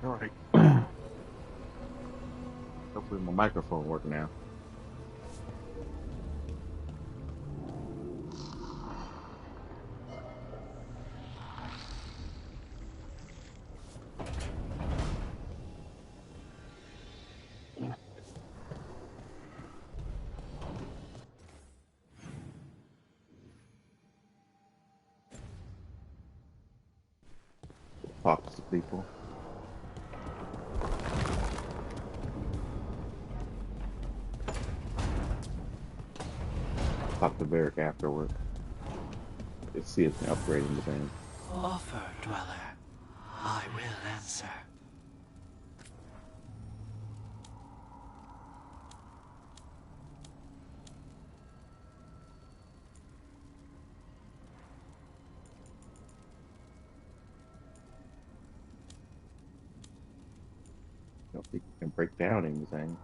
All right. Hopefully my microphone work now. Talk to some people. Talk to Varric afterward. Let's see if they're upgrading the thing. Offer, dweller. I will answer. I don't think you can break down anything.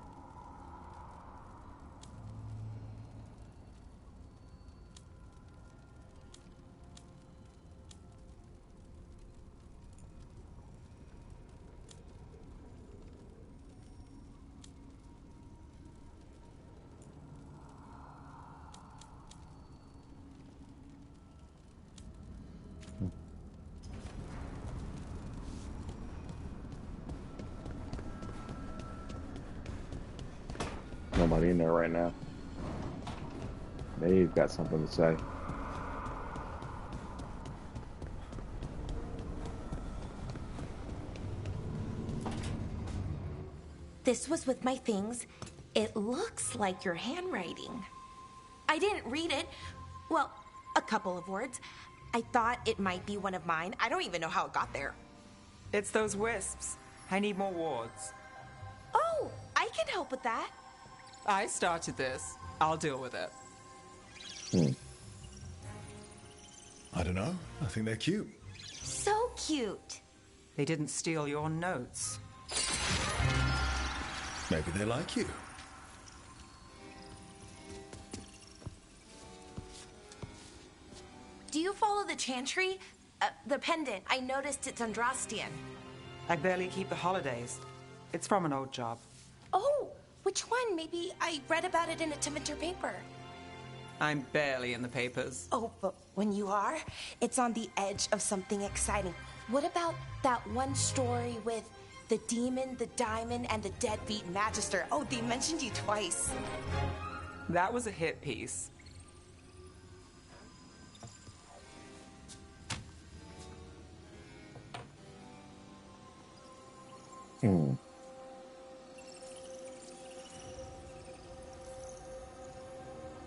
Nobody in there right now. They've got something to say. This was with my things. It looks like your handwriting. I didn't read it. Well, a couple of words. I thought it might be one of mine. I don't even know how it got there. It's those wisps. I need more wards. Oh, I can help with that. I started this. I'll deal with it. I don't know. I think they're cute. So cute. They didn't steal your notes. Maybe they like you. Do you follow the chantry? The pendant. I noticed it's Andrastian. I barely keep the holidays. It's from an old job. Oh, which one? Maybe I read about it in a Timenter paper. I'm barely in the papers. Oh, but when you are, it's on the edge of something exciting. What about that one story with the demon, the diamond, and the deadbeat magister? Oh, they mentioned you twice. That was a hit piece.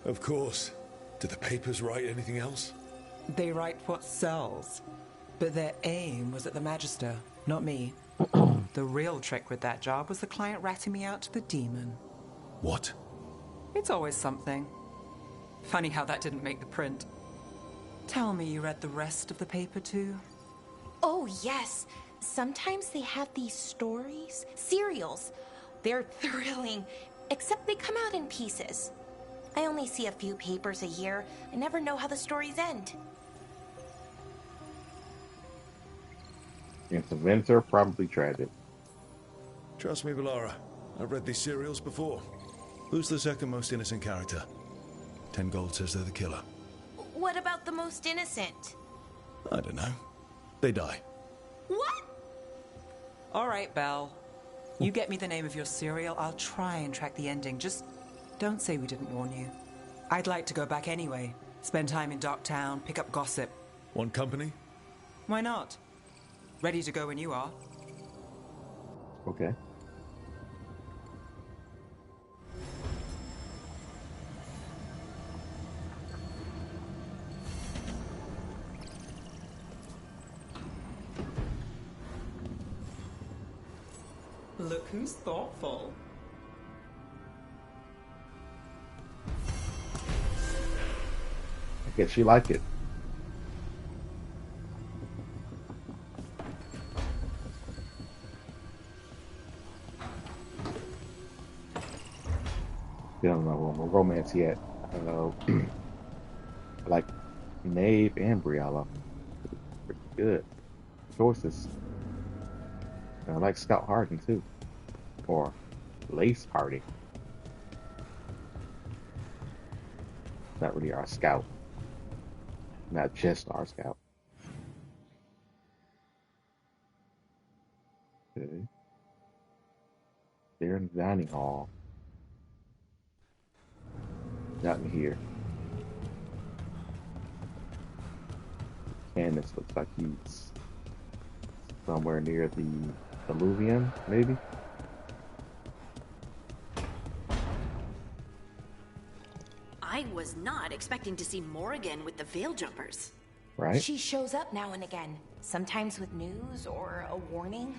Of course. Do the papers write anything else? They write what sells. But their aim was at the magister, not me. The real trick with that job was the client ratting me out to the demon. What? It's always something. Funny how that didn't make the print. Tell me you read the rest of the paper too? Oh, yes. Sometimes they have these stories, serials. They're thrilling, except they come out in pieces. I only see a few papers a year. I never know how the stories end. Its events are probably tragic. Trust me, Valara. I've read these serials before. Who's the second most innocent character? 10 gold says they're the killer. What about the most innocent? I don't know. They die. What? All right, Belle. You get me the name of your serial, I'll try and track the ending. Just don't say we didn't warn you. I'd like to go back anyway. Spend time in Docktown, pick up gossip. Want company? Why not? Ready to go when you are. Okay. Look who's thoughtful. I guess you like it. Still don't know romance yet. I like Nave and Briella. Pretty good choices. And I like Scout Harding too, or Lace Harding. Not really our scout, not just our scout. Okay. They're in the dining hall. Not in here. Candace looks like he's somewhere near the Alluvium, maybe? I was not expecting to see Morrigan with the Veil Jumpers. Right? She shows up now and again, sometimes with news or a warning.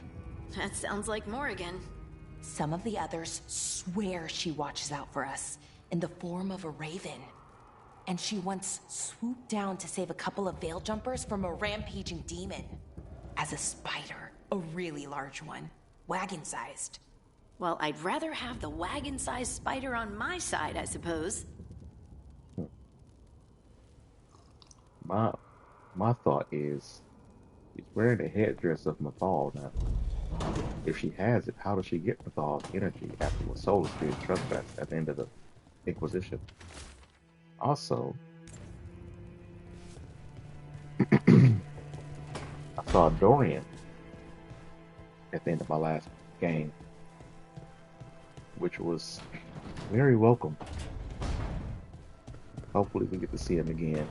That sounds like Morrigan. Some of the others swear she watches out for us in the form of a raven. And she once swooped down to save a couple of Veil Jumpers from a rampaging demon. As a spider, a really large one, wagon-sized. Well, I'd rather have the wagon-sized spider on my side, I suppose. My thought is, she's wearing the headdress of Mathal now. If she has it, how does she get Mathal's energy after what soul is being trespassed at the end of the Inquisition? Also, I saw Dorian at the end of my last game, which was very welcome. Hopefully we get to see him again.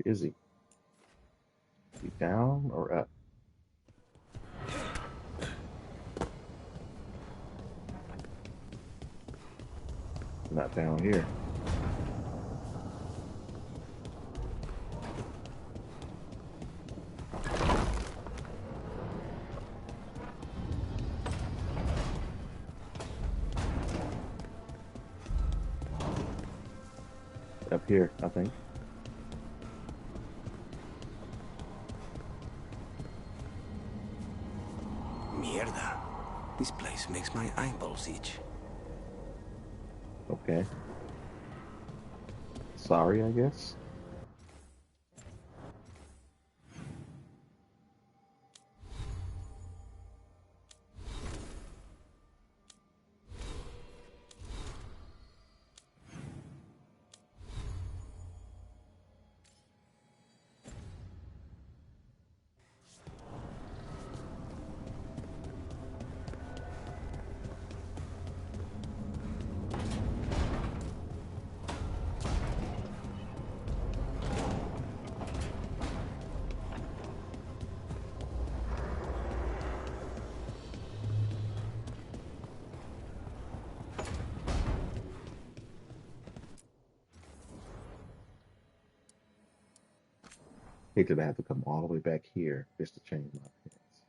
Is he? Is he down or up? Not down here. Up here, I think. Mierda. This place makes my eyeballs itch. Okay. Sorry, I guess. Hate that I have to come all the way back here just to change my appearance.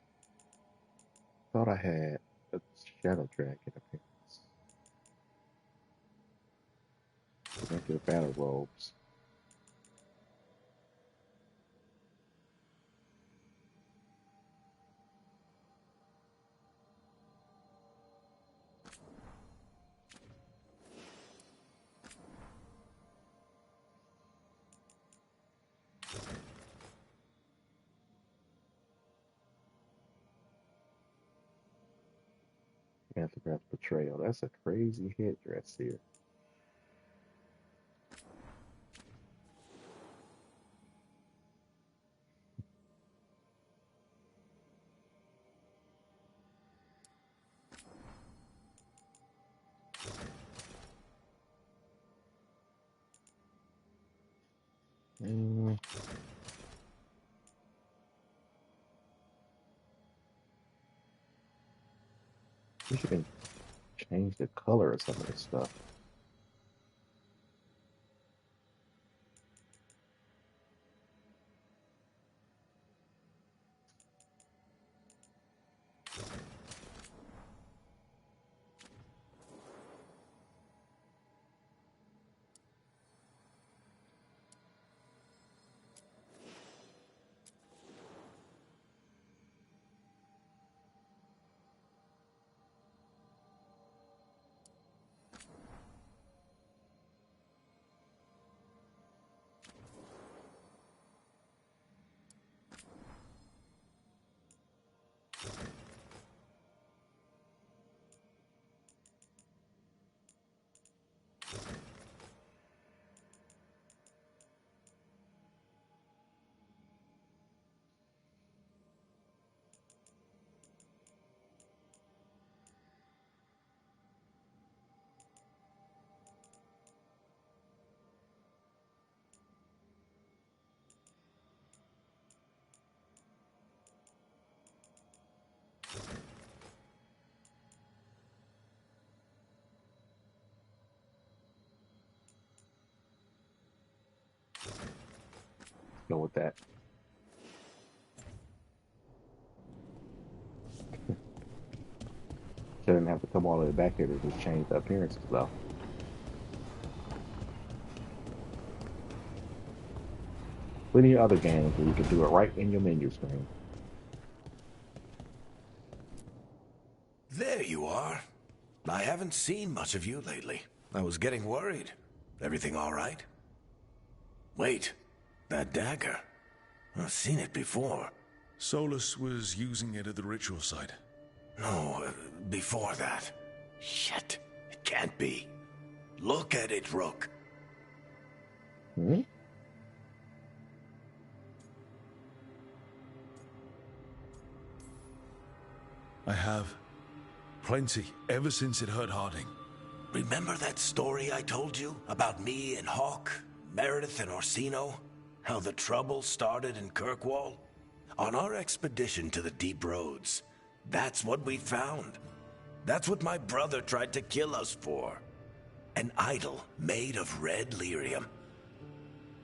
Thought I had a shadow dragon appearance. Regular battle robes. Anthropat's Betrayal. That's a crazy headdress here. Mm, we should change the color of some of this stuff. Go with that. Shouldn't have to come all the way back here to just change the appearances, though. Plenty of other games where you can do it right in your menu screen. There you are. I haven't seen much of you lately. I was getting worried. Everything all right? Wait, that dagger. I've seen it before. Solus was using it at the ritual site. No, before that. Shit, it can't be. Look at it, Rook. Hmm? I have. Plenty, ever since it hurt Harding. Remember that story I told you about me and Hawk, Meredith and Orsino? How the trouble started in Kirkwall? On our expedition to the Deep Roads, that's what we found. That's what my brother tried to kill us for. An idol made of red lyrium.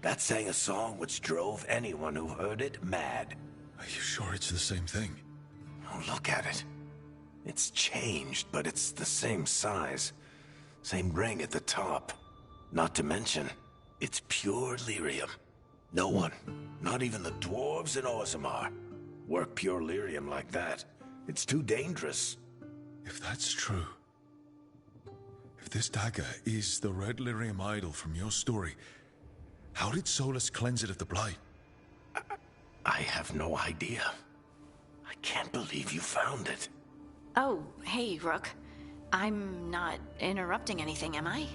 That sang a song which drove anyone who heard it mad. Are you sure it's the same thing? Oh, look at it. It's changed, but it's the same size. Same ring at the top. Not to mention, it's pure lyrium. No one, not even the dwarves in Orzammar, work pure lyrium like that. It's too dangerous. If that's true, if this dagger is the red lyrium idol from your story, how did Solus cleanse it of the blight? I have no idea. I can't believe you found it. Oh, hey, Rook. I'm not interrupting anything, am I?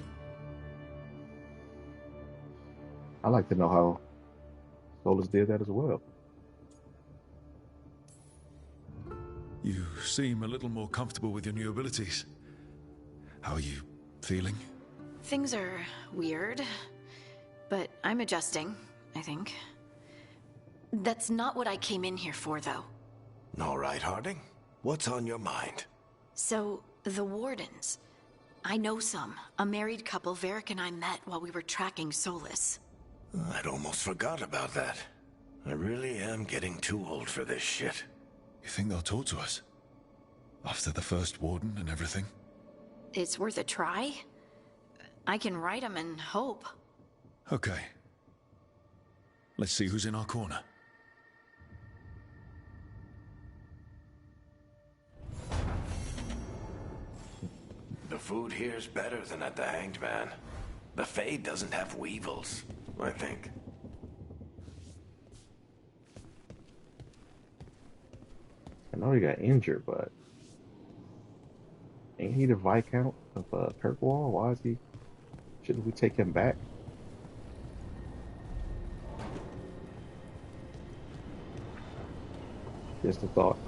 I like to know how Solus did that as well. You seem a little more comfortable with your new abilities. How are you feeling? Things are weird, but I'm adjusting, I think. That's not what I came in here for, though. All right, Harding. What's on your mind? So, the Wardens. I know some. A married couple Varric and I met while we were tracking Solus. I'd almost forgot about that. I really am getting too old for this shit. You think they'll talk to us? After the first warden and everything? It's worth a try. I can write them and hope. Okay. Let's see who's in our corner. The food here's better than at the Hanged Man. The Fade doesn't have weevils, I think. I know he got injured, but ain't he the Viscount of Kirkwall? Why is he? Shouldn't we take him back? Just a thought.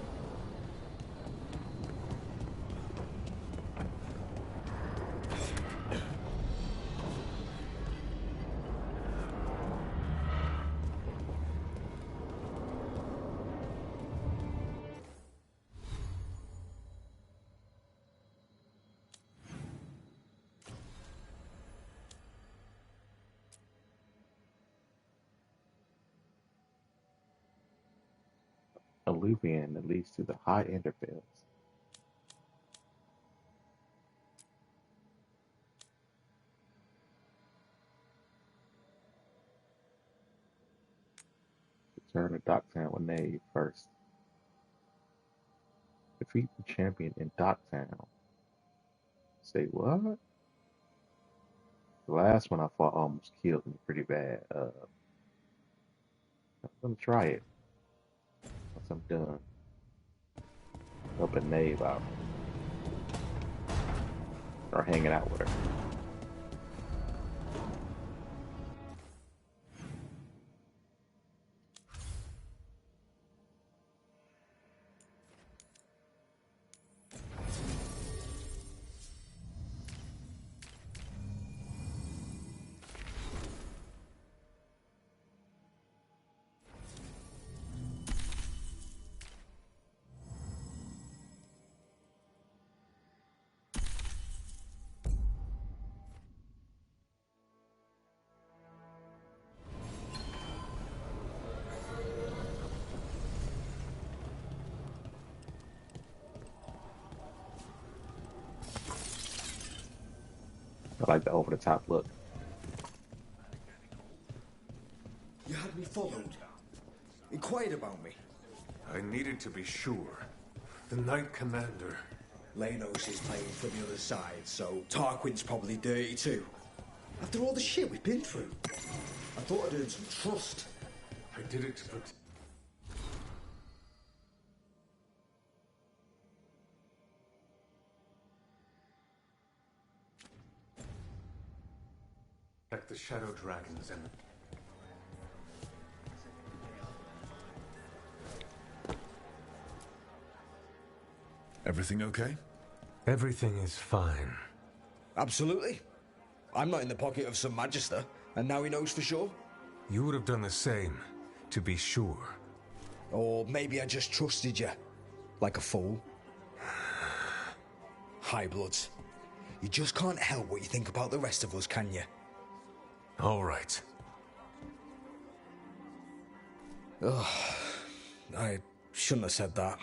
Alluvian that leads to the high Enderfields. Return to Docktown with Nave first. Defeat the champion in Docktown. Say what? The last one I fought almost killed me pretty bad. I'm gonna try it once I'm done. Helping Nave out. Or hanging out with her. like the over the top look. You had me followed. Inquired about me. I needed to be sure. The Knight Commander. Lanos is playing for the other side, so Tarquin's probably dirty too. After all the shit we've been through, I thought I'd earned some trust. I did it to protect the Shadow Dragons and... Everything okay? Everything is fine. Absolutely. I'm not in the pocket of some magister, and now he knows for sure. You would have done the same, to be sure. Or maybe I just trusted you, like a fool. High Bloods. You just can't help what you think about the rest of us, can you? All right. Ugh, I shouldn't have said that.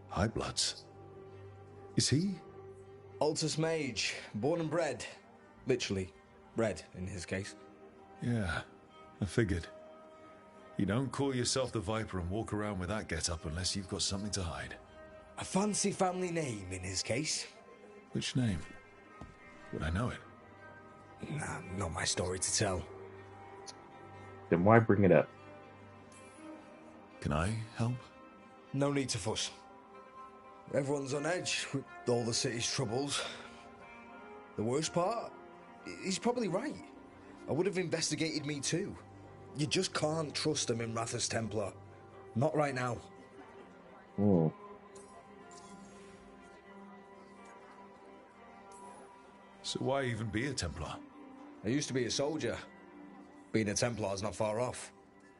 High Bloods. Is he? Altus Mage, born and bred. Literally, bred in his case. Yeah, I figured. You don't call yourself the Viper and walk around with that get-up unless you've got something to hide. A fancy family name in his case. Which name? Would I know it? Nah, not my story to tell. Then why bring it up? Can I help? No need to fuss. Everyone's on edge with all the city's troubles. The worst part? He's probably right. I would have investigated me too. You just can't trust them in Rathus Templar. Not right now. Hmm. So why even be a Templar? I used to be a soldier. Being a Templar's not far off.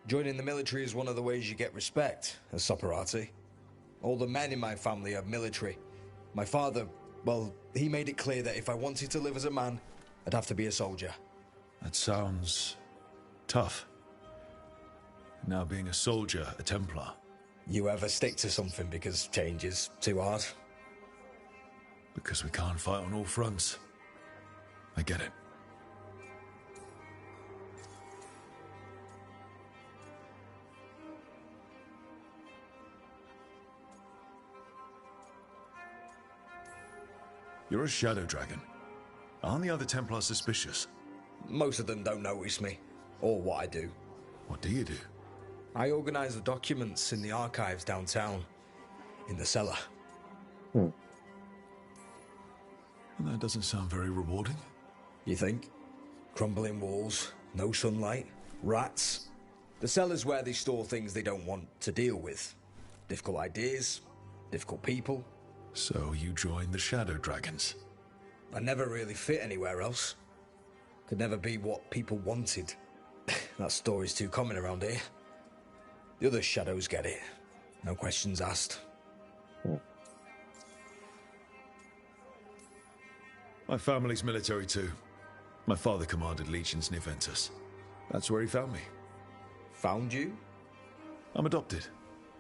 Joining the military is one of the ways you get respect, as Soparati. All the men in my family are military. My father, well, he made it clear that if I wanted to live as a man, I'd have to be a soldier. That sounds tough. Now being a soldier, a Templar. You ever stick to something because change is too hard? Because we can't fight on all fronts. I get it. You're a Shadow Dragon. Aren't the other Templars suspicious? Most of them don't notice me, or what I do. What do you do? I organize the documents in the archives downtown, in the cellar. Well, that doesn't sound very rewarding. You think? Crumbling walls, no sunlight, rats. The cellar's where they store things they don't want to deal with. Difficult ideas, difficult people. So you joined the Shadow Dragons? I never really fit anywhere else. Could never be what people wanted. That story's too common around here. The other shadows get it. No questions asked. My family's military too. My father commanded legions near Ventus. That's where he found me. Found you? I'm adopted.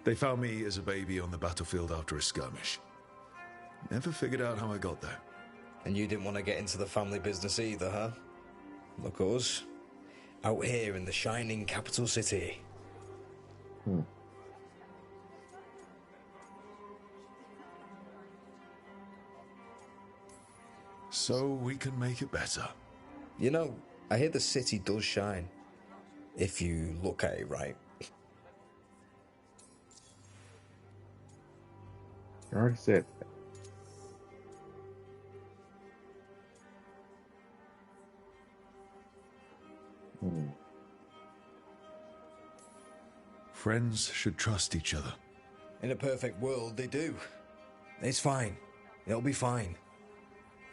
They found me as a baby on the battlefield after a skirmish. Never figured out how I got there. And you didn't want to get into the family business either, huh? Look us. Out here in the shining capital city. So we can make it better. You know, I hear the city does shine. If you look at it right. I already said that. Friends should trust each other. In a perfect world, they do. It's fine. It'll be fine.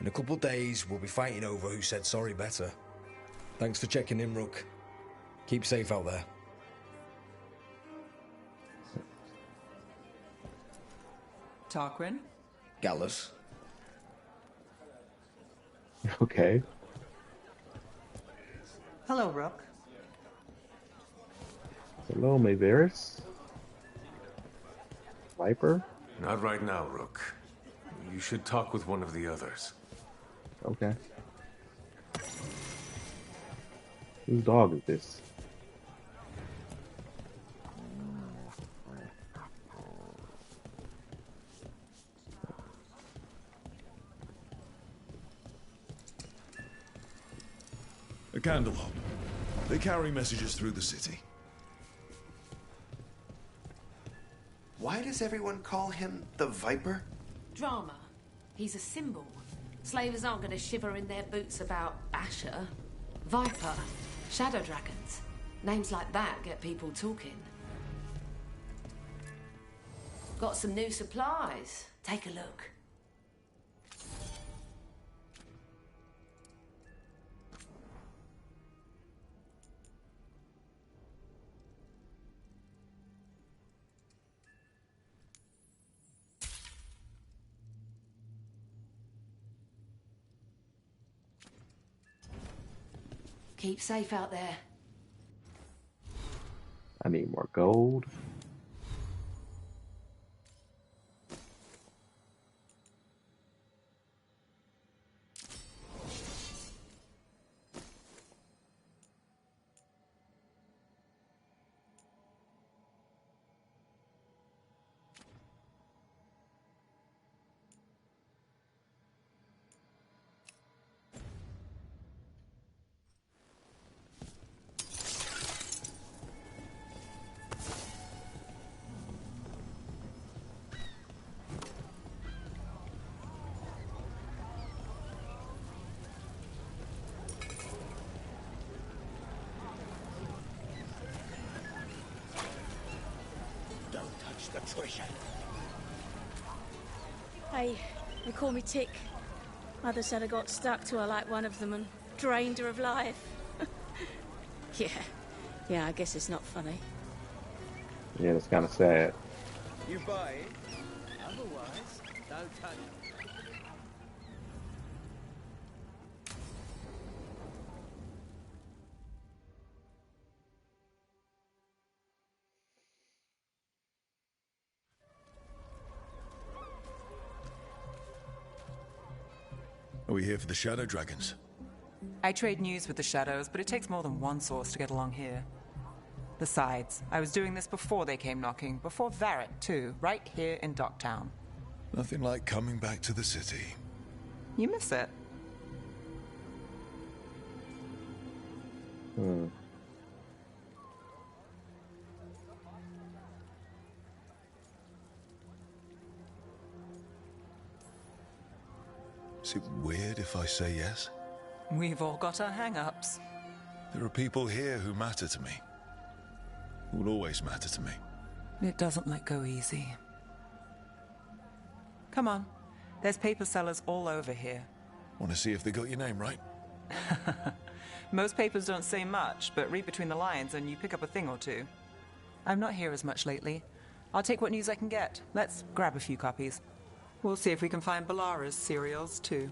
In a couple days, we'll be fighting over who said sorry better. Thanks for checking in, Rook. Keep safe out there. Tarquin? Gallus. Okay. Hello, Rook. Hello, Mayveris. Viper? Not right now, Rook. You should talk with one of the others. Okay. Whose dog is this? A candle hop. They carry messages through the city. Why does everyone call him the Viper? Drama. He's a symbol. Slavers aren't going to shiver in their boots about Asher. Viper. Shadow dragons. Names like that get people talking. Got some new supplies. Take a look. Keep safe out there. I need more gold. The treasure. Hey, they call me Tick. Mother said I got stuck to her like one of them and drained her of life. Yeah, I guess it's not funny. Yeah, that's kind of sad. You buy it, otherwise, don't touch it. Are we here for the Shadow Dragons? I trade news with the Shadows, but it takes more than one source to get along here. Besides, I was doing this before they came knocking, before Varric, too, right here in Docktown. Nothing like coming back to the city. You miss it. Is it weird if I say yes? We've all got our hang-ups. There are people here who matter to me. Who will always matter to me. It doesn't let go easy. Come on. There's paper sellers all over here. Want to see if they got your name right? Most papers don't say much, but read between the lines and you pick up a thing or two. I'm not here as much lately. I'll take what news I can get. Let's grab a few copies. We'll see if we can find Balara's cereals, too.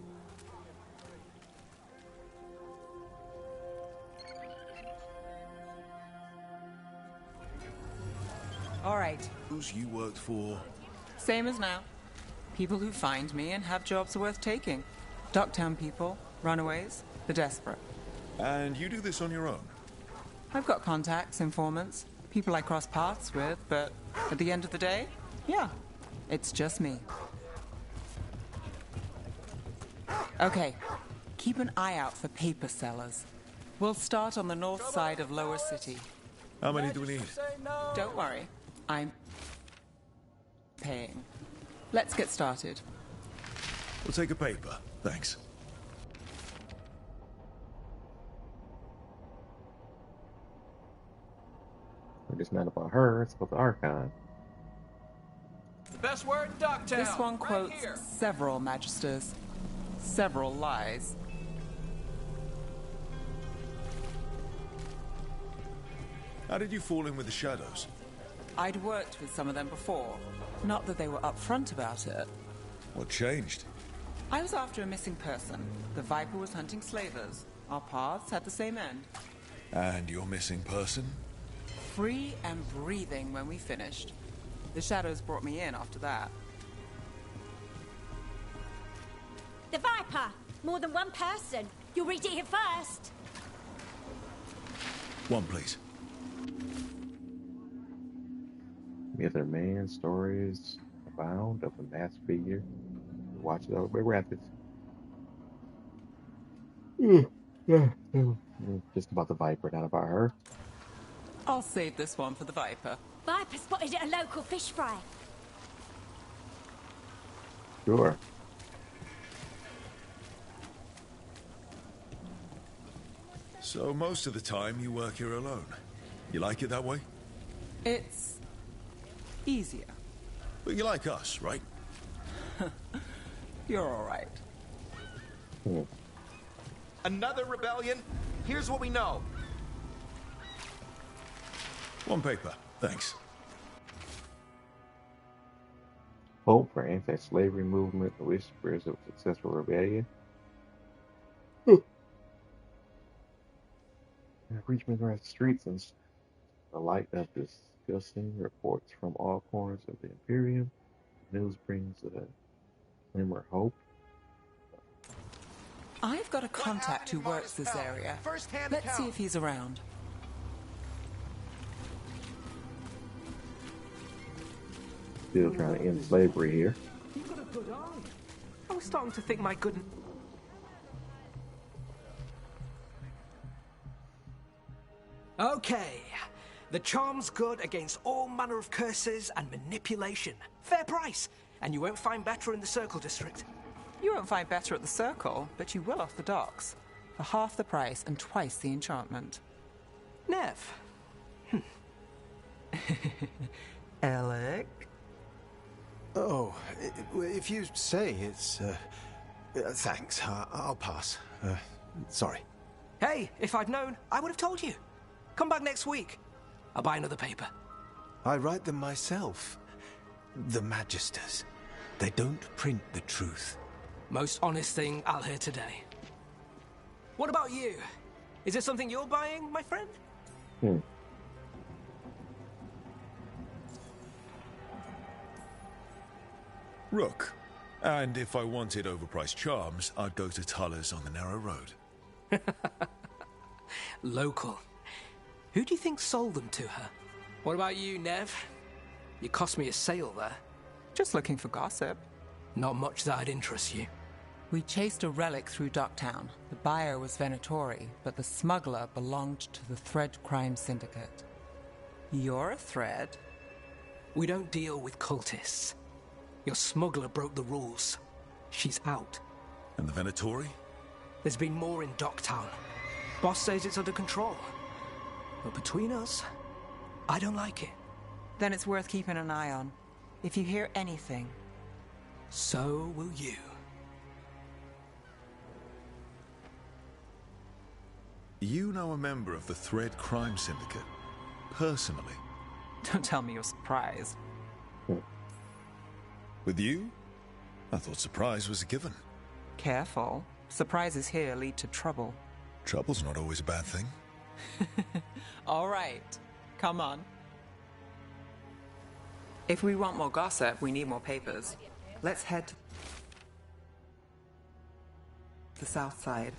All right. Who's you worked for? Same as now. People who find me and have jobs worth taking. Docktown people, runaways, the desperate. And you do this on your own? I've got contacts, informants, people I cross paths with, but at the end of the day, yeah, it's just me. Okay, keep an eye out for paper sellers. We'll start on the north side of Lower City. How many do we need? Don't worry, I'm paying. Let's get started. We'll take a paper, thanks. It's not about her, it's about the Archon. The best word in Docktown. This one right quotes here. several magisters, several lies. How did you fall in with the Shadows? I'd worked with some of them before. Not that they were upfront about it. What changed? I was after a missing person. The Viper was hunting slavers. Our paths had the same end. And your missing person? Free and breathing when we finished. The Shadows brought me in after that. The Viper! More than one person. You'll read it here first. One, please. Myth or man stories abound of a masked figure. Watch it over. We're at this. Just about the Viper, not about her. I'll save this one for the Viper. Viper spotted at a local fish fry. Sure. So most of the time you work here alone. You like it that way? It's easier. But you like us, right? You're all right. Another rebellion? Here's what we know. One paper, thanks. Hope for anti-slavery movement, whispers of successful rebellion. Richmond runs streets and the light of discussing reports from all corners of the Imperium. News brings a glimmer of hope. I've got a contact who works this area. Let's see if he's around. Still trying to end slavery here. You've got a good eye. I was starting to think my good... Okay. The charm's good against all manner of curses and manipulation. Fair price. And you won't find better in the Circle District. You won't find better at the Circle, but you will off the docks. For half the price and twice the enchantment. Nev. Alec? Oh, if you say it's... thanks. I'll pass. Sorry. Hey, if I'd known, I would have told you. Come back next week. I'll buy another paper. I write them myself. The Magisters. They don't print the truth. Most honest thing I'll hear today. What about you? Is there something you're buying, my friend? Rook. And if I wanted overpriced charms, I'd go to Tuller's on the narrow road. Local. Who do you think sold them to her? What about you, Nev? You cost me a sale there. Just looking for gossip. Not much that'd interest you. We chased a relic through Docktown. The buyer was Venatori, but the smuggler belonged to the Thread Crime Syndicate. You're a Thread? We don't deal with cultists. Your smuggler broke the rules. She's out. And the Venatori? There's been more in Docktown. Boss says it's under control. But between us, I don't like it. Then it's worth keeping an eye on. If you hear anything... So will you. You know a member of the Thread Crime Syndicate? Personally? Don't tell me you're surprised. With you? I thought surprise was a given. Careful. Surprises here lead to trouble. Trouble's not always a bad thing. All right. Come on. If we want more gossip, we need more papers. Let's head to the south side.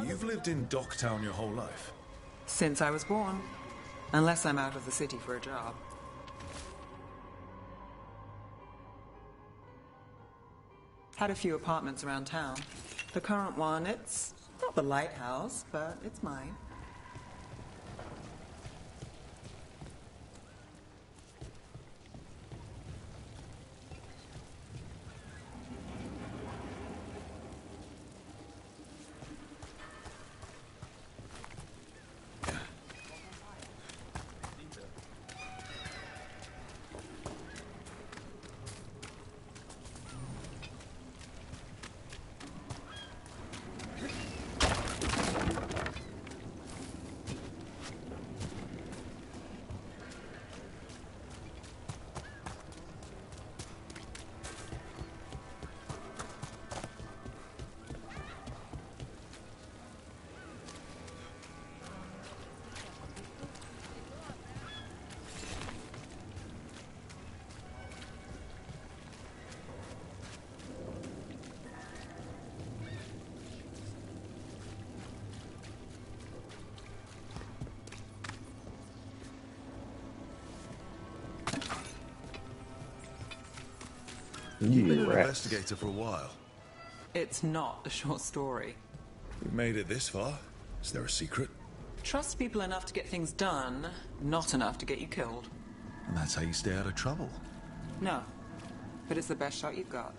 You've lived in Docktown your whole life? Since I was born. Unless I'm out of the city for a job. Had a few apartments around town. The current one, it's not the lighthouse, but it's mine. You've been You an rats. investigator for a while. It's not a short story. You made it this far. Is there a secret? Trust people enough to get things done, not enough to get you killed. And that's how you stay out of trouble. No, but it's the best shot you've got.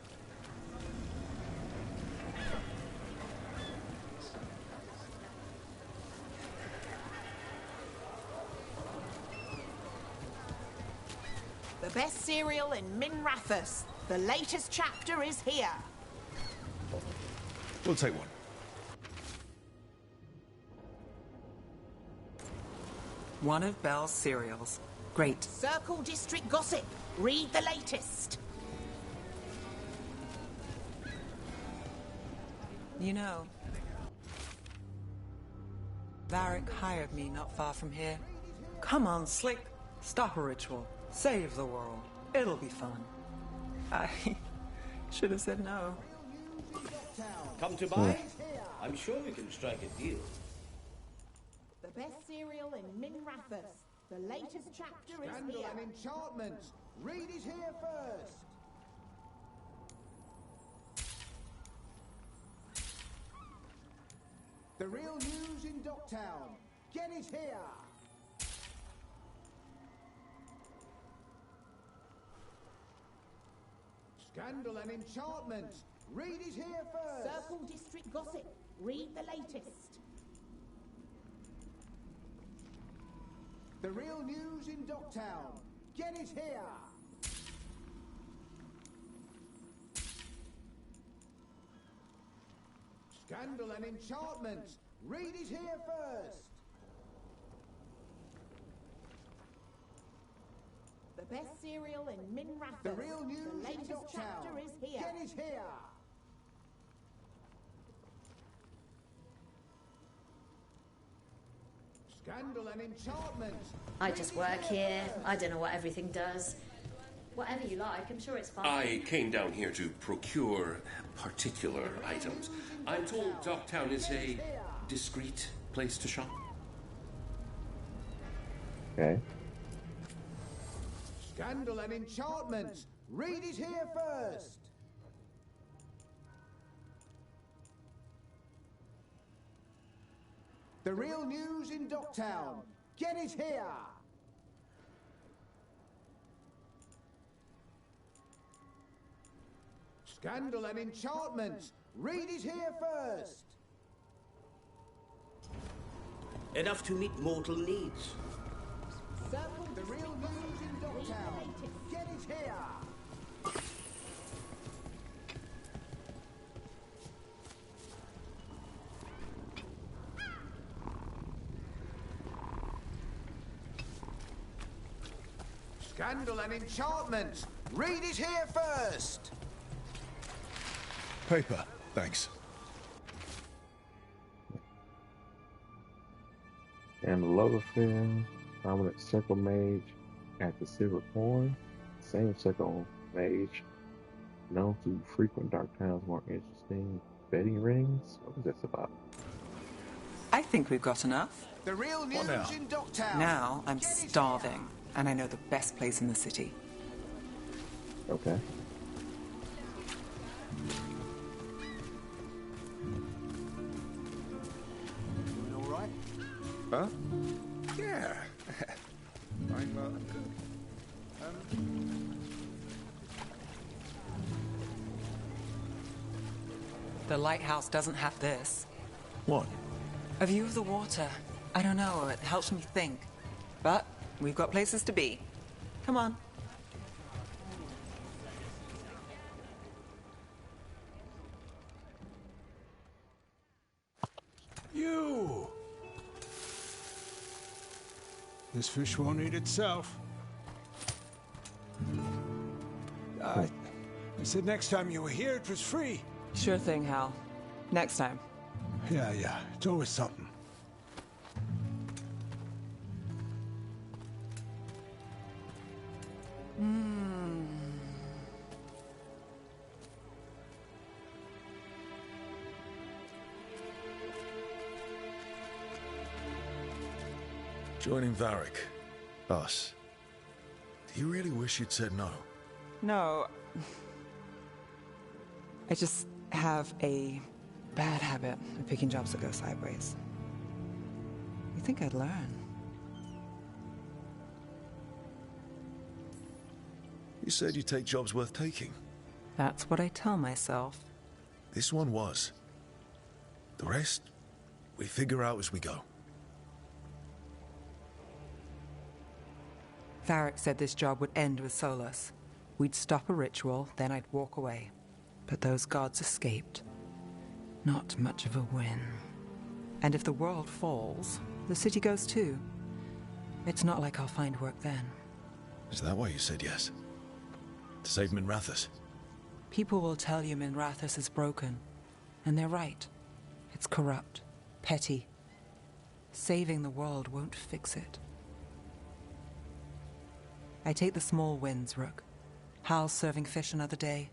The best serial in Minrathous. The latest chapter is here. We'll take one. One of Belle's cereals. Great. Circle District Gossip. Read the latest. You know, Varric hired me not far from here. Come on, Slick. Stop a ritual. Save the world. It'll be fun. I should have said no. Come to buy? I'm sure we can strike a deal. The best serial in Minrathous. The latest chapter Scandal is here. and enchantment. Read it here first. The real news in Docktown. Get it here. Scandal and enchantment. Read it here first. Circle District Gossip. Read the latest. The real news in Docktown. Get it here. Scandal and enchantment. Read it here first. The best serial in Minrathous. The real news The in latest Docktown. chapter is here. Get it here. Scandal and enchantment. I just work here. I don't know what everything does. Whatever you like, I'm sure it's fine. I came down here to procure particular items. I'm told Docktown is a discreet place to shop. Okay. Scandal and enchantment. Read it here first. The real news in Docktown. Get it here. Scandal and enchantment. Read it here first. Enough to meet mortal needs. The real news in Docktown. Get it here. Scandal and enchantment. Read it here first. Paper, thanks. And the love affair, prominent circle mage at the Silver Coin. Same circle mage known to frequent dark towns more interesting. Betting rings? What is this about? I think we've got enough. The real news in Docktown. Now I'm starving, and I know the best place in the city. Okay. Doing all right? Huh? Yeah. I'm good. The lighthouse doesn't have this. What? A view of the water. I don't know, it helps me think. But we've got places to be. Come on. You! This fish won't eat itself. I said next time you were here, it was free. Sure thing, Hal. Next time. Yeah, it's always something. Joining Varric. Us. Do you really wish you'd said no? No. I just have a bad habit of picking jobs that go sideways. You think I'd learn? You said you take jobs worth taking. That's what I tell myself. This one was. The rest, we figure out as we go. Varric said this job would end with Solus. We'd stop a ritual, then I'd walk away. But those gods escaped. Not much of a win. And if the world falls, the city goes too. It's not like I'll find work then. Is that why you said yes? To save Minrathous? People will tell you Minrathous is broken. And they're right. It's corrupt, petty. Saving the world won't fix it. I take the small wins, Rook. Hal serving fish another day,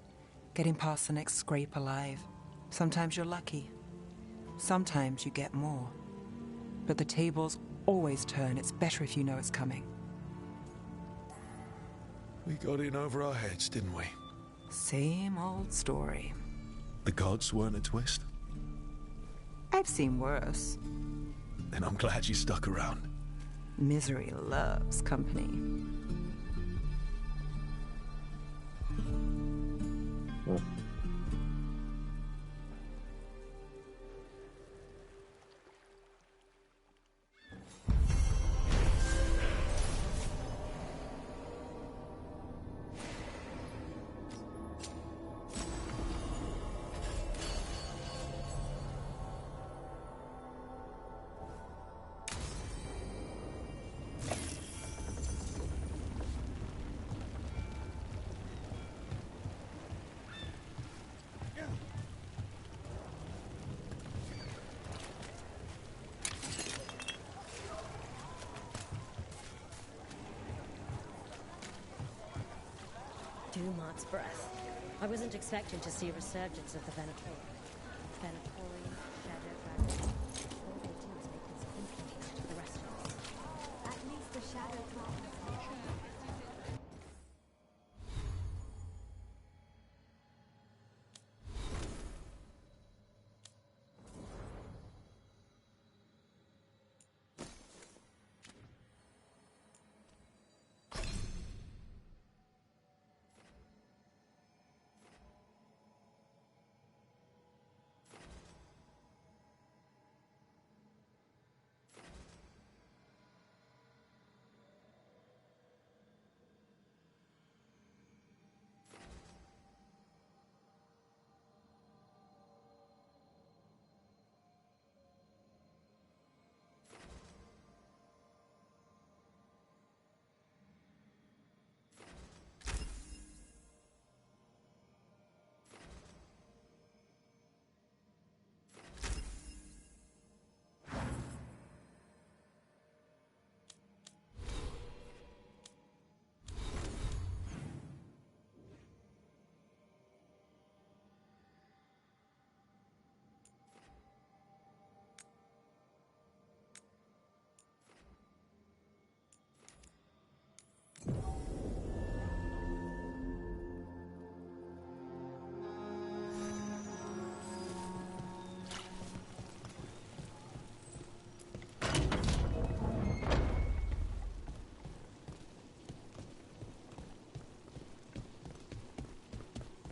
getting past the next scrape alive. Sometimes you're lucky. Sometimes you get more. But the tables always turn. It's better if you know it's coming. We got in over our heads, didn't we? Same old story. The gods weren't a twist? I've seen worse. Then I'm glad you stuck around. Misery loves company. Dumart's breath. I wasn't expecting to see a resurgence of the Venatorian. Venatorian, Shadow Dragon. All they do is make us implicated to the rest of us. At least the Shadow Dragon.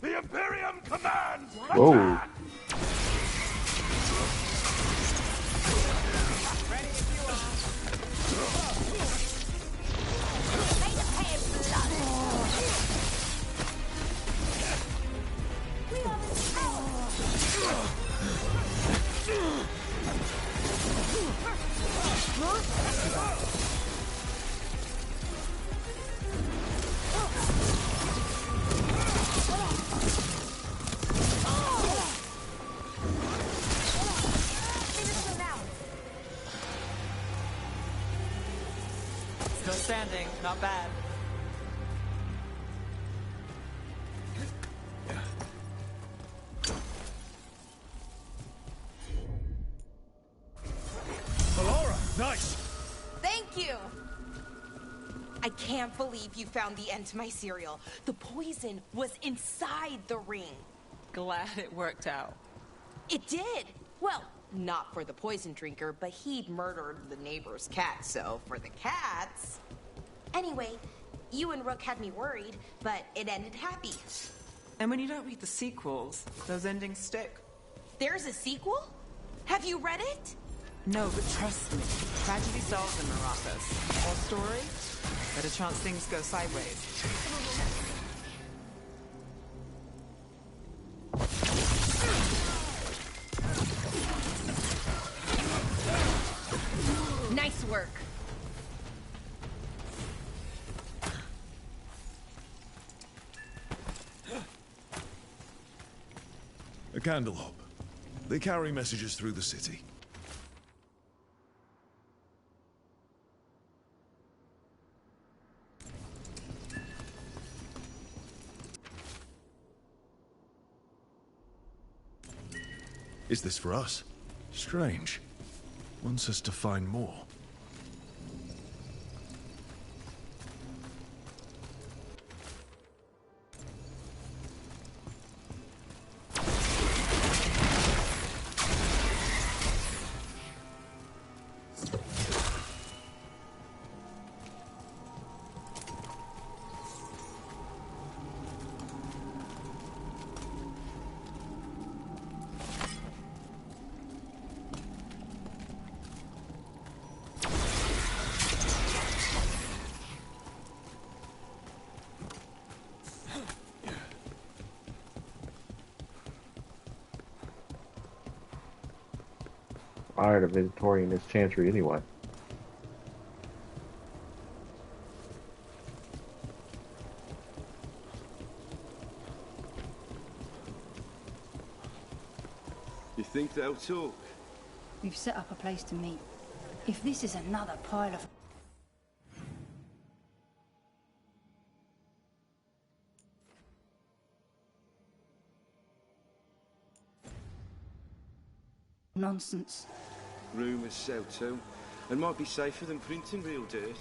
The Imperium commands! Whoa. Attack! Still standing, not bad. Laura, nice! Thank you! I can't believe you found the end to my cereal. The poison was inside the ring. glad it worked out. It did. Well, not for the poison drinker, but he'd murdered the neighbor's cat, so for the cats. Anyway, you and Rook had me worried, but it ended happy. And when you don't read the sequels, those endings stick. There's a sequel? Have you read it? No, but trust me, tragedy solves in Maracas. More story, better chance things go sideways. Nice work. A candle hop. They carry messages through the city. Is this for us? Strange. Wants us to find more. Tired of inventorying this chantry anyway. You think they'll talk? We've set up a place to meet. If this is another pile of... nonsense. Rumours sell too, and might be safer than printing real dirt.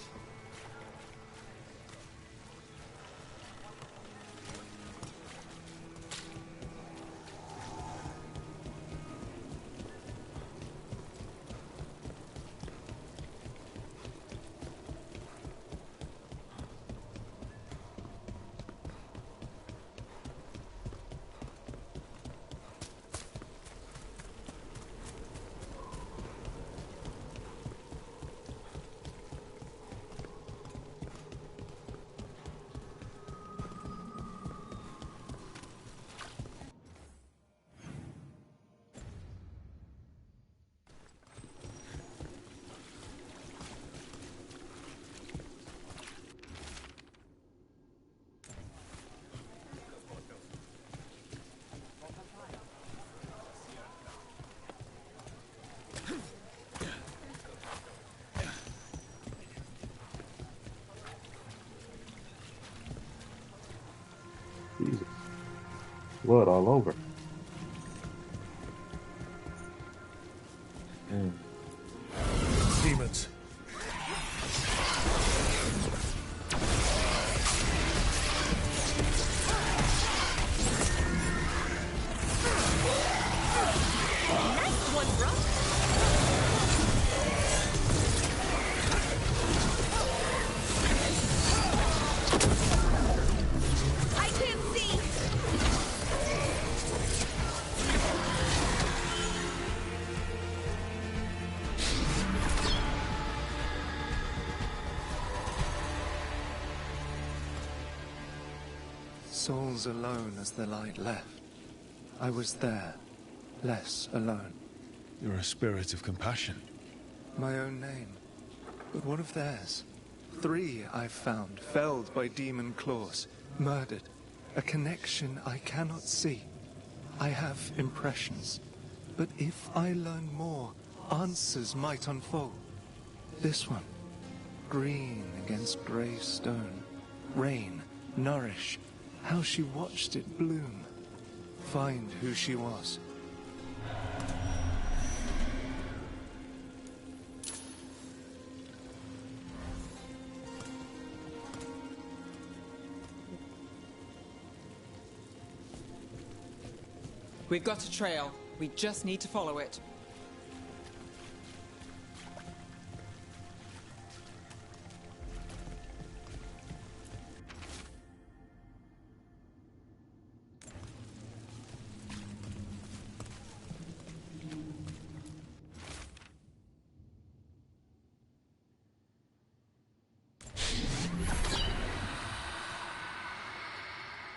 Jesus. Blood all over. Demons. Nice one, bro. I can't see. Souls alone as the light left. I was there, less alone. You're a spirit of compassion. My own name. But what of theirs? 3 I've found, felled by demon claws, murdered. A connection I cannot see. I have impressions. But if I learn more, answers might unfold. This one, green against grey stone. Rain, nourish, how she watched it bloom. Find who she was. We've got a trail. We just need to follow it.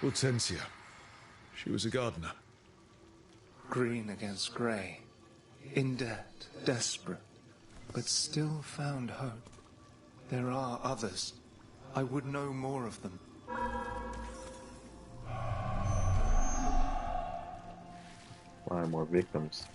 Hortensia. She was a gardener. Green against grey. In debt, desperate, but still found hope. There are others. I would know more of them. Find more victims.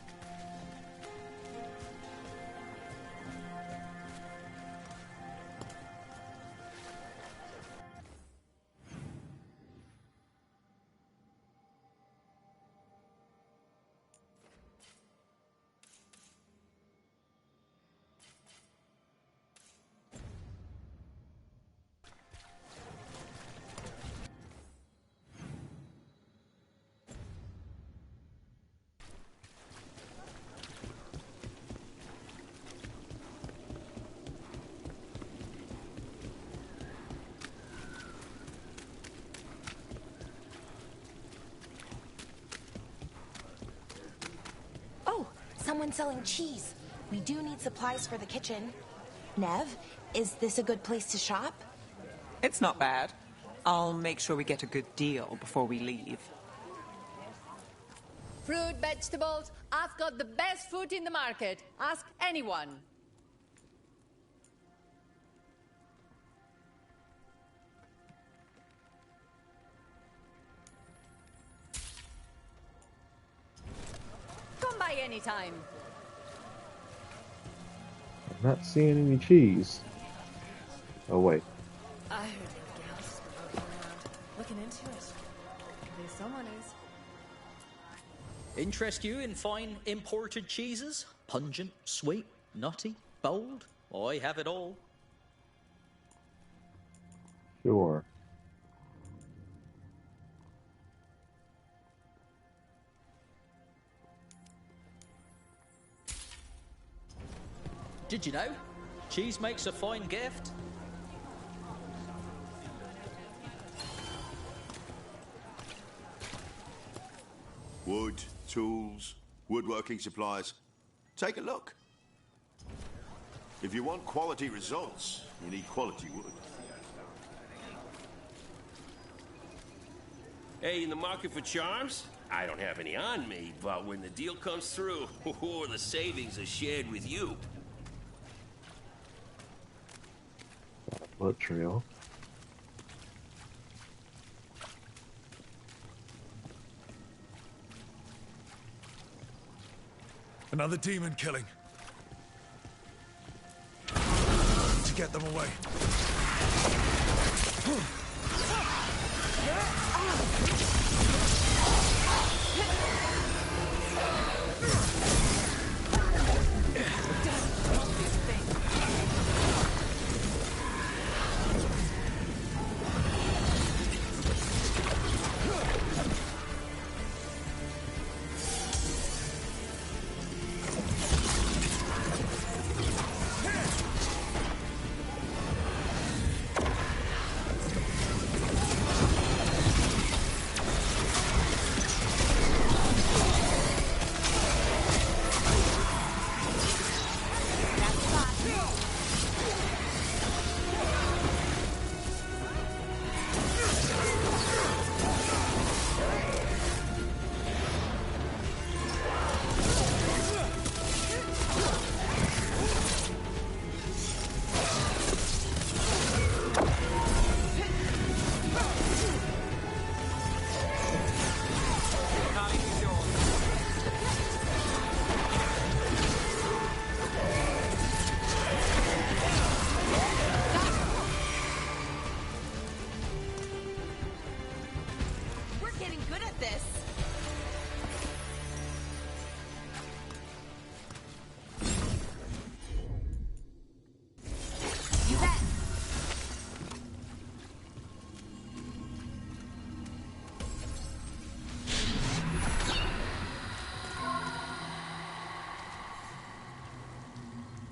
Someone selling cheese. We do need supplies for the kitchen. Nev, is this a good place to shop? It's not bad. I'll make sure we get a good deal before we leave. Fruit, vegetables, I've got the best fruit in the market. Ask anyone. Come by anytime. I'm not seeing any cheese. Oh, wait. I heard the gals spoke around. Looking into it. There's someone is. Interest you in fine imported cheeses? Pungent, sweet, nutty, bold? I have it all. Sure. Did you know? Cheese makes a fine gift. Wood, tools, woodworking supplies. Take a look. If you want quality results, you need quality wood. Hey, in the market for charms? I don't have any on me, but when the deal comes through, the savings are shared with you. Foot trail. Another demon killing. To get them away.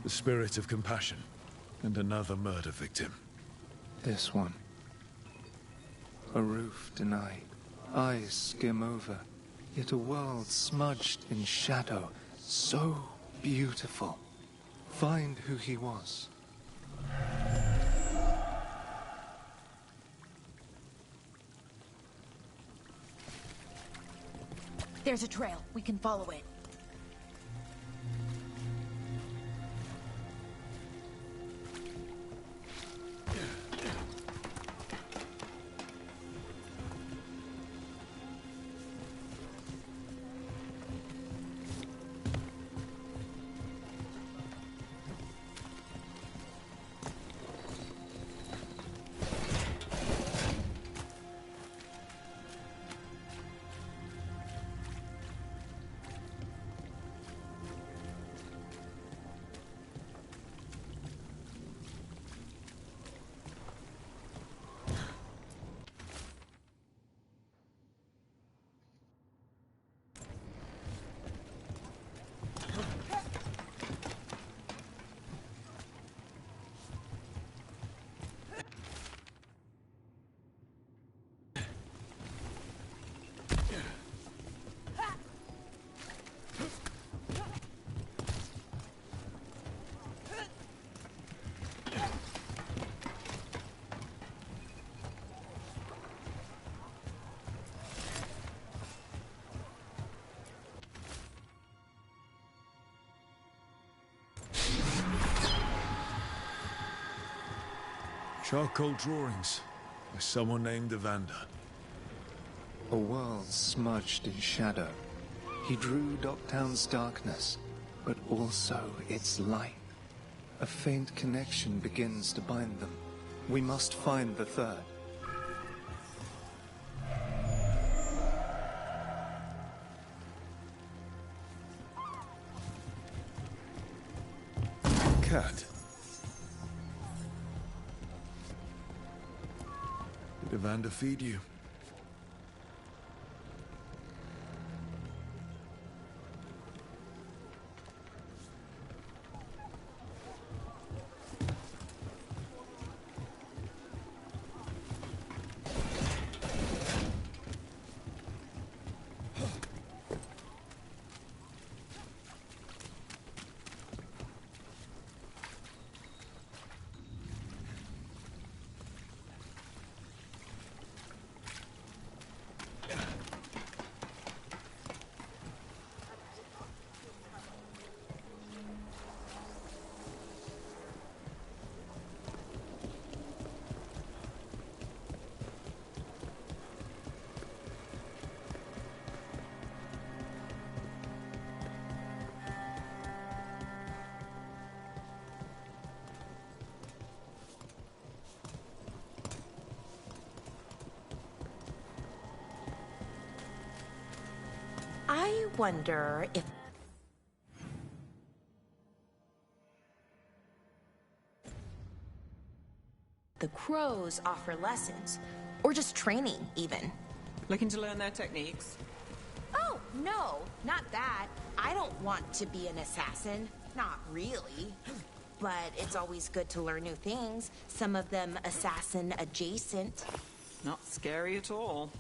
The spirit of compassion. And another murder victim. This one. A roof denied. Eyes skim over. Yet a world smudged in shadow. So beautiful. Find who he was. There's a trail. We can follow it. Charcoal drawings by someone named Evander. A world smudged in shadow. He drew Docktown's darkness, but also its light. A faint connection begins to bind them. We must find the third. Cat. Did Evander feed you? I wonder if... the crows offer lessons, or just training, even. Looking to learn their techniques? Oh, no, not that. I don't want to be an assassin. Not really. But it's always good to learn new things, some of them assassin adjacent. Not scary at all.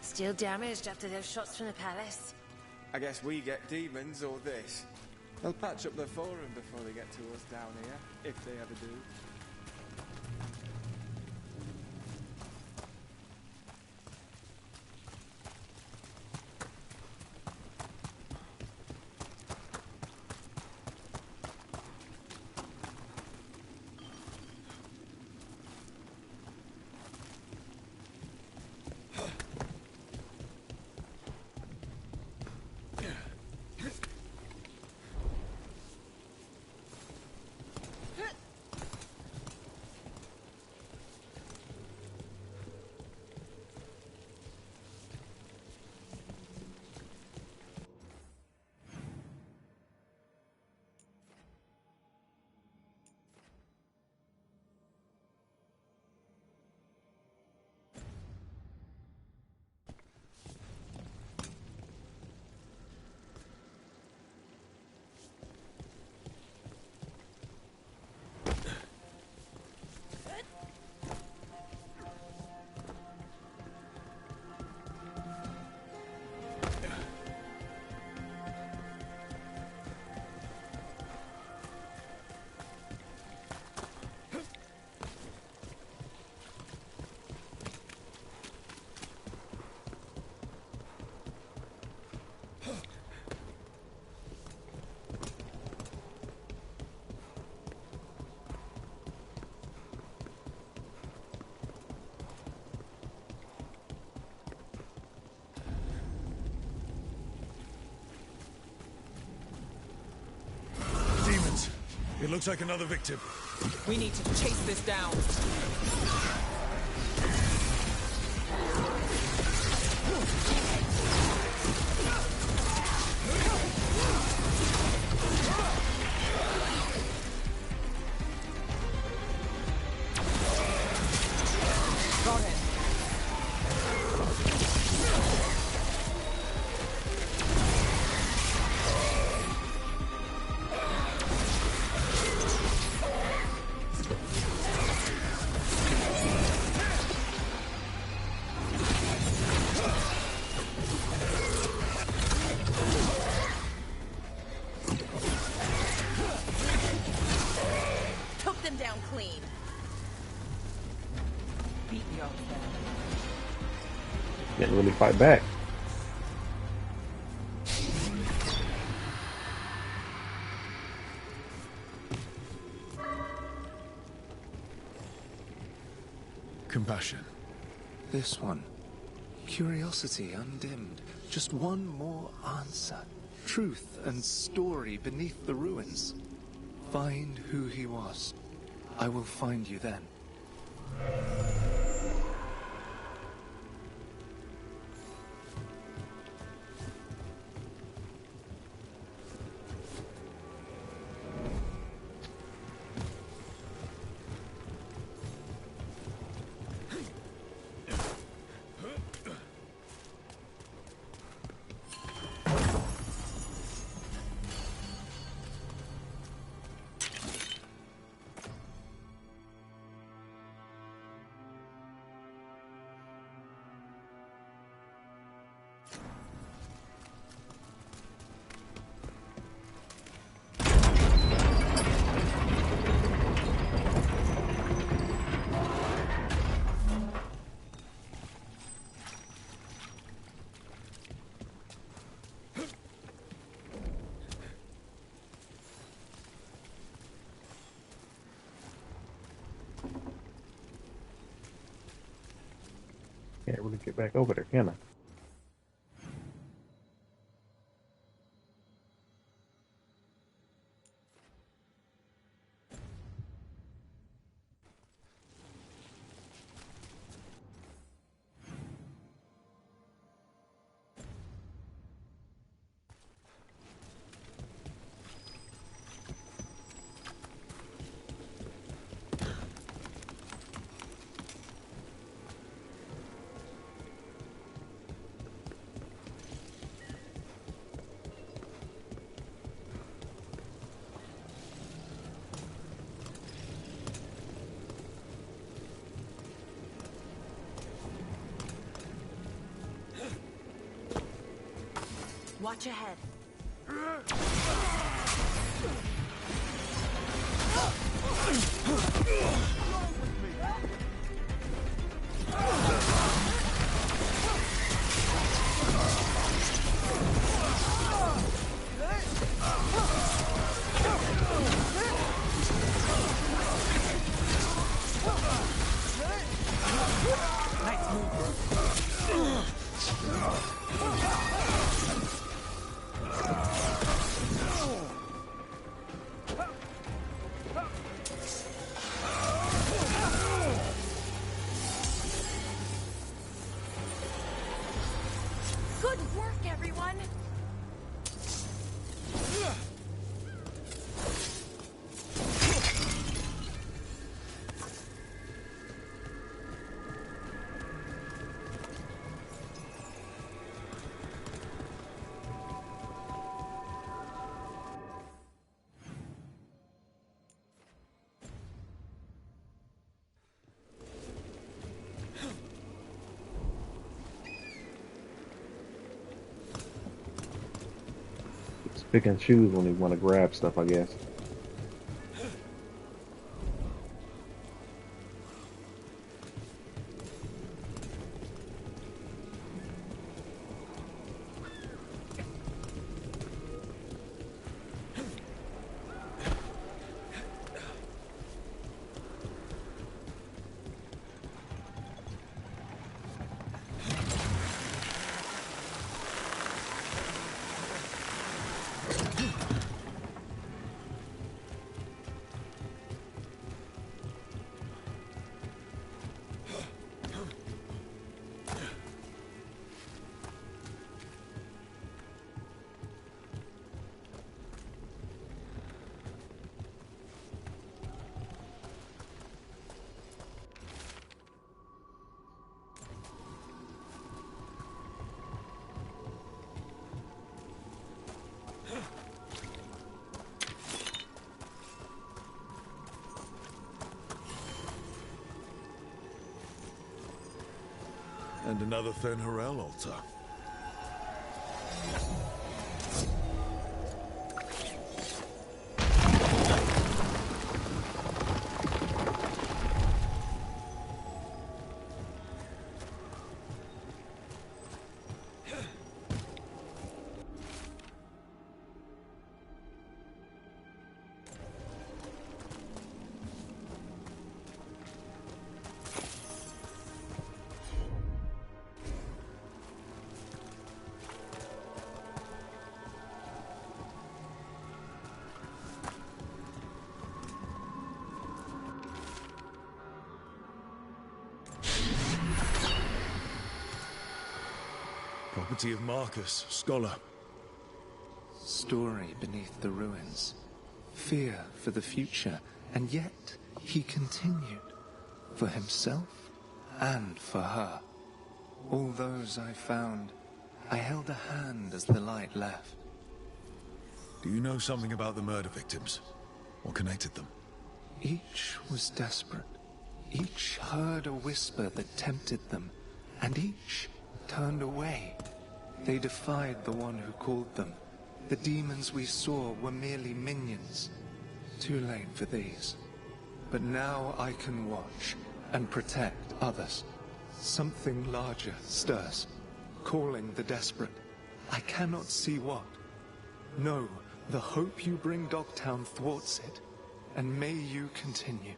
Still damaged after those shots from the palace. I guess we get demons or this. They'll patch up the forum before they get to us down here, if they ever do. It looks like another victim. We need to chase this down. Got it. Took them down clean. Beat the odds there. Didn't really fight back. Compassion. This one. Curiosity undimmed. Just one more answer. Truth and story beneath the ruins. Find who he was. I will find you then. Can't really get back over there, can I? Watch ahead. Good work, everyone! Just pick and choose when you want to grab stuff, I guess. And another Fen'Harel altar. Property of Marcus, scholar. Story beneath the ruins. Fear for the future, and yet he continued. For himself and for her. All those I found, I held a hand as the light left. Do you know something about the murder victims? What connected them? Each was desperate. Each heard a whisper that tempted them, and each turned away. They defied the one who called them. The demons we saw were merely minions. Too late for these. But now I can watch and protect others. Something larger stirs, calling the desperate. I cannot see what. No, the hope you bring Dogtown thwarts it, and may you continue.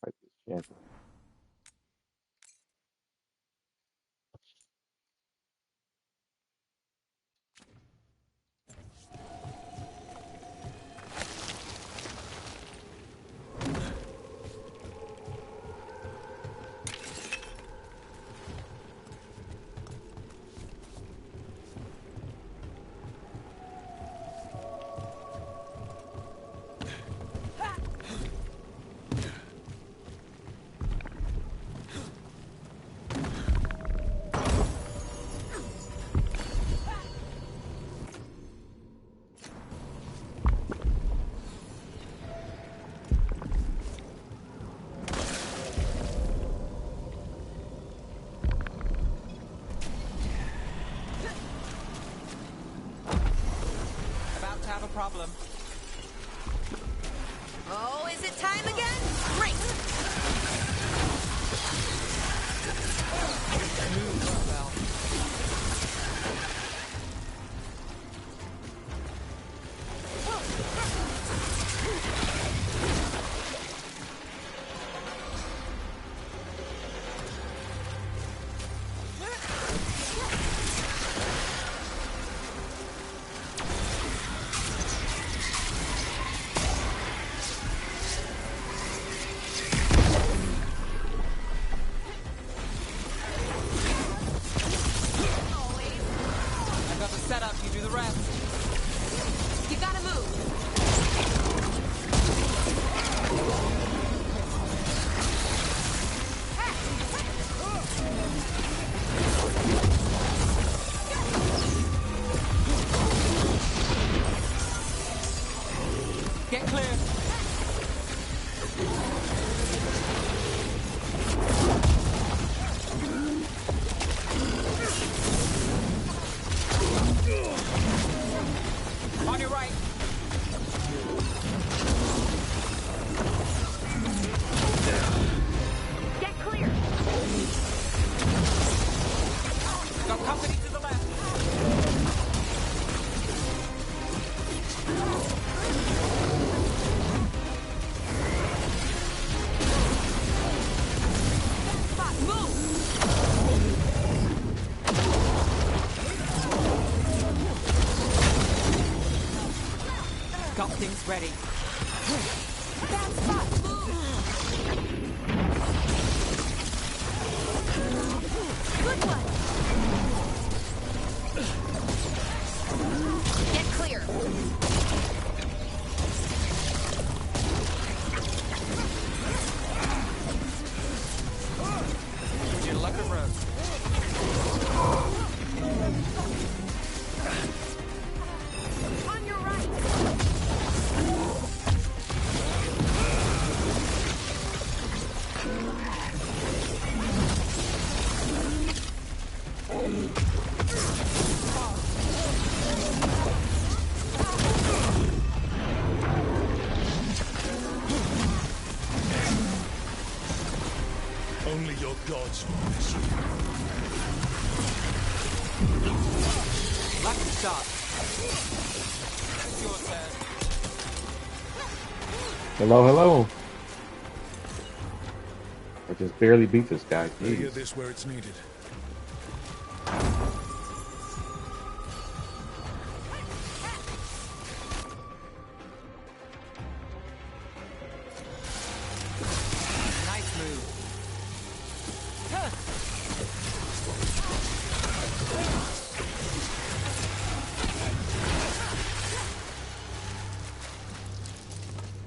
Fight this champion. Problem. Oh, is it time again? Great! Move, Belle. Get clear. On your right. Get clear. Got company to the left. Got things ready. Bad spot. Good one. Get clear. Would you luck the road? On your right. Only your gods know this. Lucky shot. It's your turn. Hello, hello. I just barely beat this guy. Lay Jeez. this where it's needed. Nice move.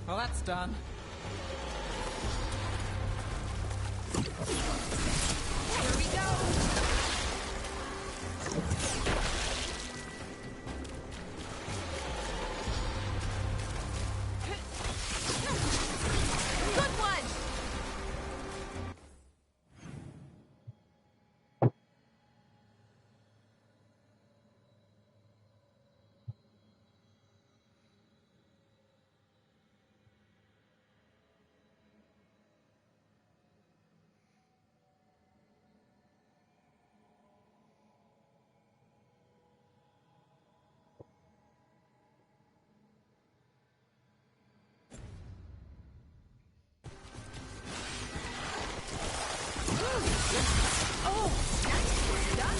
Well, that's done. Here we go. Good one. Oh, nice done.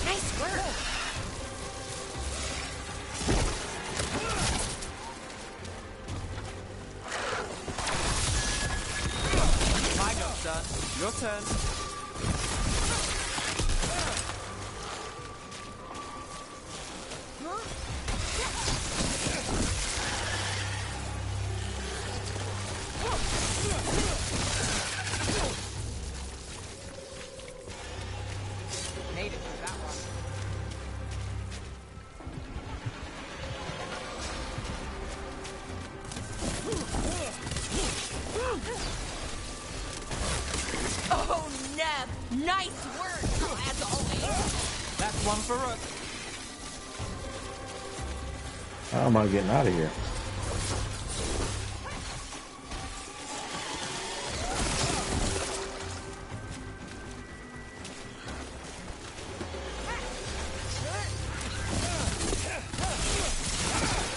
Nice work. My job's done. Your turn. Made it through that one. Oh, Neb, nice work, as always. That's one for Rook. How am I getting out of here?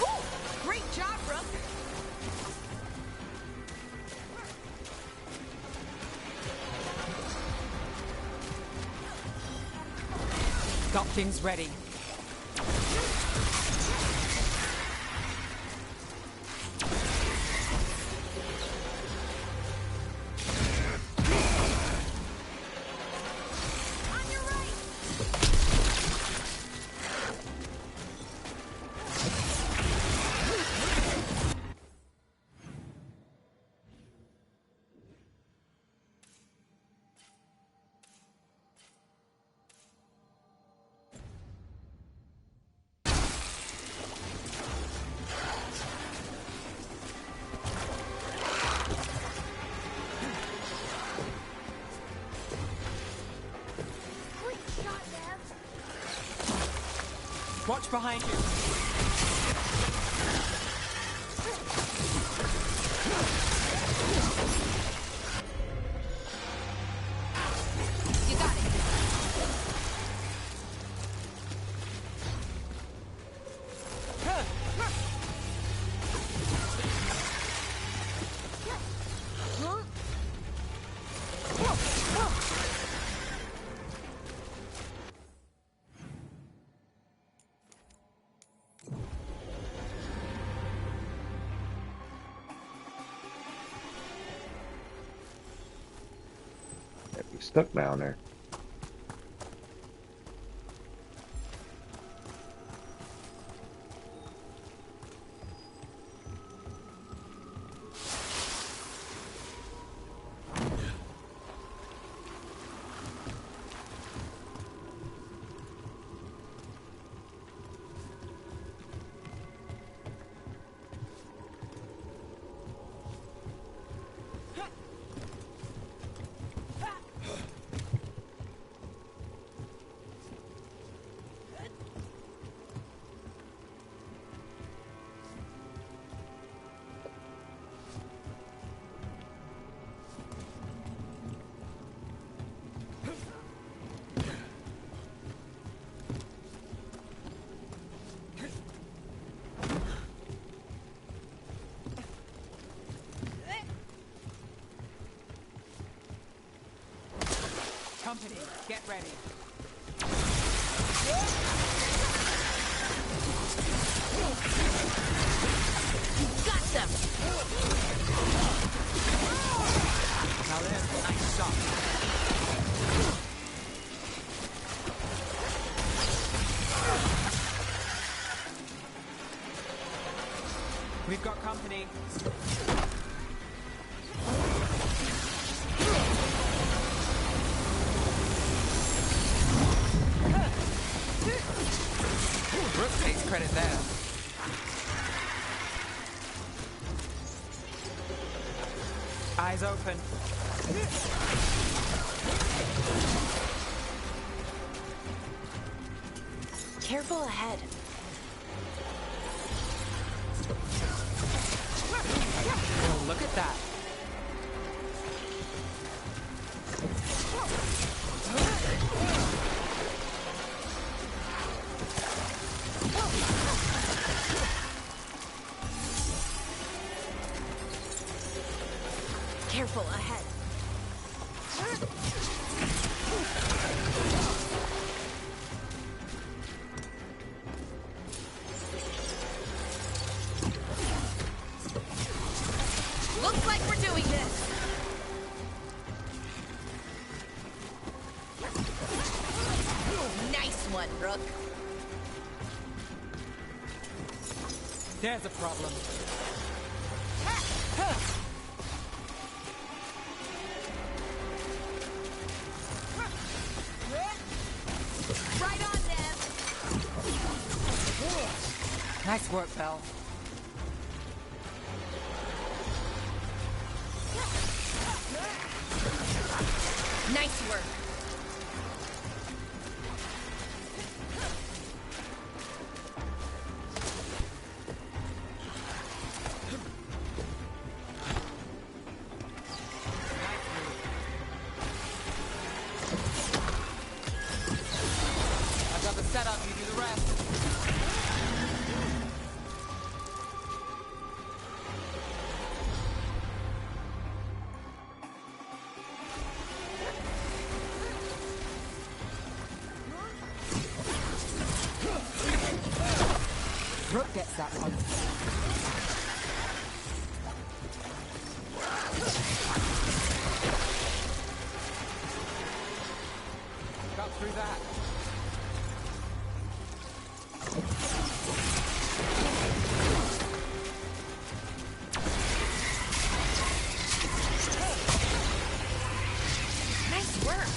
Ooh, great job, Rook. Got things ready. On your right. behind you. You got it. You're stuck down there. Company, get ready. Got them. Now there's a nice shot. We've got company. Brooke takes credit there. Eyes open. Careful ahead. Oh, look at that. Careful ahead. Looks like we're doing this. Nice one, Rook. There's a problem. Right on, Nev. Nice work, Belle. Nice work. I've got the setup, you do the rest. Brooke gets that one. Got through that. Nice work.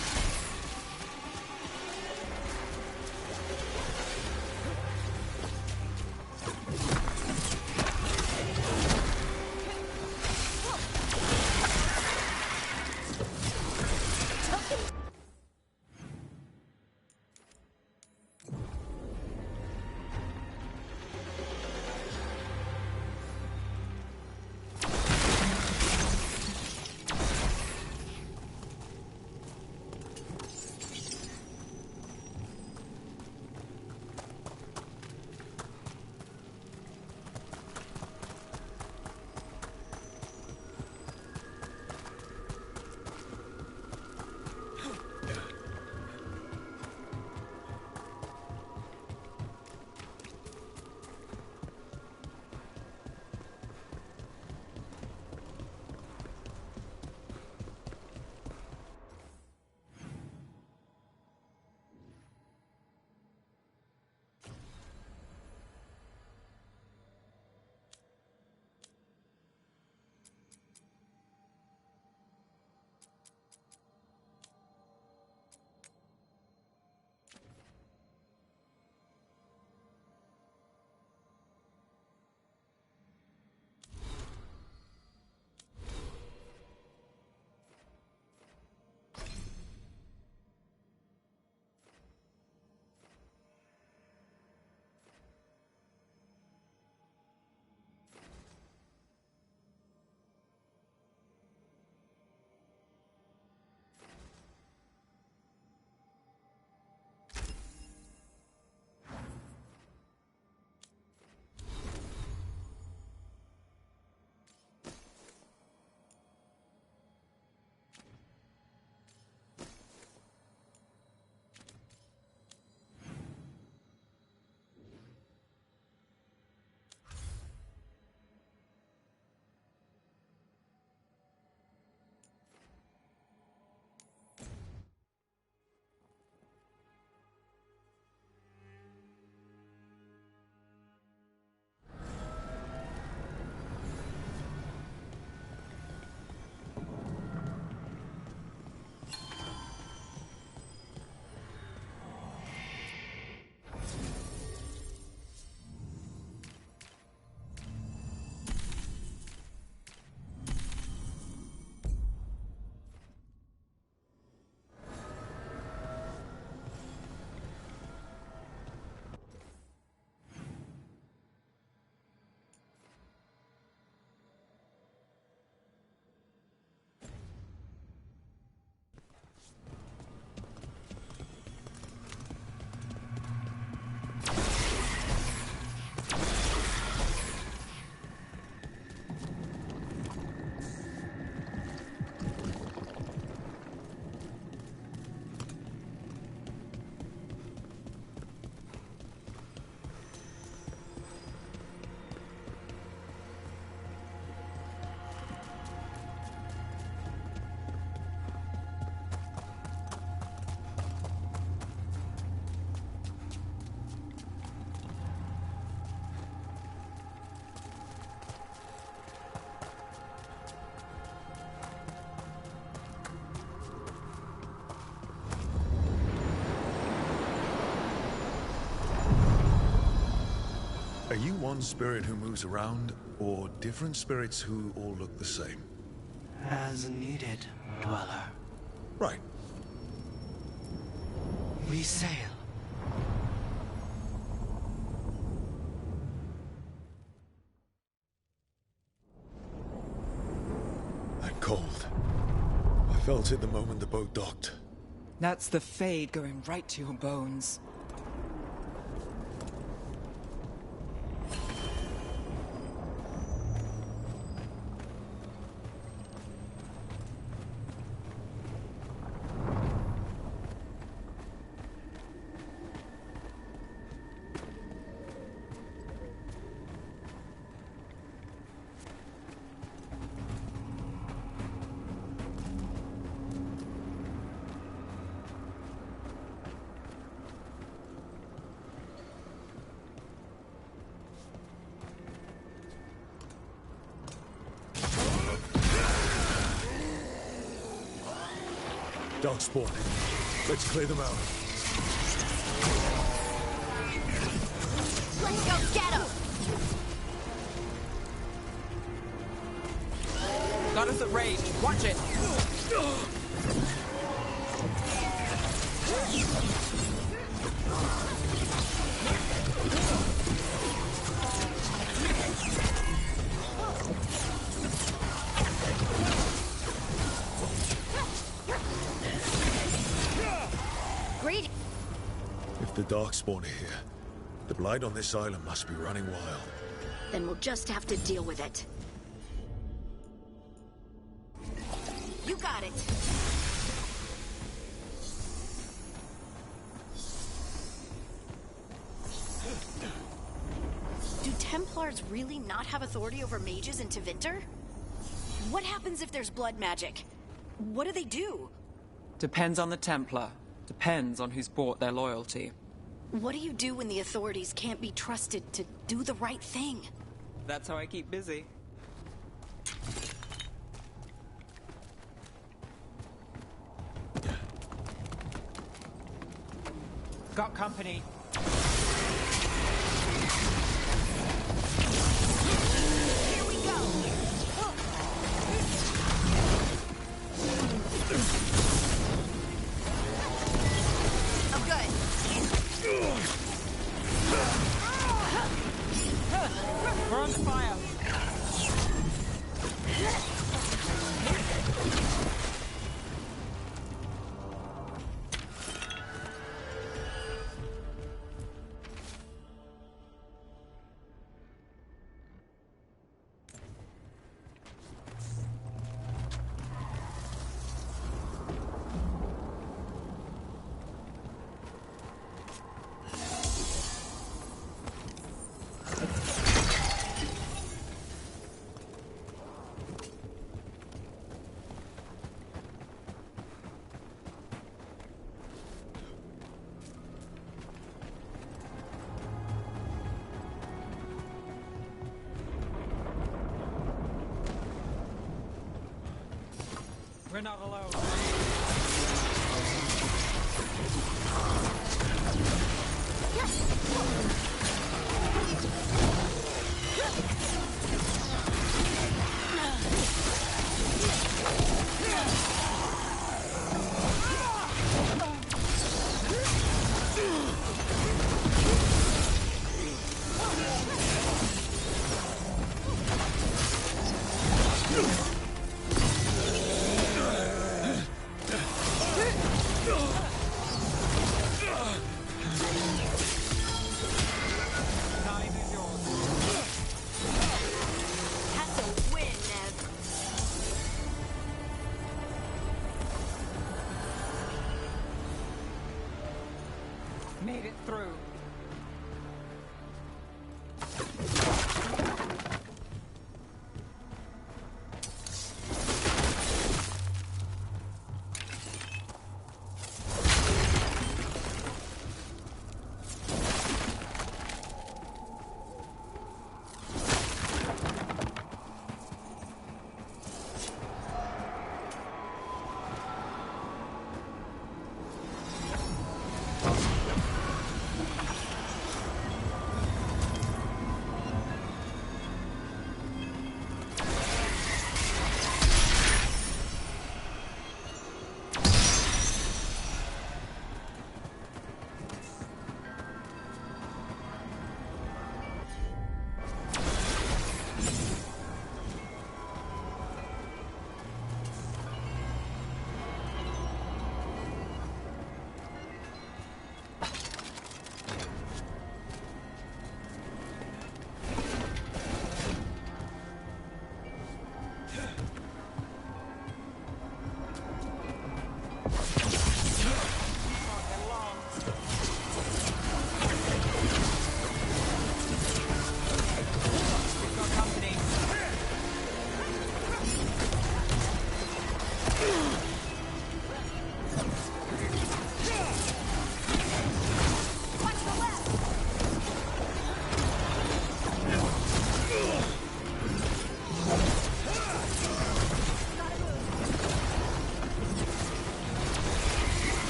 Are you one spirit who moves around, or different spirits who all look the same? As needed, Dweller. Right. We sail. That cold. I felt it the moment the boat docked. That's the Fade going right to your bones. Dark spawn. Let's clear them out. Let's go get him! Got us at range. Watch it. Greedy. If the Darkspawn are here, the Blight on this island must be running wild. Then we'll just have to deal with it. You got it. Do Templars really not have authority over mages in Tevinter? What happens if there's blood magic? What do they do? Depends on the Templar. Depends on who's bought their loyalty. What do you do when the authorities can't be trusted to do the right thing? That's how I keep busy. Got company. Here we go! I'm good. We're under fire. We're not alone. Made it through.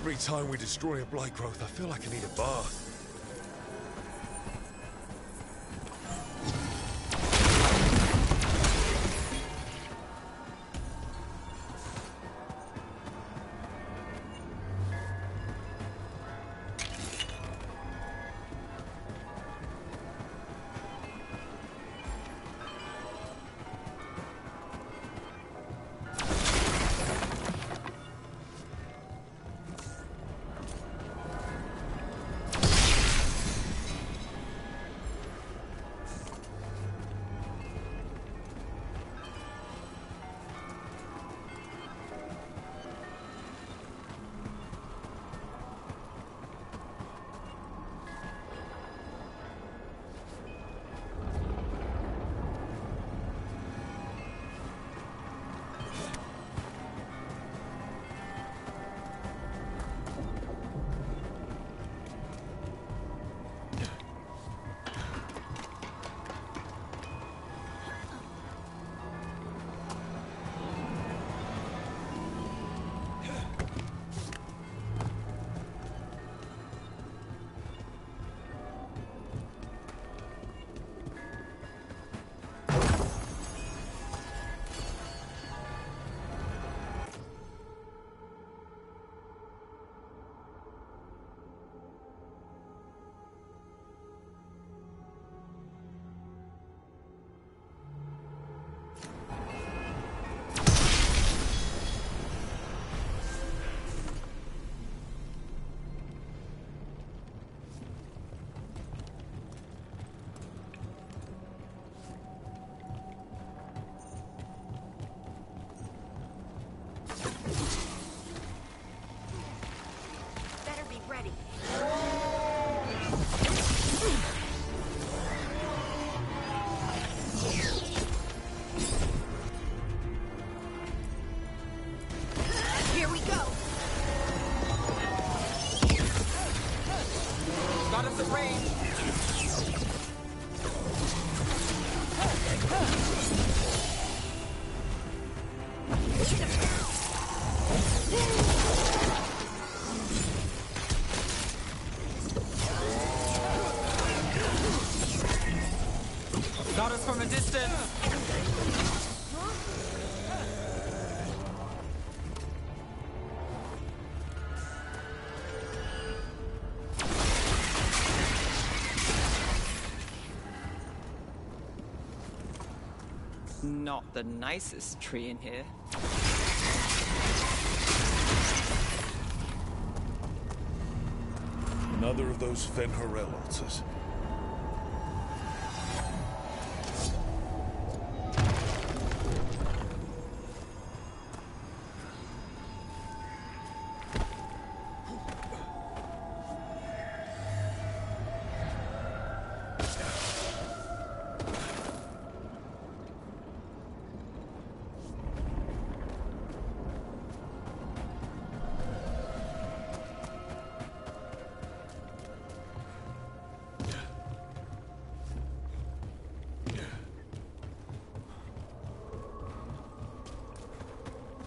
Every time we destroy a blight growth, I feel like I need a bath. Better be ready. Here we go. Got us at range. Got us from a distance. Not the nicest tree in here. Another of those Fen'Harel altars.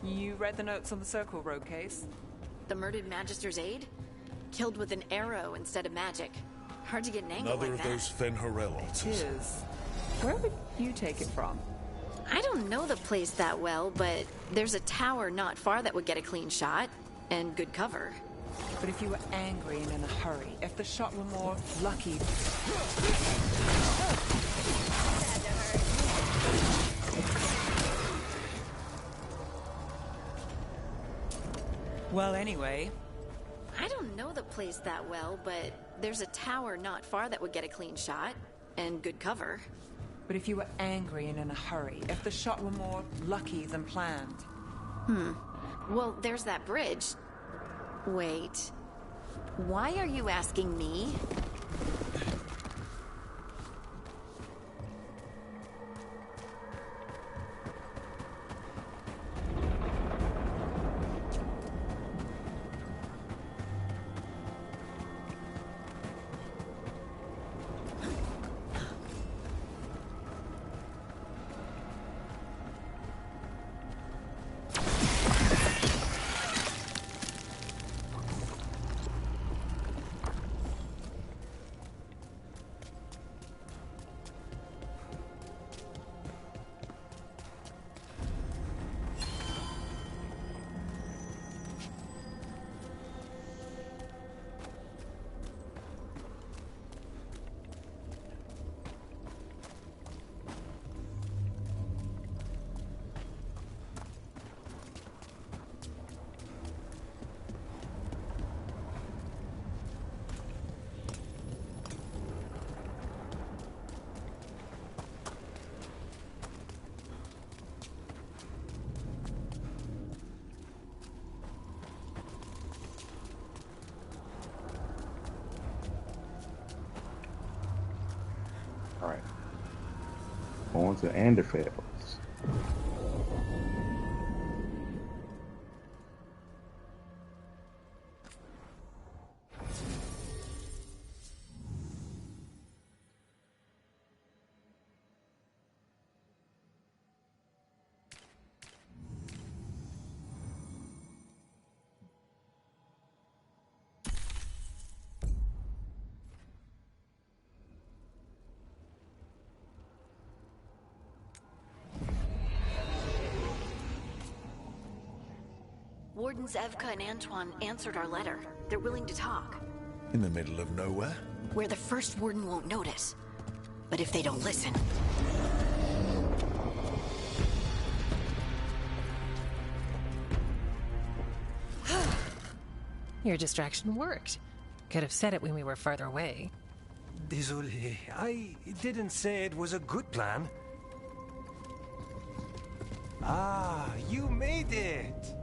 You read the notes on the Circle Road case? The murdered Magister's aide? Killed with an arrow instead of magic. Hard to get an angle Another like of that. those Fen'Harel altars. It is. Where would you take it from? I don't know the place that well, but there's a tower not far that would get a clean shot. And good cover. But if you were angry and in a hurry, if the shot were more lucky... Well, anyway... I don't know the place that well, but there's a tower not far that would get a clean shot. And good cover. But if you were angry and in a hurry, if the shot were more lucky than planned... Well, there's that bridge. Wait. Why are you asking me? on to Anderfels. Wardens Evka and Antoine answered our letter. They're willing to talk. In the middle of nowhere? Where the first warden won't notice. But if they don't listen... Your distraction worked. Could have said it when we were farther away. Désolé, I didn't say it was a good plan. Ah, you made it!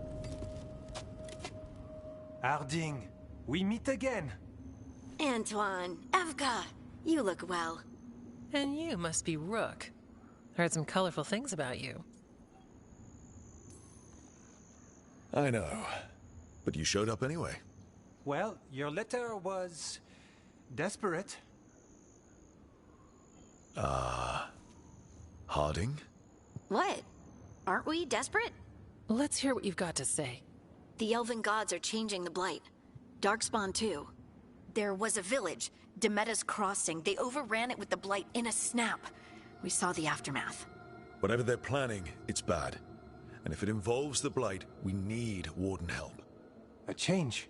Harding, we meet again. Antoine, Evka, you look well. And you must be Rook. Heard some colorful things about you. I know. But you showed up anyway. Well, your letter was... desperate. Harding? What? Aren't we desperate? Let's hear what you've got to say. The elven gods are changing the Blight. Darkspawn too. There was a village, Demeta's Crossing. They overran it with the Blight in a snap. We saw the aftermath. Whatever they're planning, it's bad. And if it involves the Blight, we need Warden help. A change.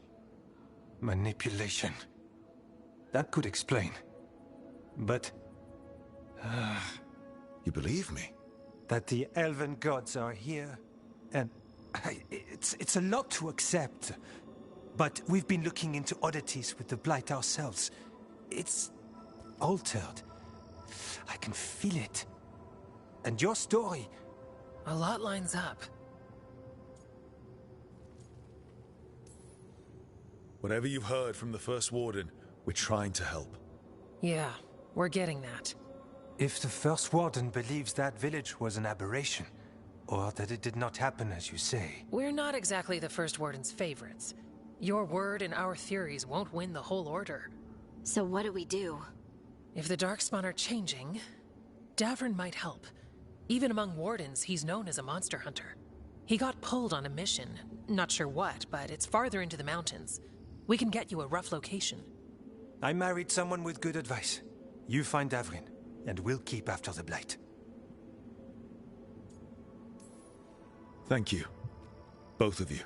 Manipulation. That could explain. But... you believe me? That the elven gods are here, and... It's a lot to accept. But we've been looking into oddities with the Blight ourselves. It's... altered. I can feel it. And your story... A lot lines up. Whatever you've heard from the First Warden, we're trying to help. Yeah, we're getting that. If the First Warden believes that village was an aberration, or that it did not happen as you say... We're not exactly the First Warden's favorites. Your word and our theories won't win the whole order. So what do we do? If the Darkspawn are changing, Davrin might help. Even among Wardens, he's known as a monster hunter. He got pulled on a mission. Not sure what, but it's farther into the mountains. We can get you a rough location. I married someone with good advice. You find Davrin, and we'll keep after the Blight. Thank you. Both of you.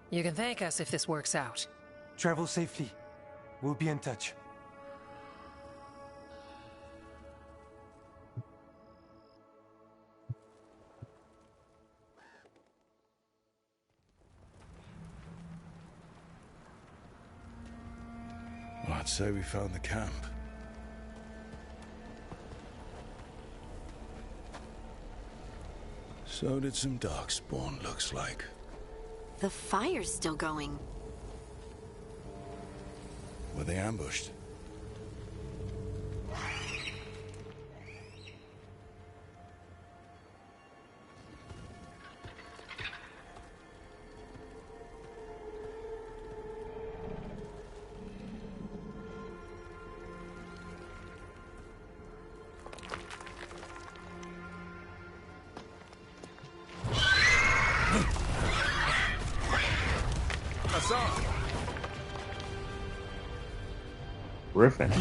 You can thank us if this works out. Travel safely. We'll be in touch. Well, I'd say we found the camp. So did some Darkspawn, looks like. The fire's still going. Were they ambushed? Griffin.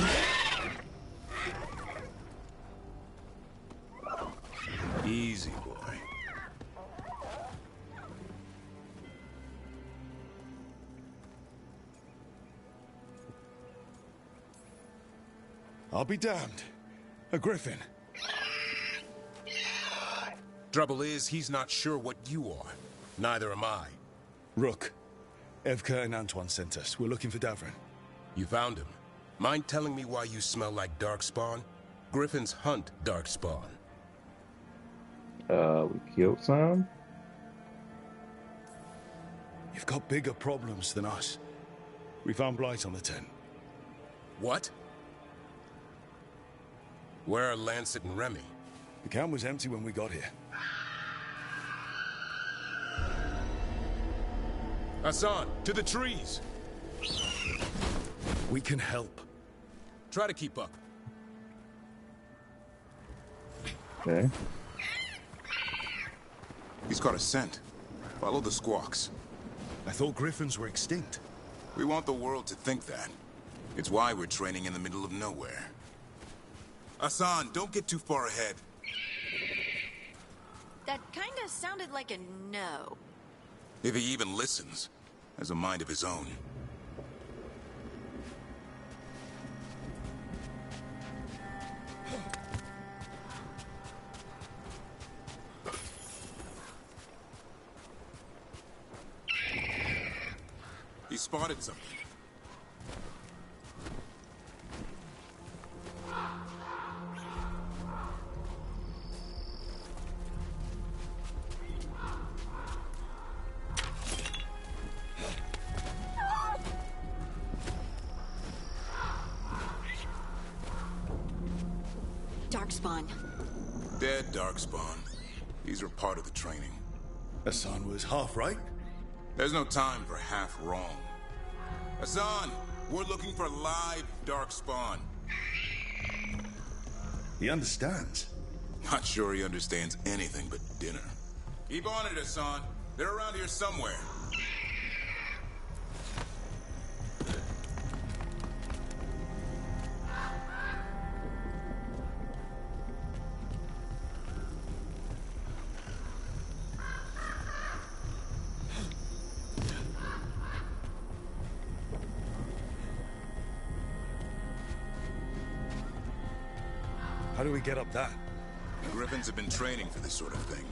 Easy, boy. I'll be damned. A griffin. Trouble is, he's not sure what you are. Neither am I. Rook. Evka and Antoine sent us. We're looking for Davrin. You found him. Mind telling me why you smell like Darkspawn? Griffins hunt Darkspawn. We killed some? You've got bigger problems than us. We found Blight on the tent. What? Where are Lancet and Remy? The camp was empty when we got here. Hassan, to the trees! We can help. Try to keep up. Okay. He's got a scent. Follow the squawks. I thought griffins were extinct. We want the world to think that. It's why we're training in the middle of nowhere. Hassan, don't get too far ahead. That kinda sounded like a no. If he even listens, has a mind of his own. He spotted something. Darkspawn. Dead Darkspawn. These are part of the training. Hassan was half right. There's no time for half wrong. Hassan, we're looking for live Darkspawn. He understands. Not sure he understands anything but dinner. Keep on it, Hassan. They're around here somewhere. How do we get up that? The Griffins have been training for this sort of thing.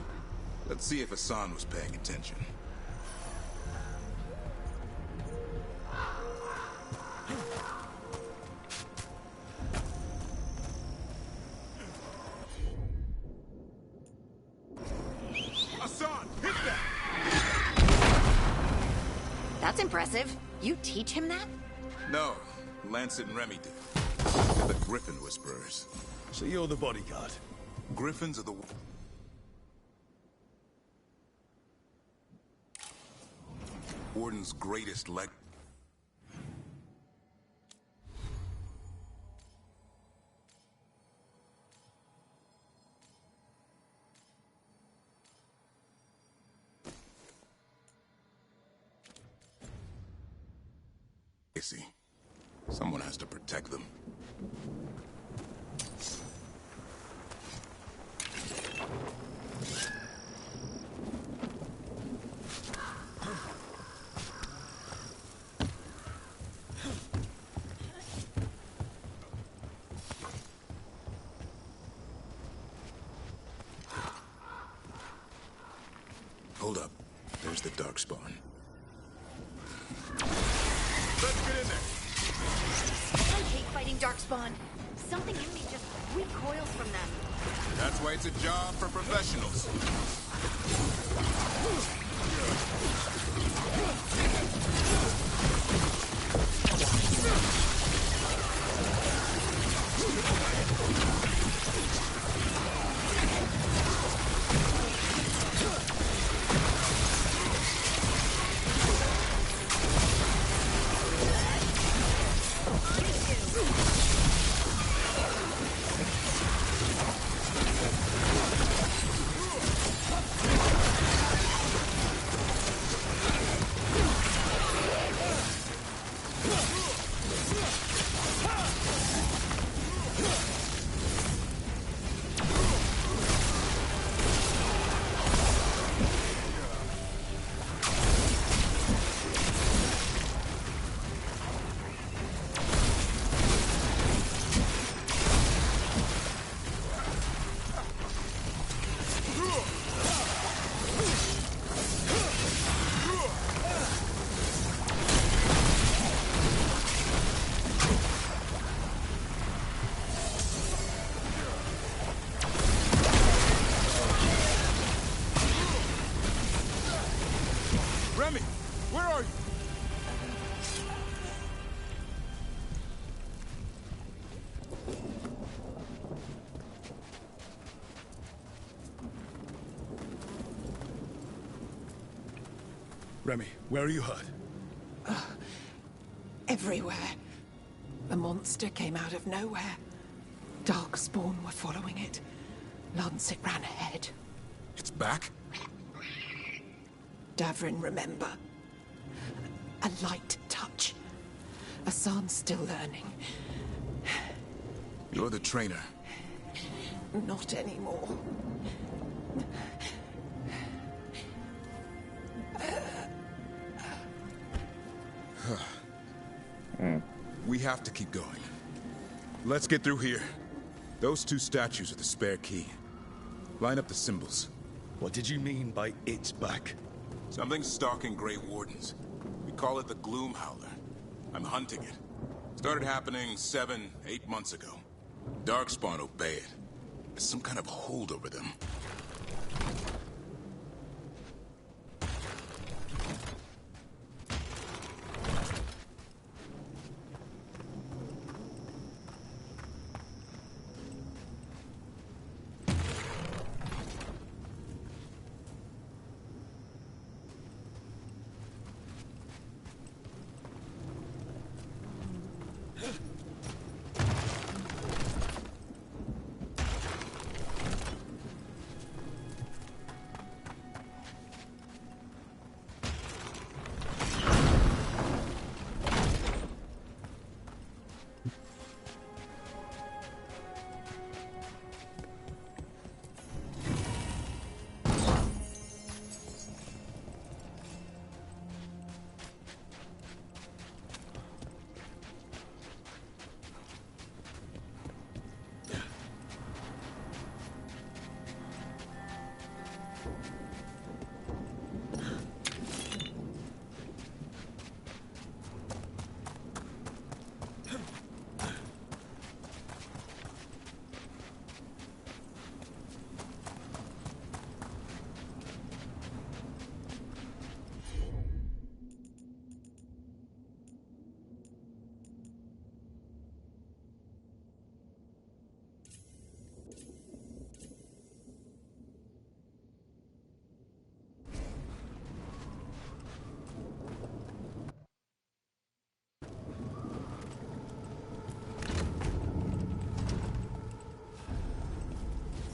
Let's see if Hassan was paying attention. Hassan, hit that! That's impressive. You teach him that? No, Lancet and Remy did. The Griffin Whisperers. So you're the bodyguard? Griffins are the... Warden's greatest leg... Someone has to protect them. Hold up. There's the Darkspawn. Let's get in there! I hate fighting Darkspawn. Something in me just recoils from them. That's why it's a job for professionals. Remy, where are you? Remy, where are you hurt? Everywhere. The monster came out of nowhere. Darkspawn were following it. Lancet ran ahead. It's back? Davrin, remember. A light touch. Asan's still learning. You're the trainer. Not anymore. We have to keep going. Let's get through here. Those two statues are the spare key. Line up the symbols. What did you mean by it's back? Something's stalking Grey Wardens. We call it the Gloom Howler. I'm hunting it. Started happening 7, 8 months ago. Darkspawn obey it. There's some kind of hold over them.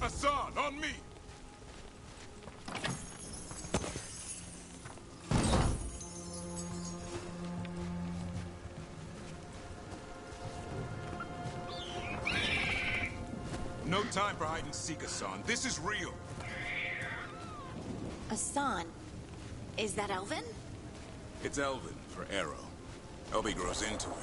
Asan, on me! No time for hide and seek, Asan. This is real. Asan. Is that Elven? It's Elven for arrow. Elby grows into it.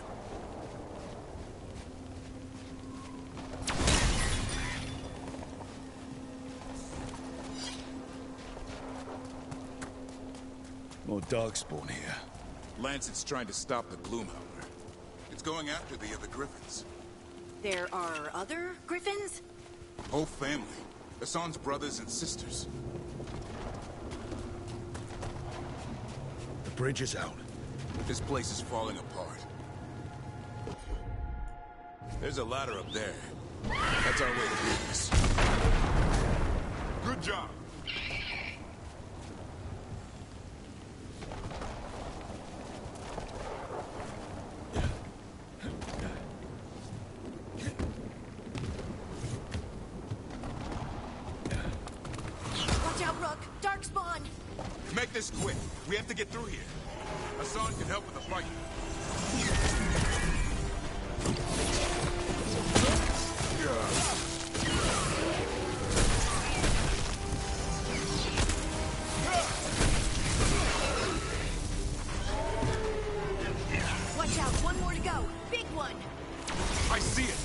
More Darkspawn here. Lancet's trying to stop the Gloomhowler. It's going after the other Griffins. There are other Griffins? Whole family. Asan's brothers and sisters. The bridge is out. This place is falling apart. There's a ladder up there. That's our way to do this. Good job. Watch out, Rook! Darkspawn! Make this quick. We have to get through here. Asan can help with the fight. Watch out, one more to go. Big one! I see it.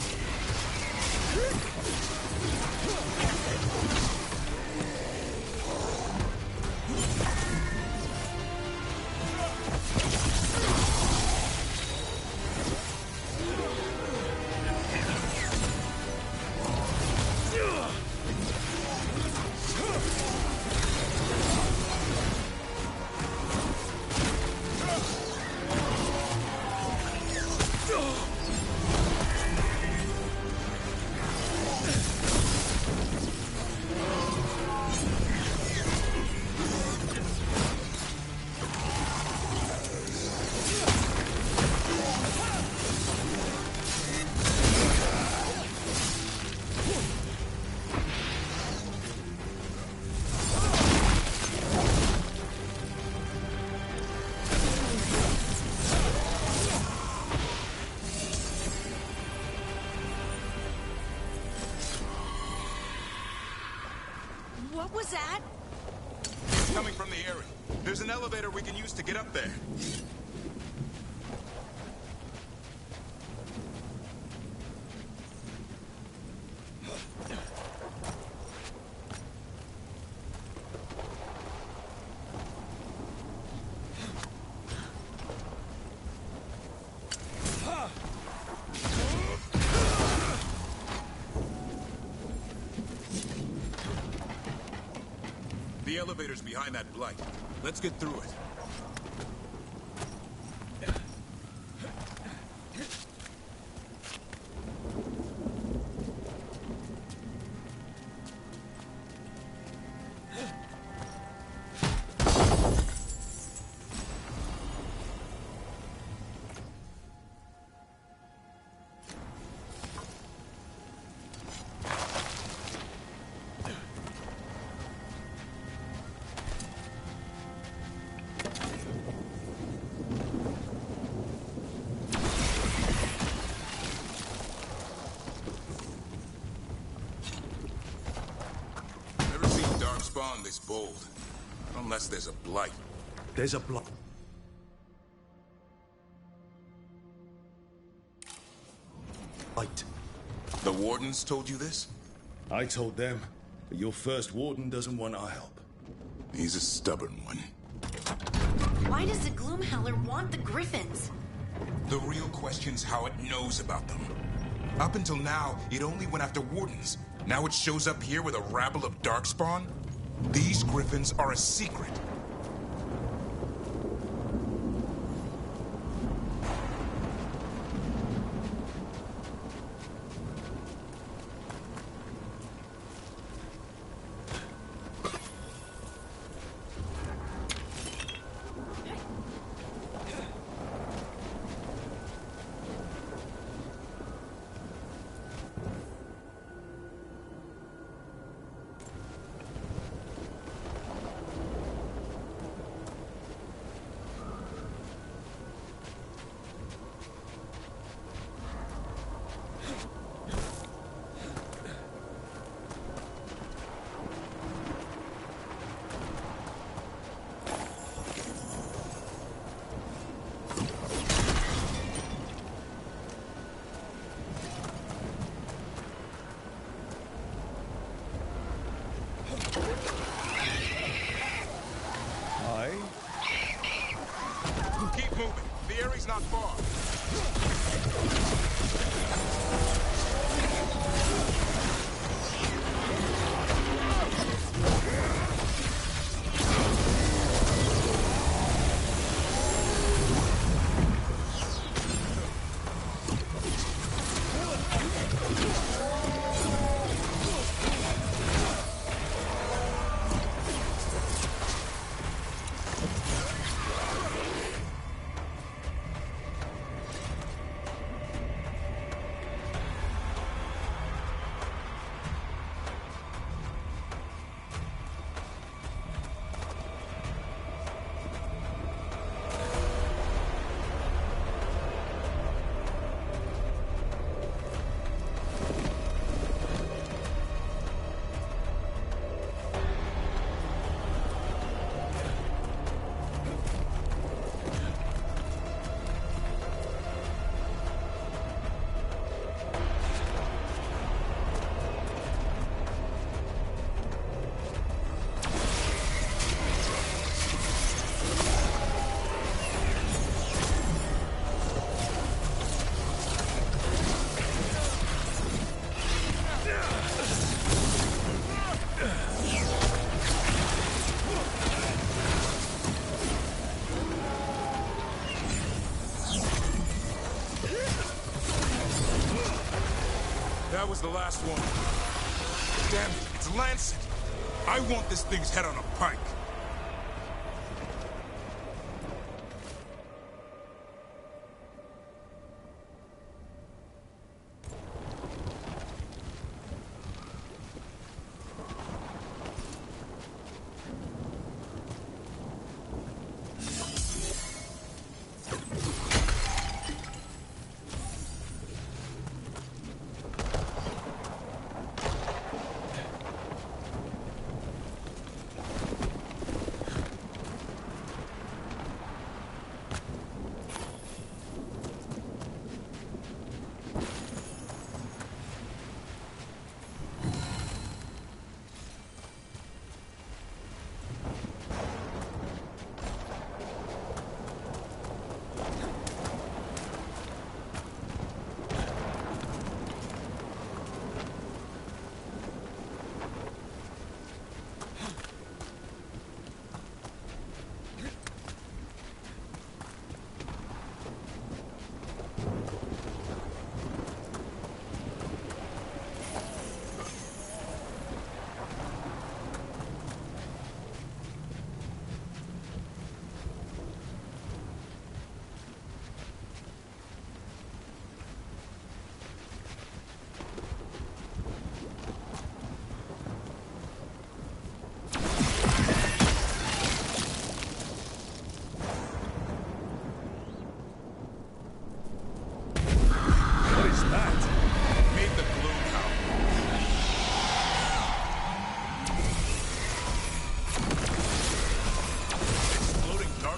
was that? It's coming from the area. There's an elevator we can use to get up there. The elevator's behind that blight. Let's get through it. Spawn this bold. Unless there's a blight. There's a blight. The wardens told you this? I told them, but your first warden doesn't want our help. He's a stubborn one. Why does the Gloomhowler want the Griffins? The real question's how it knows about them. Up until now, it only went after wardens. Now it shows up here with a rabble of Darkspawn? These Griffins are a secret. Keep moving. The area's not far. That was the last one. Damn it, it's Lancet. I want this thing's head on a pike.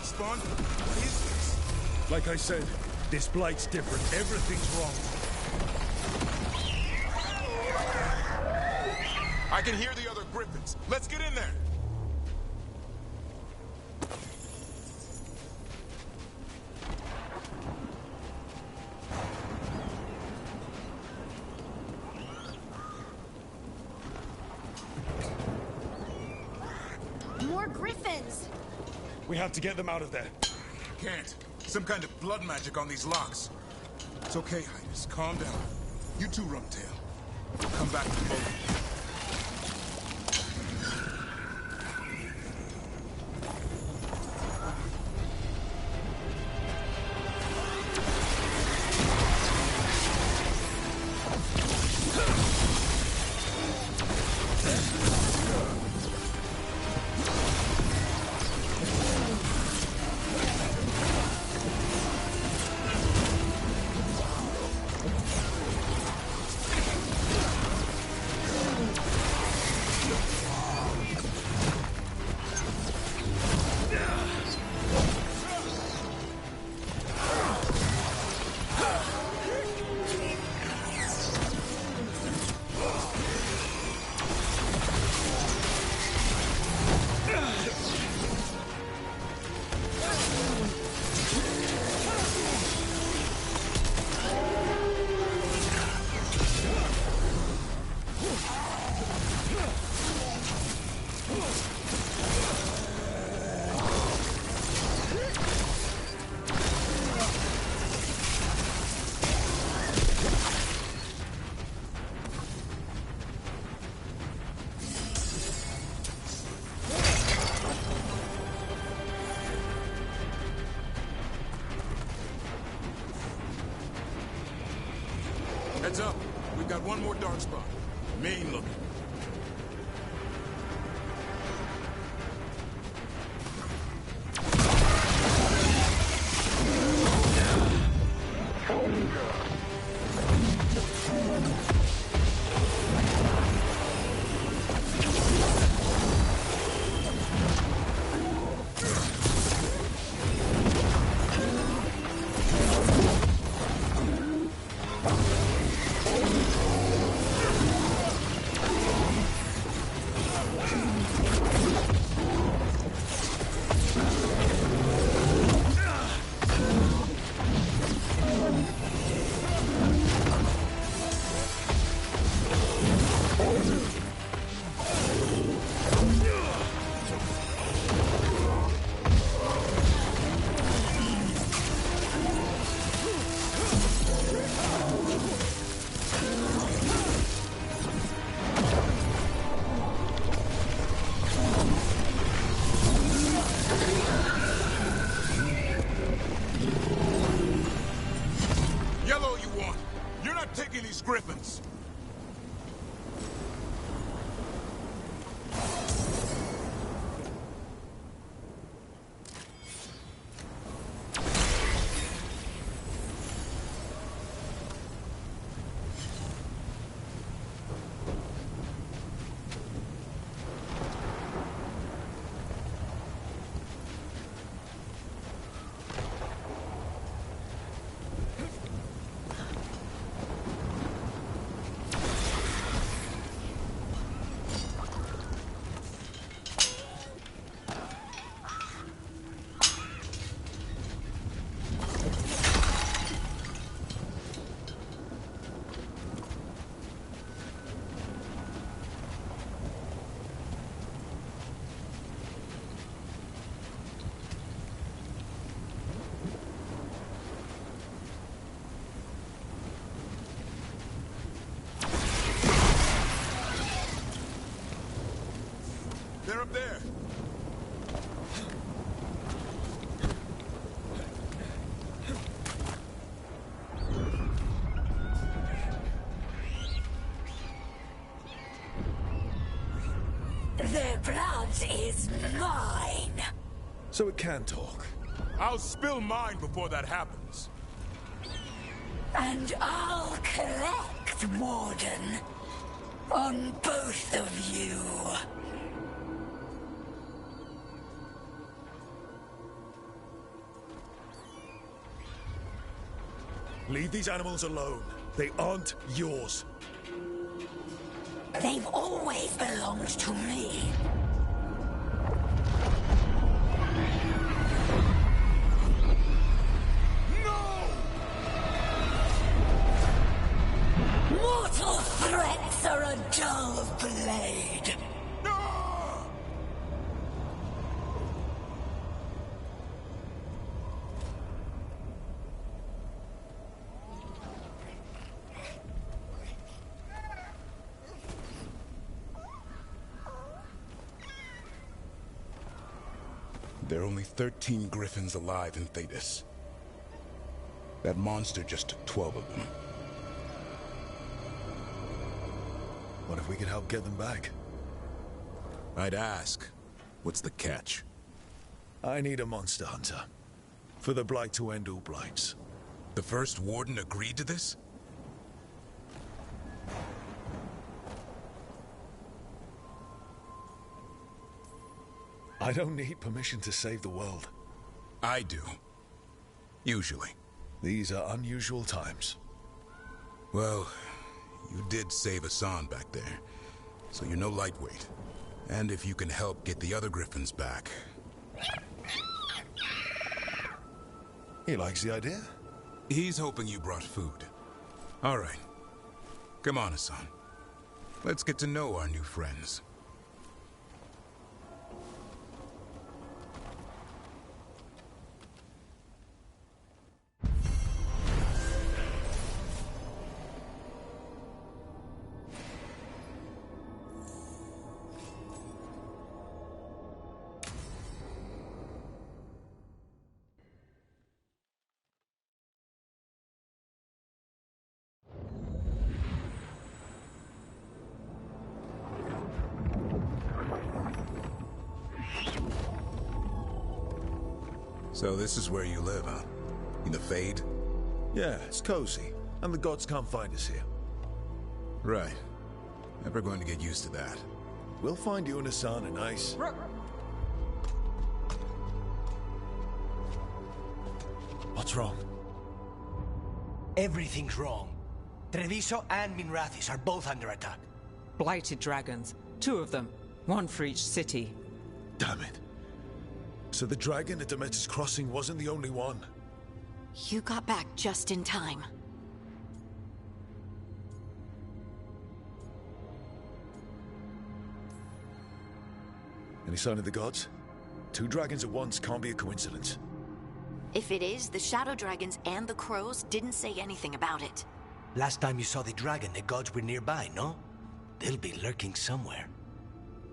Darkspawn? What is this? Like I said, this blight's different. Everything's wrong. I can hear the other griffins. Let's get in there. More griffins! We have to get them out of there. Can't. Some kind of blood magic on these locks. It's okay, Highness. Calm down. You too, Rumtail. We'll come back to the boat. Heads up. We've got one more Darkspawn. Mean looking. Griffins. They're up there. Their blood is mine. So it can talk. I'll spill mine before that happens. And I'll collect, Warden. On both of you. Leave these animals alone. They aren't yours. They've always belonged to me. Mortal threats are a dull blade. There are only 13 griffins alive in Thetis. That monster just took 12 of them. What if we could help get them back? I'd ask. What's the catch? I need a monster hunter. For the Blight to end all blights. The first warden agreed to this? I don't need permission to save the world. I do. Usually. These are unusual times. Well, you did save Hassan back there, so you're no lightweight. And if you can help get the other griffins back... He likes the idea? He's hoping you brought food. All right. Come on, Hassan. Let's get to know our new friends. So this is where you live, huh? In the Fade? Yeah, it's cozy. And the gods can't find us here. Right. Never going to get used to that. We'll find you and Hassan a nice... What's wrong? Everything's wrong. Treviso and Minrathis are both under attack. Blighted dragons. 2 of them. 1 for each city. Damn it. So the dragon at Demeter's Crossing wasn't the only one. You got back just in time. Any sign of the gods? 2 dragons at once can't be a coincidence. If it is, the Shadow Dragons and the Crows didn't say anything about it. Last time you saw the dragon, the gods were nearby, no? They'll be lurking somewhere.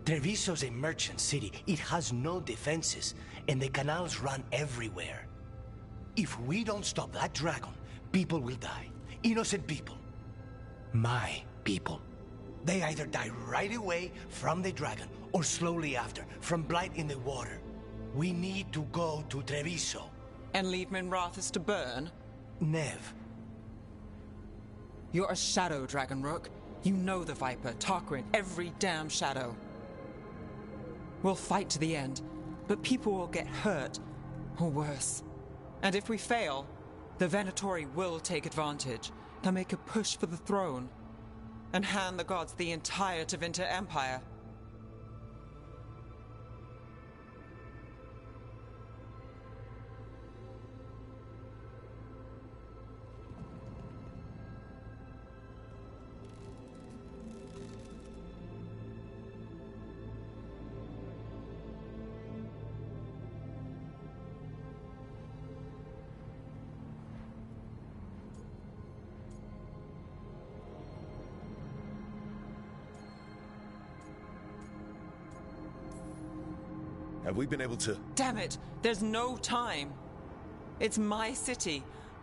Treviso's a merchant city. It has no defenses, and the canals run everywhere. If we don't stop that dragon, people will die. Innocent people. My people. They either die right away from the dragon, or slowly after, from blight in the water. We need to go to Treviso. And leave Minrathis to burn? Nev. You're a shadow dragon, Rook. You know the Viper, Tarquin, every damn shadow. We'll fight to the end, but people will get hurt, or worse. And if we fail, the Venatori will take advantage. They'll make a push for the throne, and hand the gods the entire Tevinter Empire. Have we been able to... Damn it! There's no time! It's my city.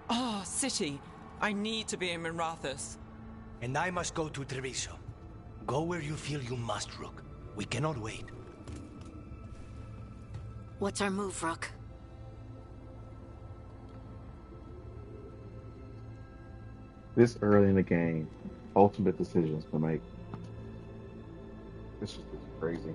Our city. I need to be in Minrathis. And I must go to Treviso. Go where you feel you must, Rook. We cannot wait. What's our move, Rook? This early in the game, ultimate decisions to make. This is just crazy.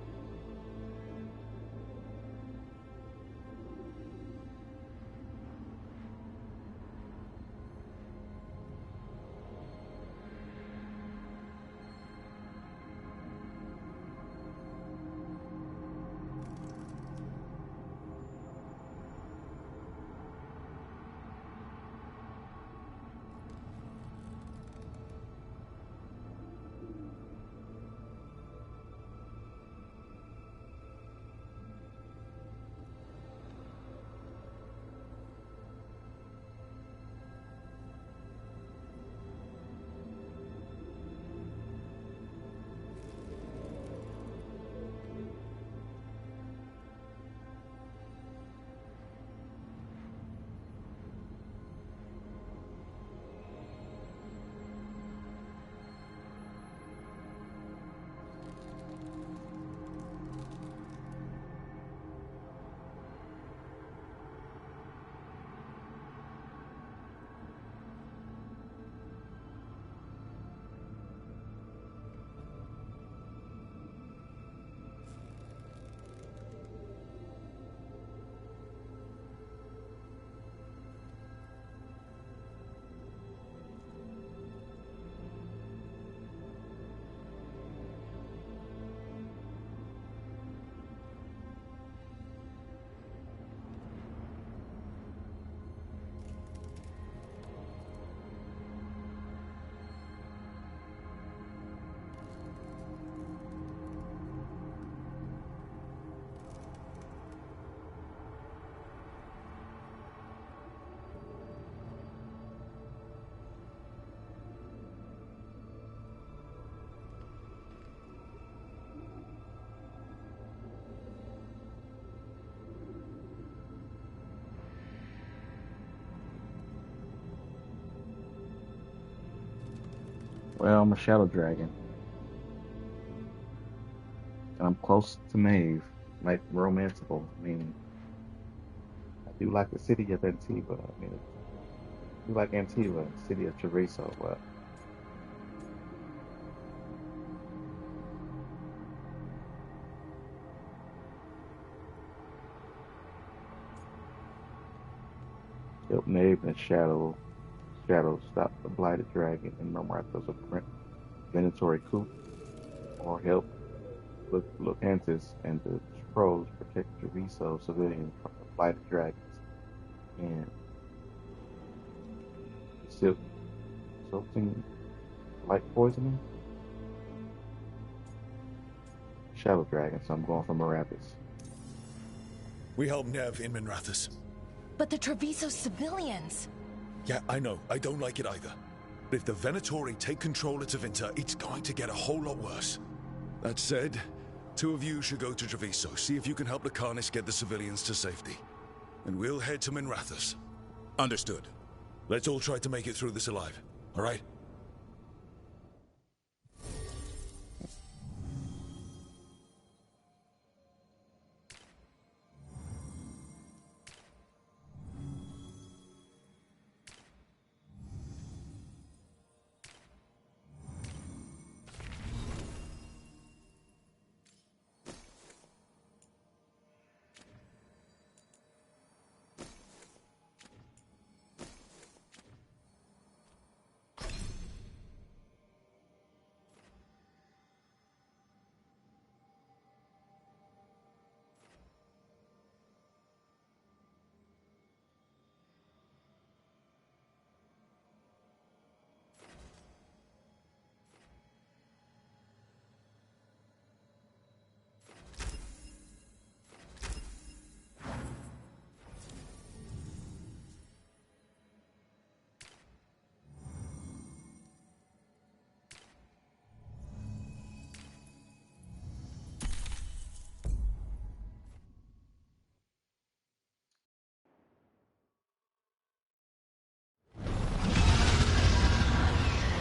Well, I'm a shadow dragon. And I'm close to Maeve, like romanceable. I mean, I do like the city of Antiva. I mean, I do like Antiva, city of Treviso, but help Maeve and Shadow stop the blighted dragon and Marmarthos of Venatory coup, or help Lucantis and the Trolls protect Treviso civilians from the blighted dragons and silting light poisoning. Shadow dragon, so I'm going for Marabus. We help Nev in Minrathous. But the Treviso civilians... Yeah, I know. I don't like it either. But if the Venatori take control of Tevinter, it's going to get a whole lot worse. That said, 2 of you should go to Treviso, see if you can help the Carnis get the civilians to safety. And we'll head to Minrathous. Understood. Let's all try to make it through this alive, all right?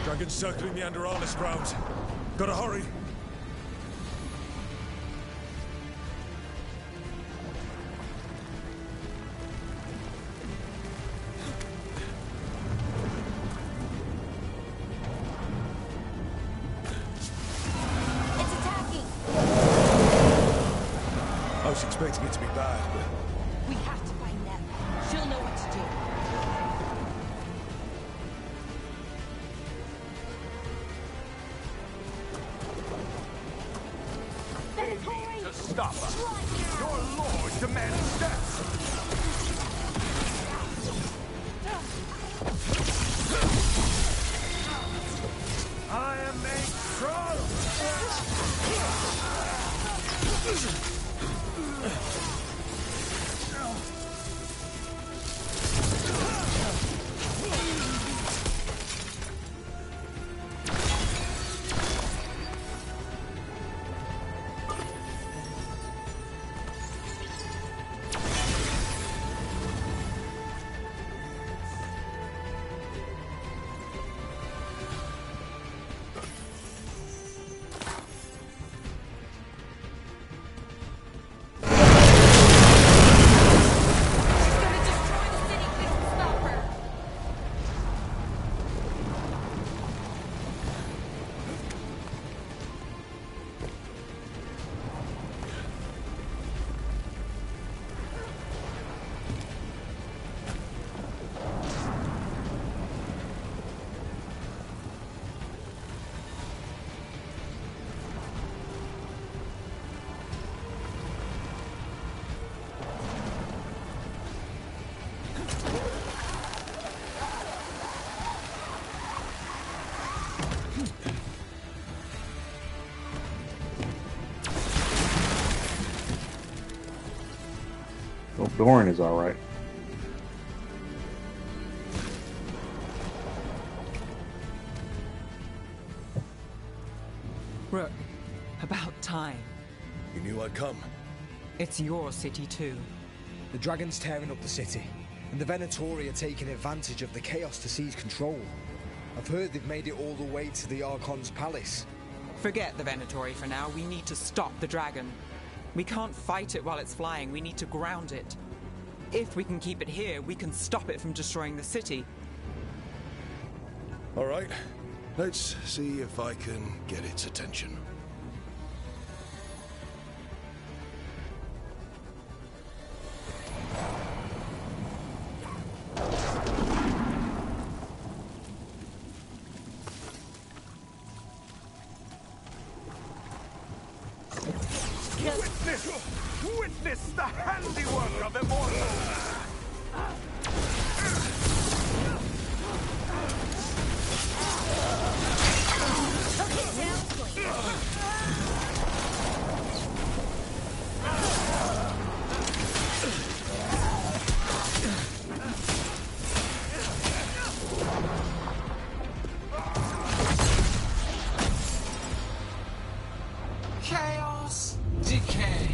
Dragons circling the Andorralis grounds. Gotta hurry. It's attacking! I was expecting it to be bad, but... We have to find Neb. She'll know what to do. To stop us. Your lord demands death. I am made strong. Well, Doran is all right. Rook, about time. You knew I'd come. It's your city too. The dragon's tearing up the city, and the Venatori are taking advantage of the chaos to seize control. I've heard they've made it all the way to the Archon's palace. Forget the Venatori for now. We need to stop the dragon. We can't fight it while it's flying. We need to ground it. If we can keep it here, we can stop it from destroying the city. All right. Let's see if I can get its attention. Witness the handiwork of immortals! Chaos, decay,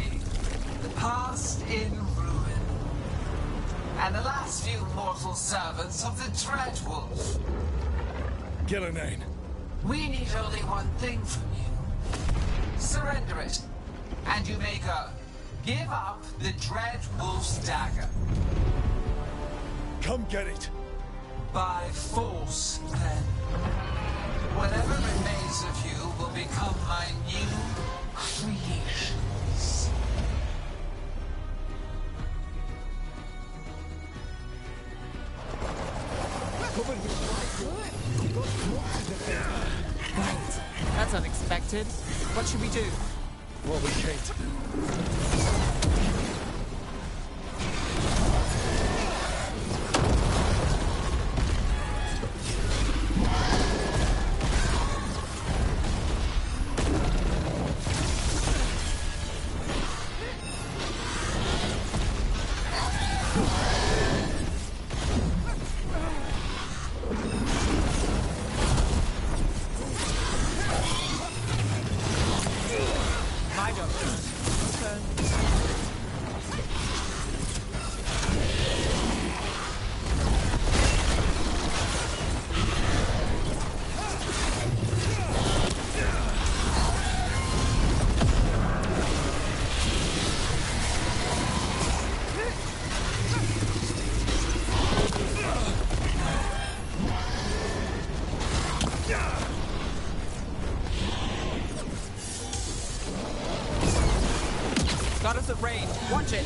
the past in ruin, and the last few mortal servants of the Dreadwolf. Gillenane. We need only one thing from you. Surrender it, and you may go. Give up the Dreadwolf's dagger. Come get it. By force, then. Whatever remains of you will become my new creations. Right. That's unexpected. What should we do? Well, we can't. Got us at range. Watch it.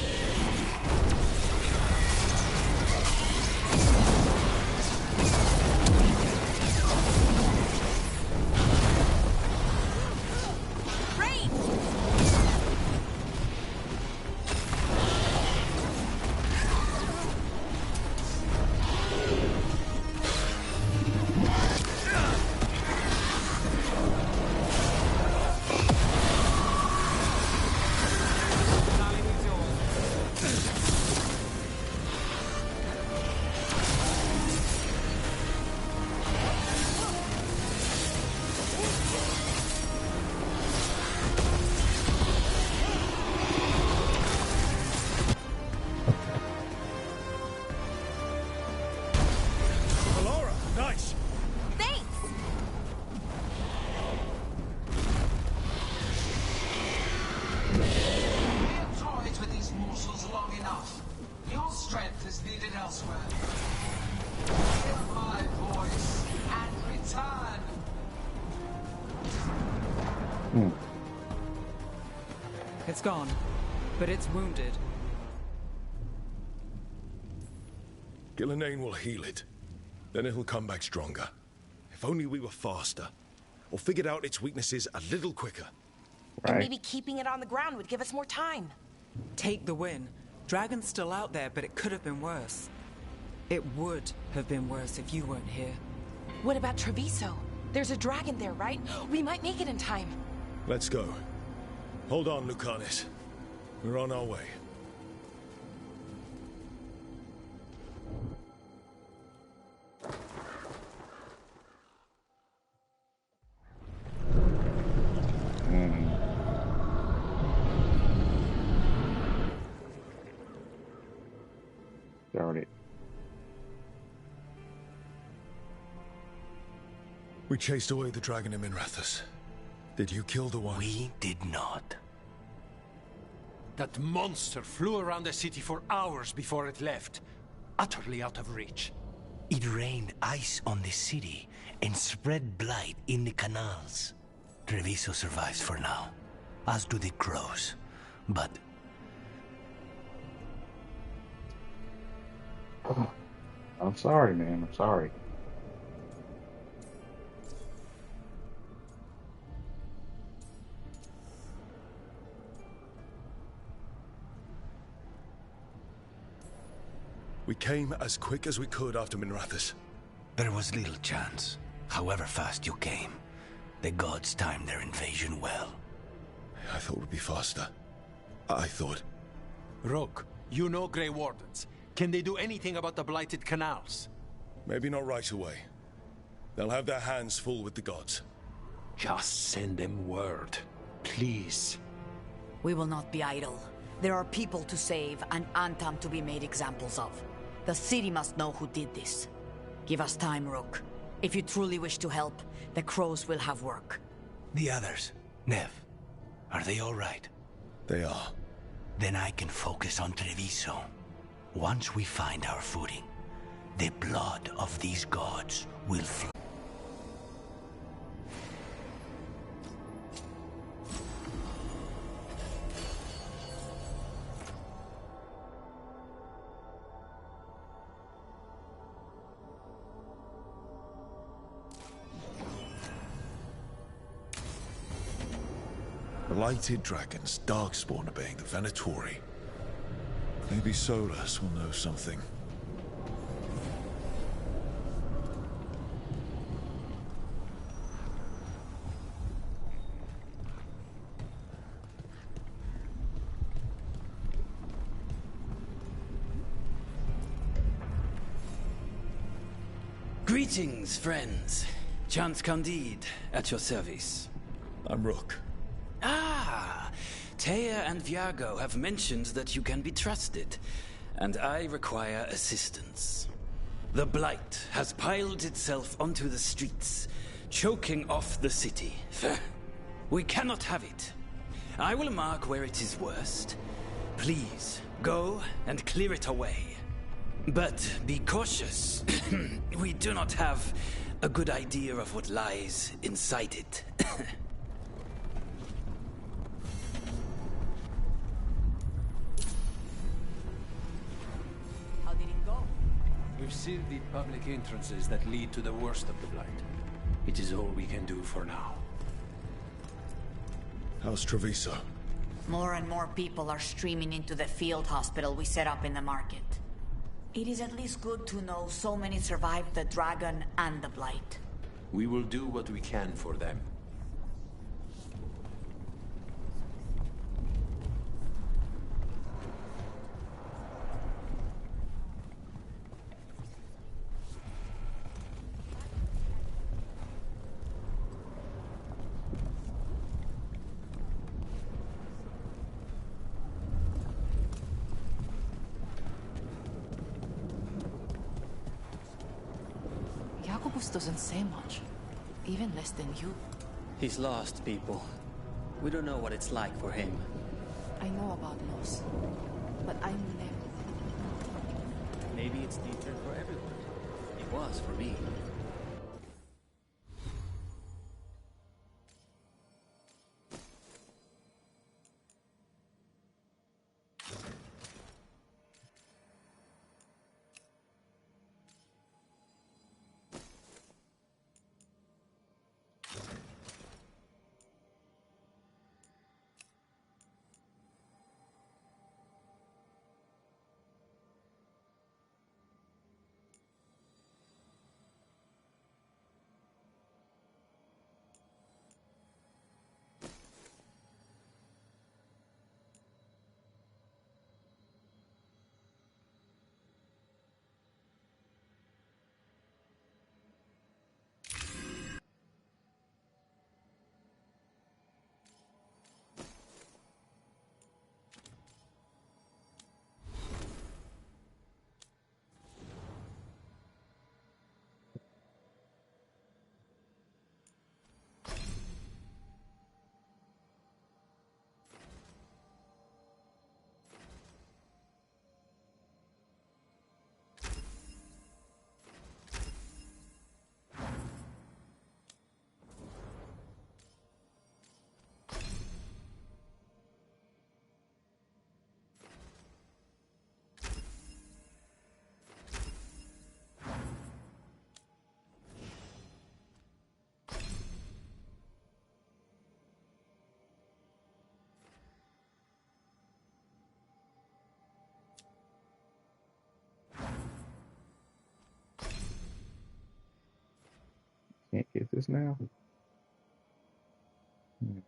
It's gone, but it's wounded. Gillenane will heal it. Then it'll come back stronger. If only we were faster. Or figured out its weaknesses a little quicker. And maybe keeping it on the ground would give us more time. Take the win. Dragon's still out there, but it could have been worse. It would have been worse if you weren't here. What about Treviso? There's a dragon there, right? We might make it in time. Let's go. Hold on, Lucanis. We're on our way. Darn it. We chased away the dragon in Minrathous. Did you kill the one? We did not. That monster flew around the city for hours before it left, utterly out of reach. It rained ice on the city and spread blight in the canals. Treviso survives for now, as do the crows. But... I'm sorry, man. I'm sorry. We came as quick as we could after Minrathous. There was little chance. However fast you came, the gods timed their invasion well. I thought we'd be faster. I thought... Rook, you know Grey Wardens. Can they do anything about the blighted canals? Maybe not right away. They'll have their hands full with the gods. Just send them word, please. We will not be idle. There are people to save and Antam to be made examples of. The city must know who did this. Give us time, Rook. If you truly wish to help, the crows will have work. The others, Nev, are they all right? They are. Then I can focus on Treviso. Once we find our footing, the blood of these gods will flow. Blighted dragons, darkspawn obeying the Venatori. Maybe Solus will know something. Greetings, friends. Chance Candide, at your service. I'm Rook. Ah! Taya and Viago have mentioned that you can be trusted, and I require assistance. The Blight has piled itself onto the streets, choking off the city. We cannot have it. I will mark where it is worst. Please, go and clear it away. But be cautious. We do not have a good idea of what lies inside it. We've sealed the public entrances that lead to the worst of the Blight. It is all we can do for now. How's Treviso? More and more people are streaming into the field hospital we set up in the market. It is at least good to know so many survived the dragon and the blight. We will do what we can for them. Jacobus doesn't say much. Even less than you. He's lost, people. We don't know what it's like for him. I know about loss. But I'm never. Maybe it's different for everyone. It was for me. Can't get this now. Hmm.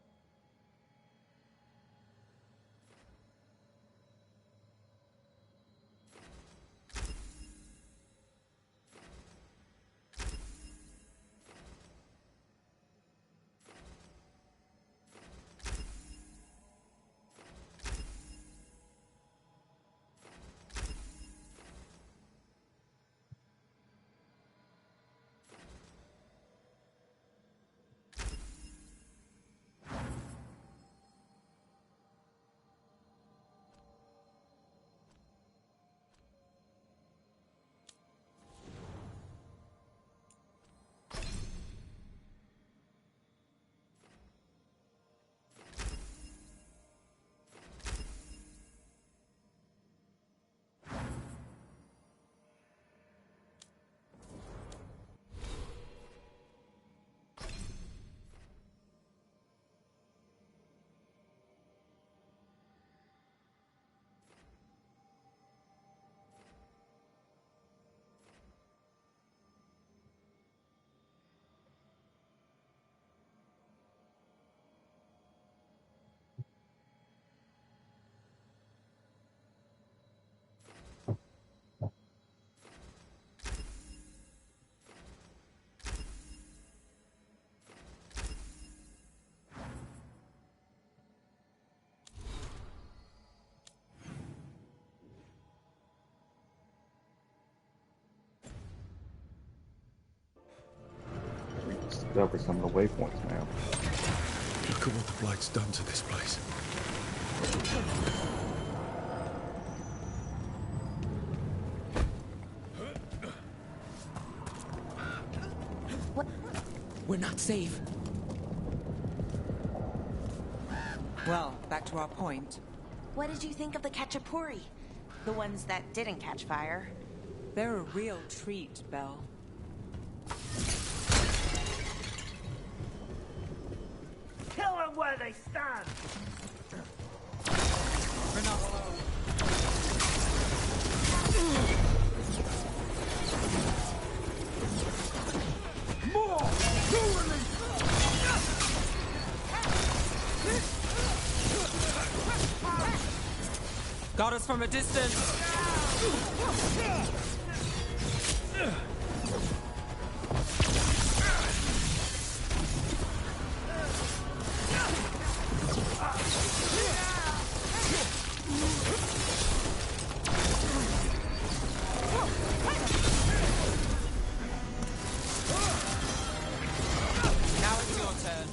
Discover some of the waypoints now. Look at what the Blight's done to this place. What? We're not safe. Well, back to our point. What did you think of the Khachapuri? The ones that didn't catch fire? They're a real treat, Belle. Kill them where they stand! We're not alone. More! Got us from a distance. Now it's your turn.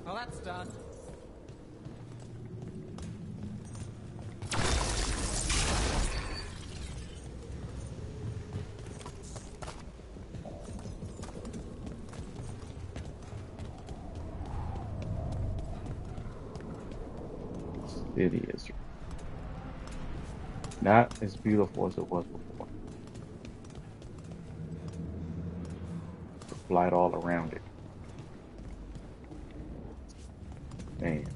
Well, that's done. City is not as beautiful as it was before. The light all around it. Man.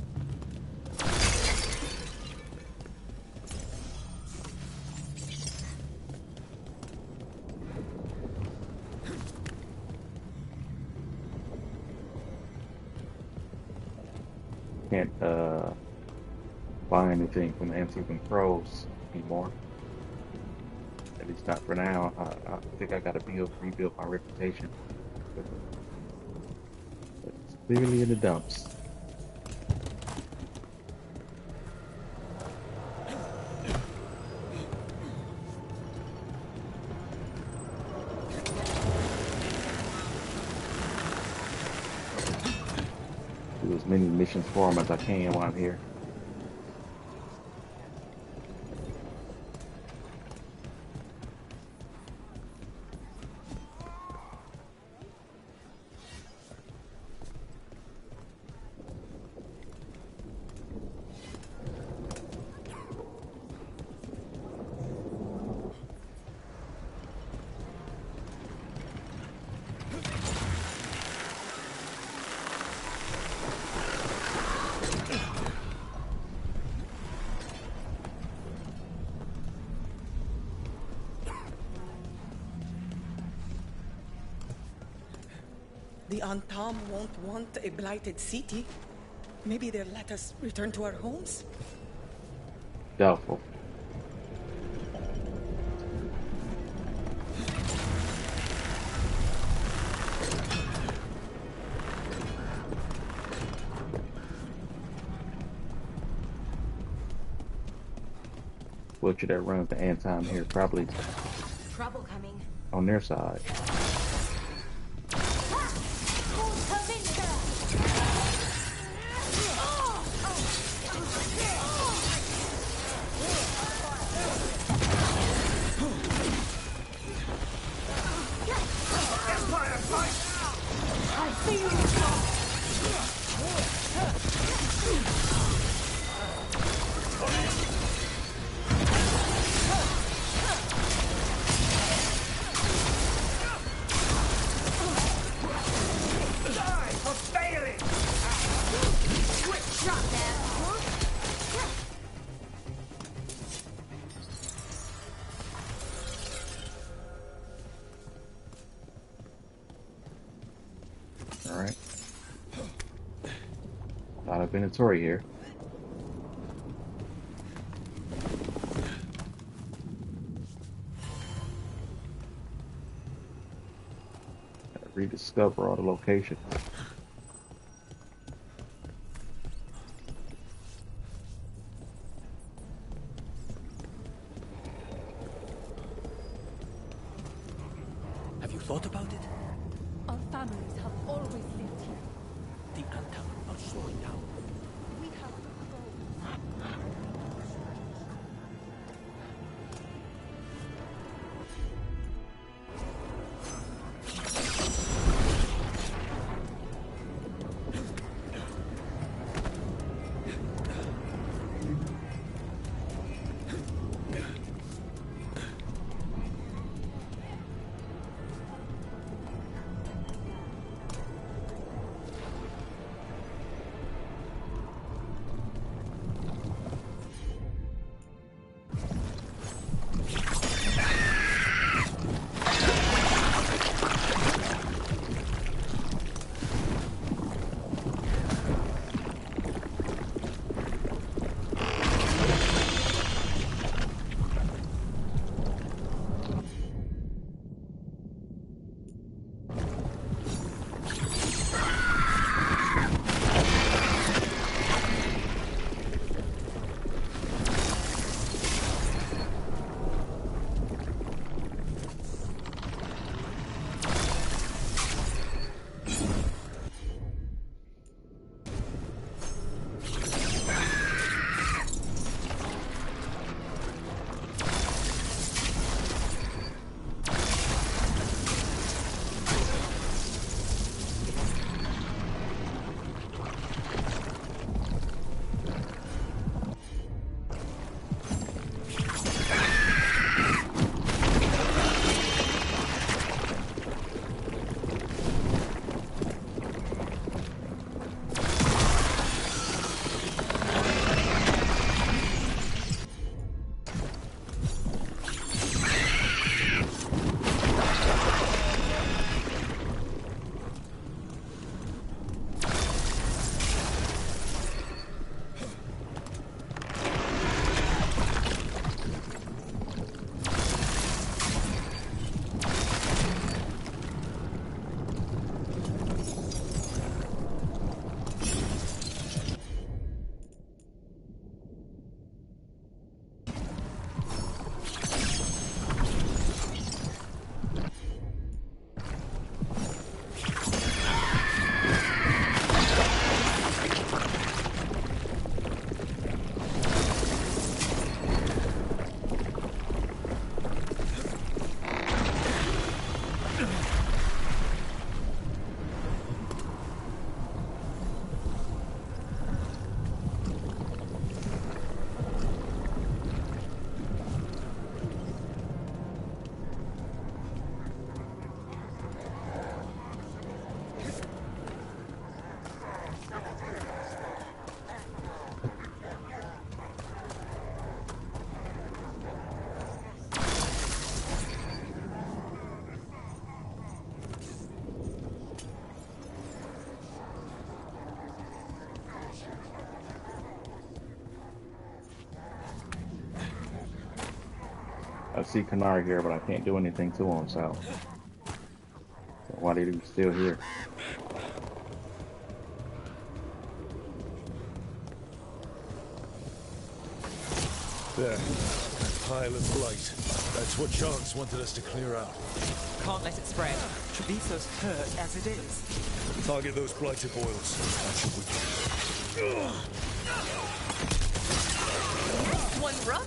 Can't buy anything from the antique and pros anymore. At least not for now. I think I gotta rebuild my reputation. But it's clearly in the dumps. Do as many missions for them as I can while I'm here. The Antam won't want a blighted city. Maybe they'll let us return to our homes? Doubtful. Butcher that runs the Anton here probably Trouble coming. on their side. Alright. Lot of inventory here. Gotta rediscover all the locations. Have you thought about it? Our families have always lived here. The Antam are slowing down. We have to go. I see Kanari here, but I can't do anything to him, so why did he still here? There. That pile of blight. That's what Chance wanted us to clear out. Can't let it spread. Treviso's hurt as it is. Target those blighted boils. That's what we do. Nice one, Rook.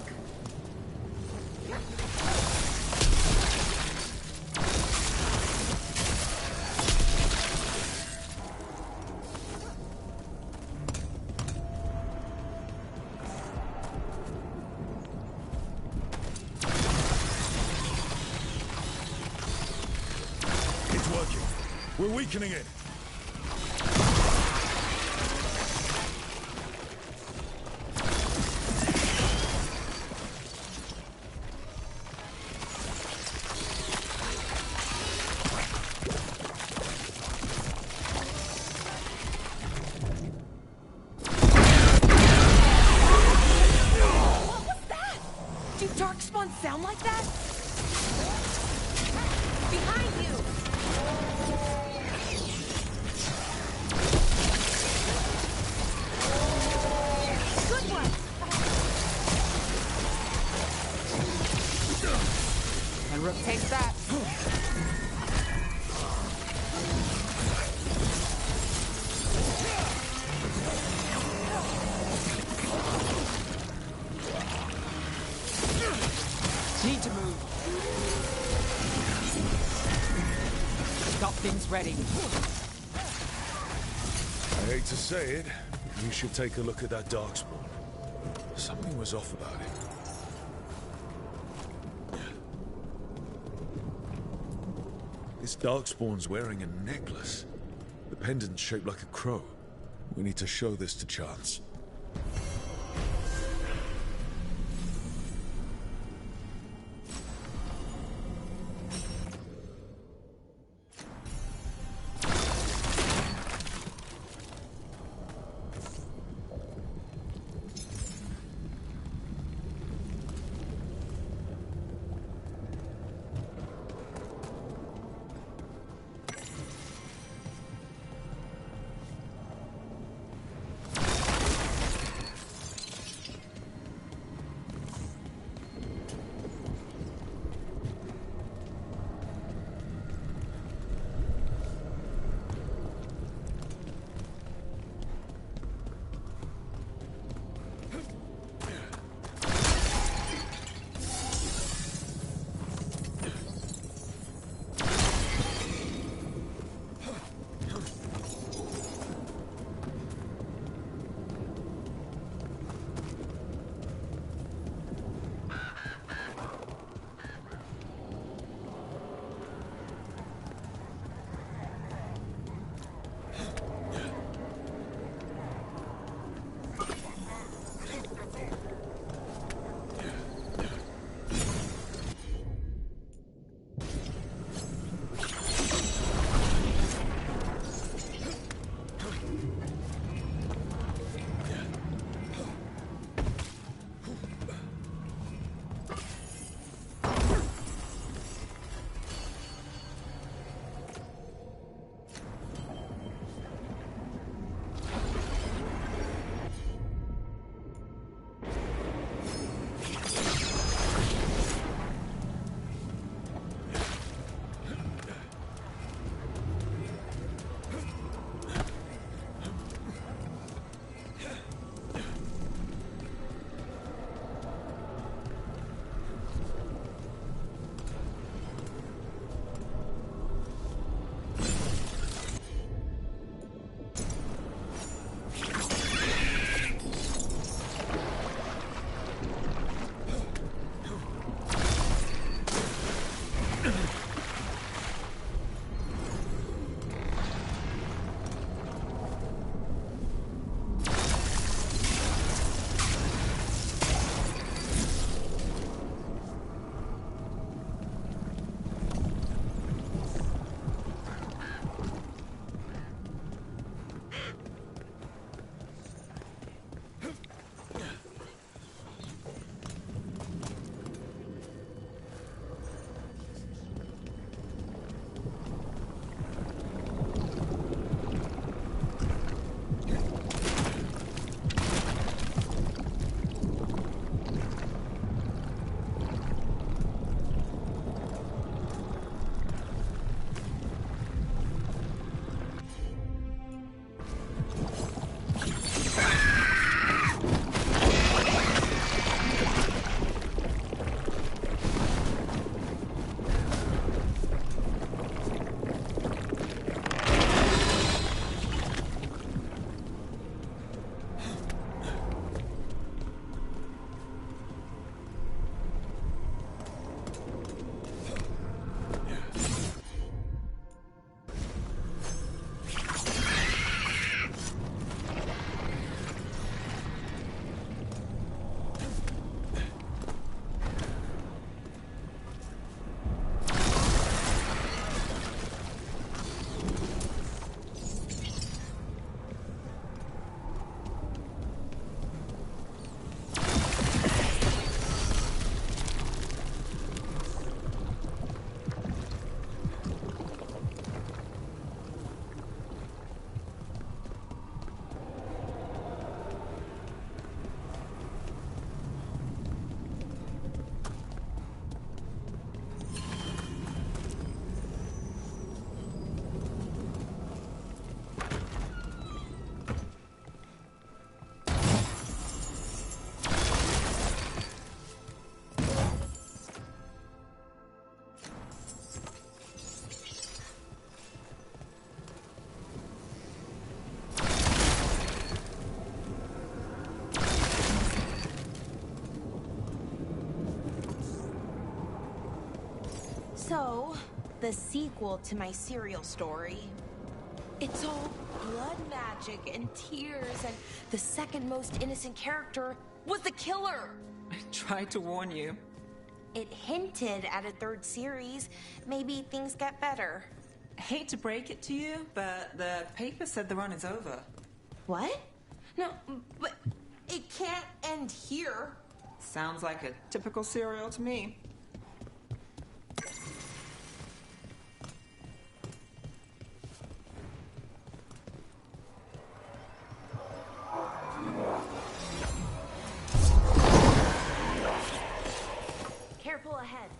We're weakening it. What was that? Do darkspawn sound like that? Behind you! Rook takes that. Need to move. Got things ready. I hate to say it, you should take a look at that darkspawn. Something was off about it. This darkspawn's wearing a necklace. The pendant's shaped like a crow. We need to show this to Chance. the sequel to my serial story. It's all blood magic and tears, and the second most innocent character was the killer. I tried to warn you. It hinted at a third series. Maybe things get better. I hate to break it to you, but the paper said the run is over. What? No, but it can't end here. Sounds like a typical serial to me. Careful ahead.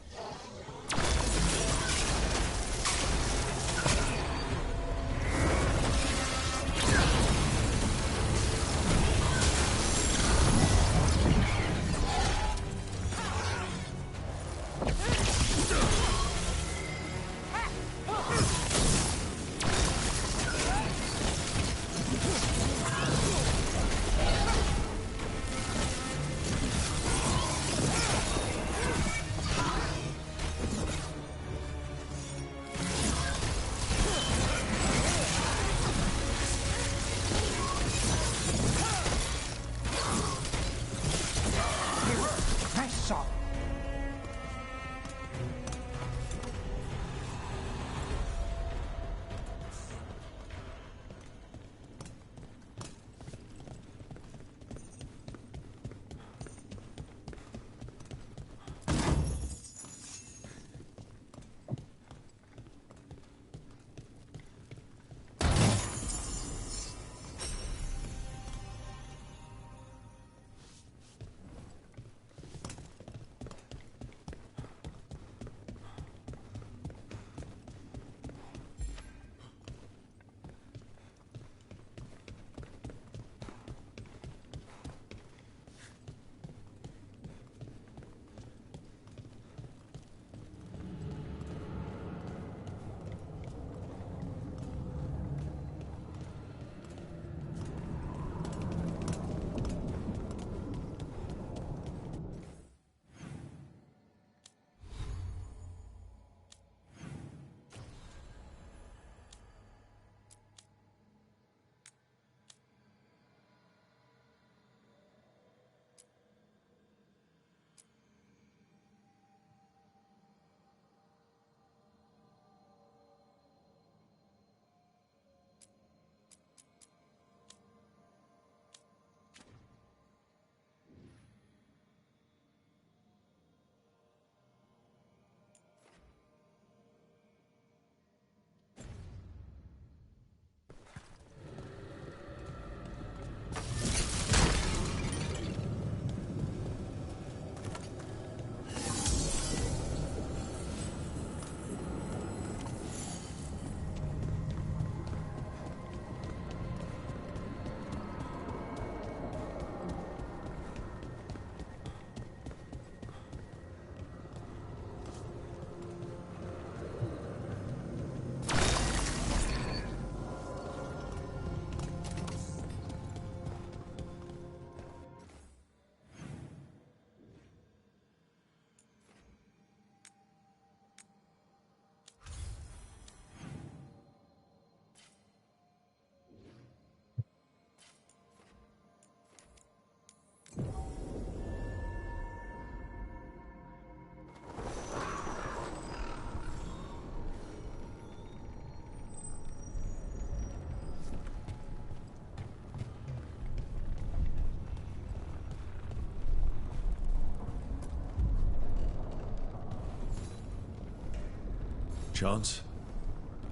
Chance?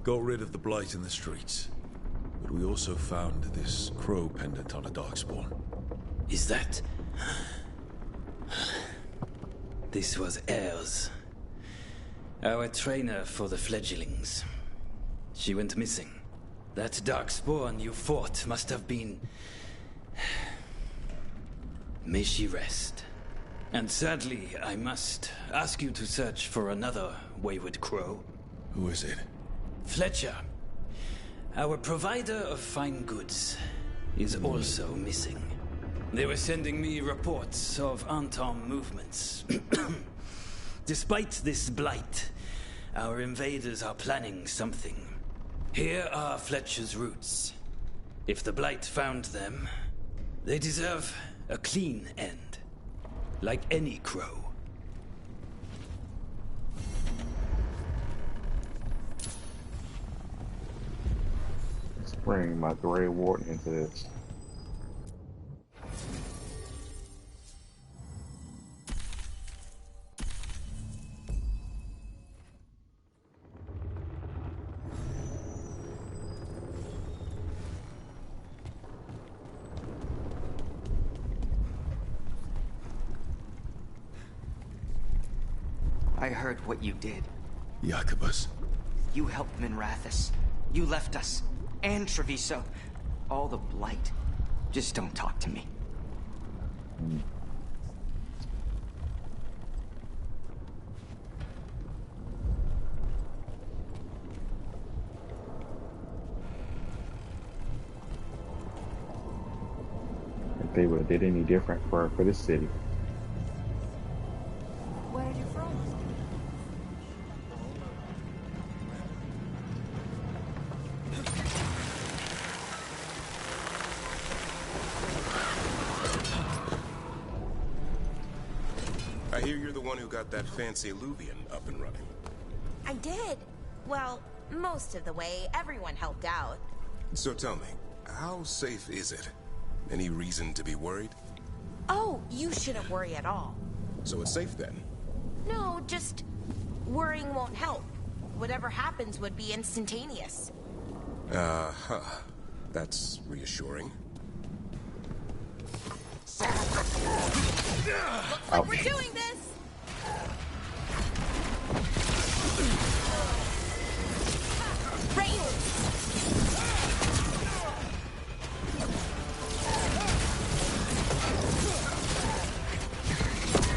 Got rid of the blight in the streets. But we also found this crow pendant on a darkspawn. Is that... This was Ayers, our trainer for the fledglings. She went missing. That darkspawn you fought must have been... May she rest. And sadly, I must ask you to search for another wayward crow. Who is it? Fletcher. Our provider of fine goods is also missing. They were sending me reports of Anton movements. Despite this blight, our invaders are planning something. Here are Fletcher's roots. If the Blight found them, they deserve a clean end, like any crow. Let's bring my Grey Warden into this. I heard what you did. Jacobus. You helped Minrathus. You left us. And Treviso. All the Blight. Just don't talk to me. If they would have did any different for this city. Where are you from? I hear you're the one who got that fancy Illuvian up and running. I did. Well, most of the way. Everyone helped out. So tell me, how safe is it? Any reason to be worried? Oh, you shouldn't worry at all. So it's safe then? No, just worrying won't help. Whatever happens would be instantaneous. Uh-huh. That's reassuring. Looks like we're doing this! Rain!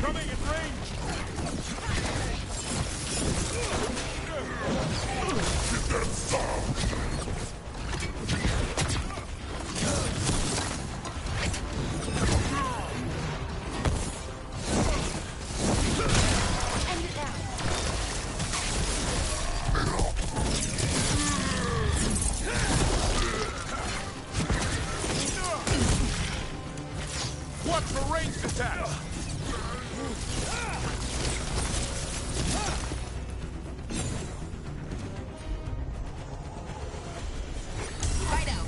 Coming in range! Get that sound! Watch for ranged attacks! Righto.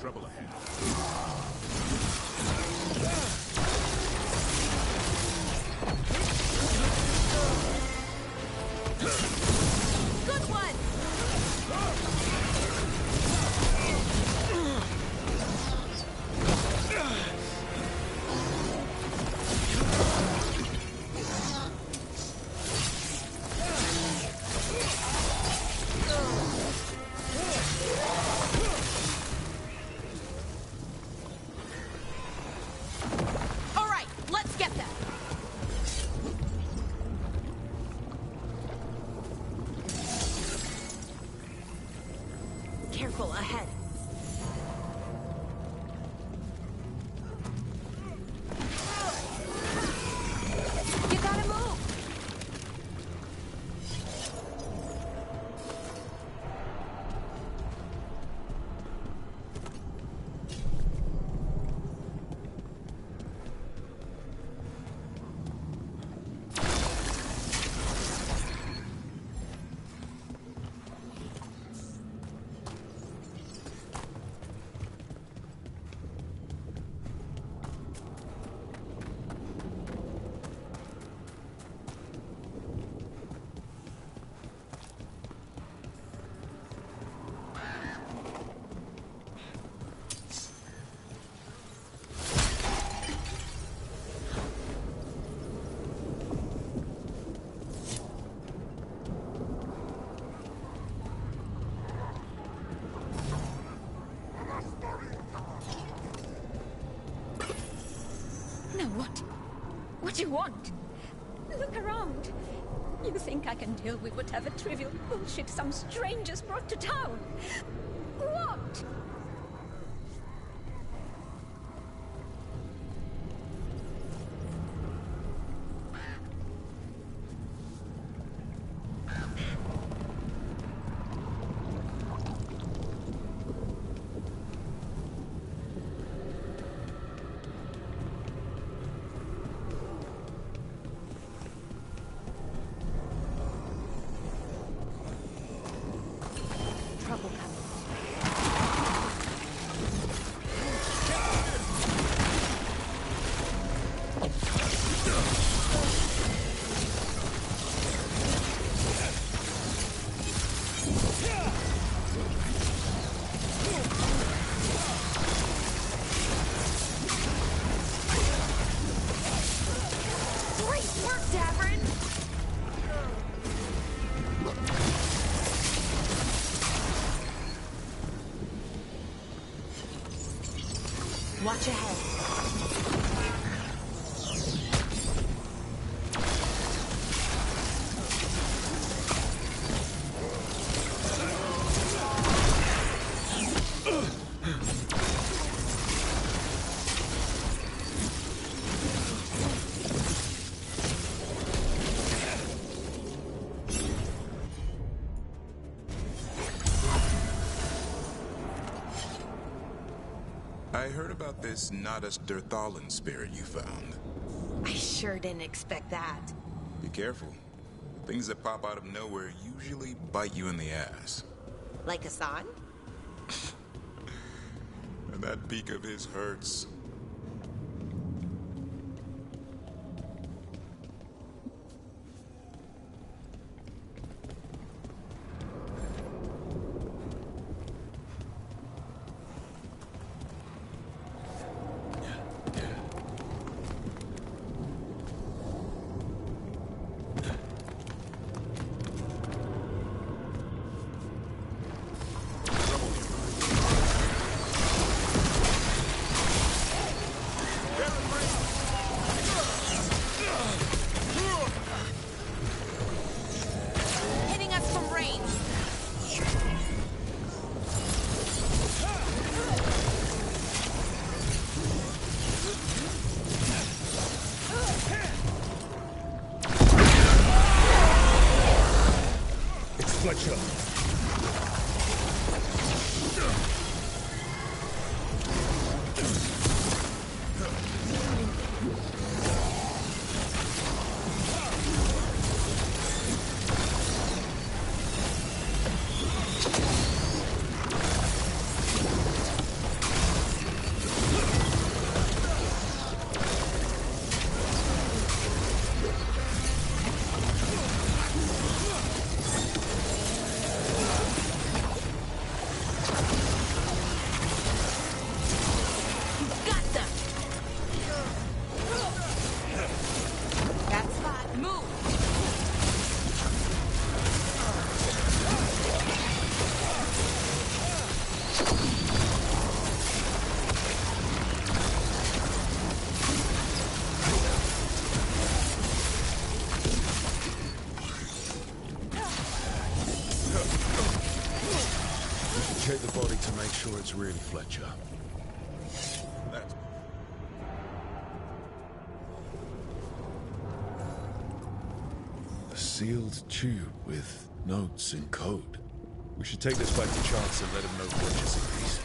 Trouble ahead. Good one! All right, let's get them. What do you want? Look around. You think I can deal with whatever trivial bullshit some strangers brought to town? What? Trouble coming. Great work, Davrin! Watch ahead. I heard about this Nadas Derthalan spirit you found. I sure didn't expect that. Be careful. Things that pop out of nowhere usually bite you in the ass. Like Hassan? And that beak of his hurts. Hitting us from range. It's Fletcher. Got them. That spot. Move. We should check the body to make sure it's really Fletcher. That's... A sealed tube with notes and code. We should take this back to Chance and let him know Fletcher's in peace.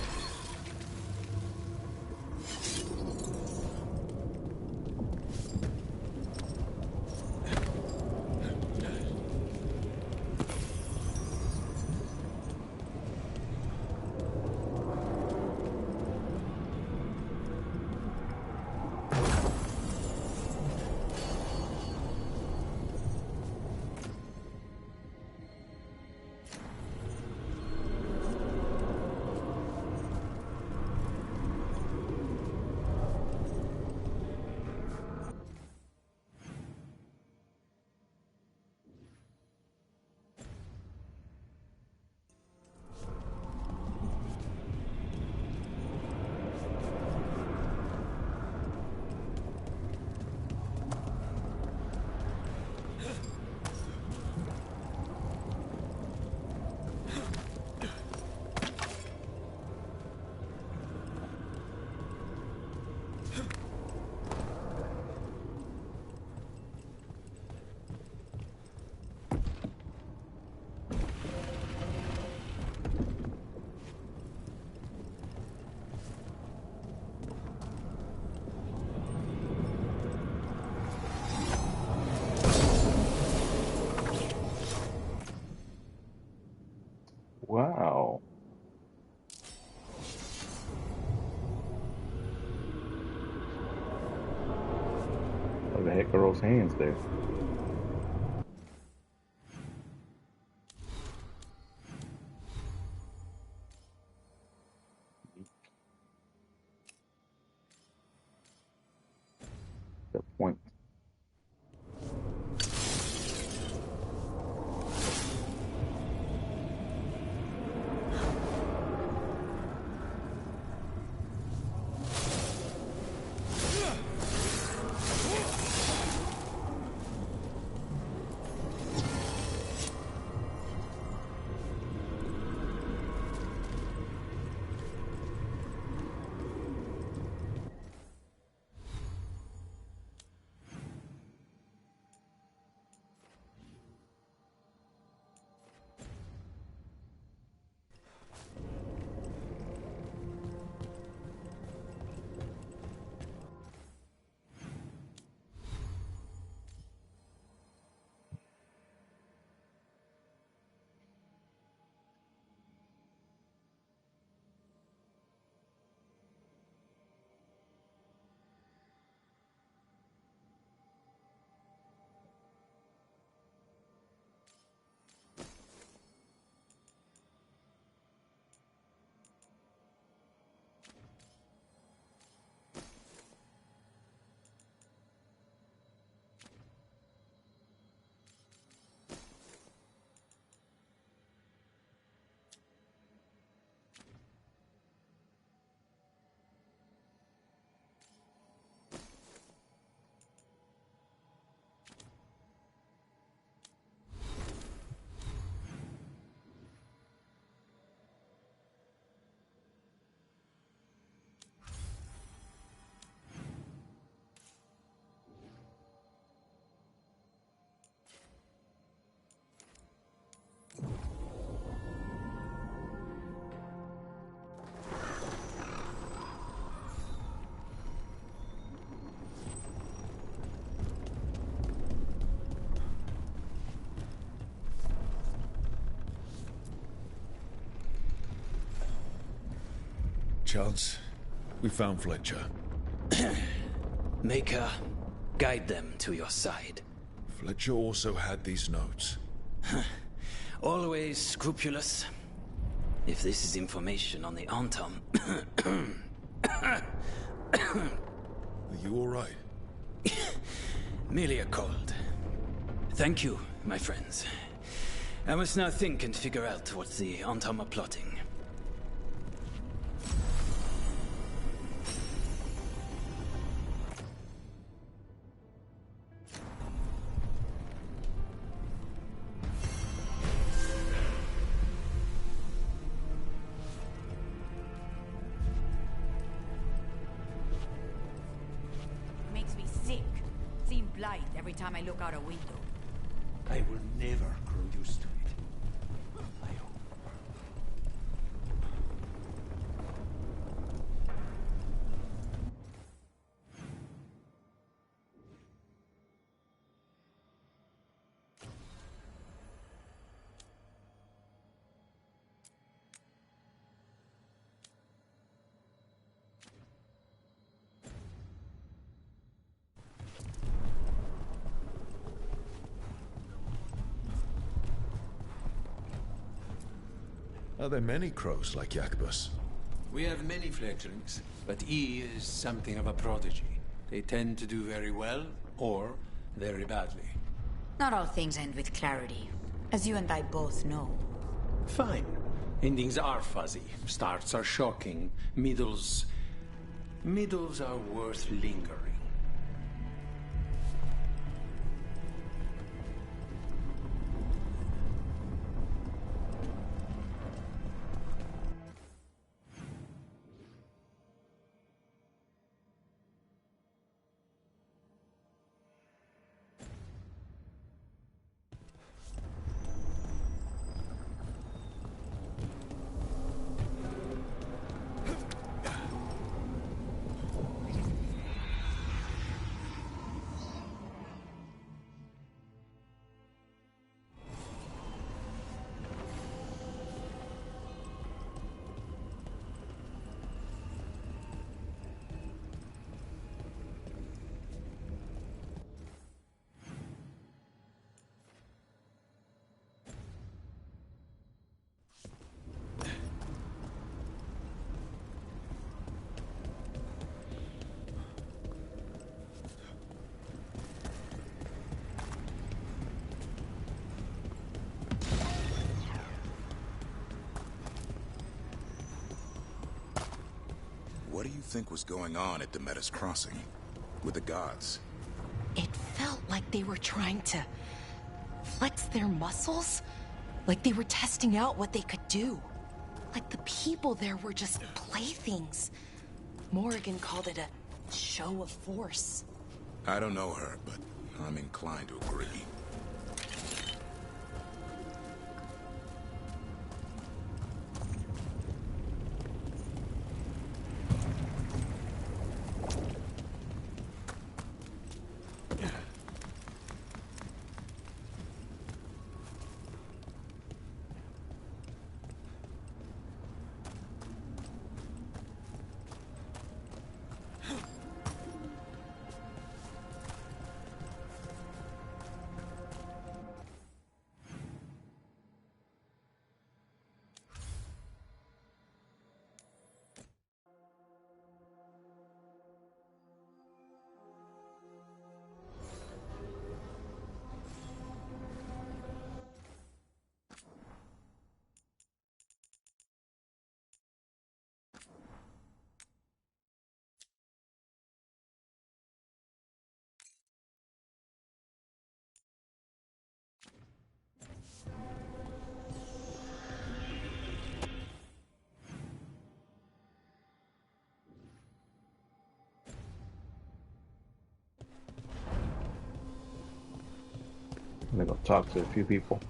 the heck are those hands there? The point. Charles, we found Fletcher. Maker, guide them to your side. Fletcher also had these notes. Always scrupulous. If this is information on the Antam... Are you all right? Merely a cold. Thank you, my friends. I must now think and figure out what the Antam are plotting. Makes me sick. Seeing blight every time I look out a window. I will never grow used to it. I hope. Are there many crows like Yakbus? We have many fledglings, but he is something of a prodigy. They tend to do very well, or very badly. Not all things end with clarity, as you and I both know. Fine. Endings are fuzzy. Starts are shocking. Middles are worth lingering. think was going on at Demeter's Crossing? With the gods? It felt like they were trying to flex their muscles. Like they were testing out what they could do. Like the people there were just playthings. Morrigan called it a show of force. I don't know her, but I'm inclined to agree. I'm gonna go talk to a few people.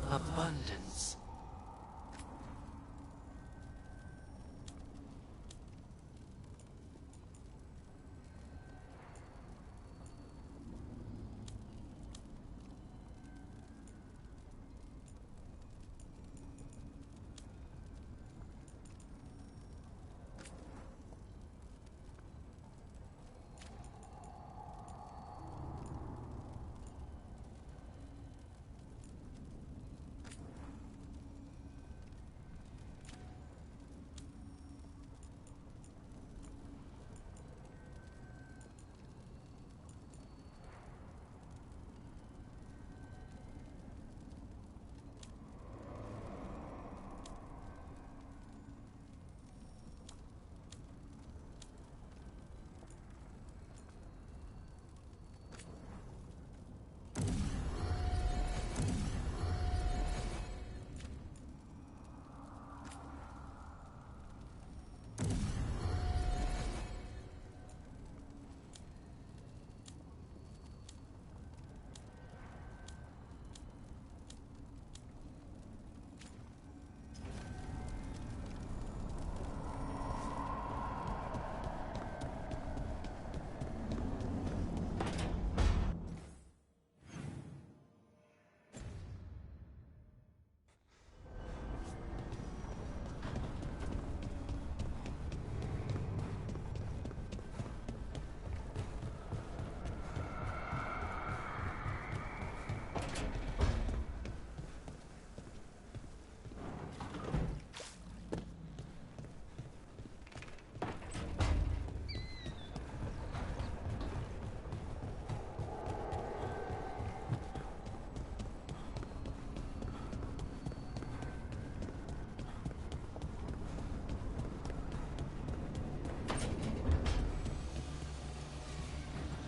Abundance.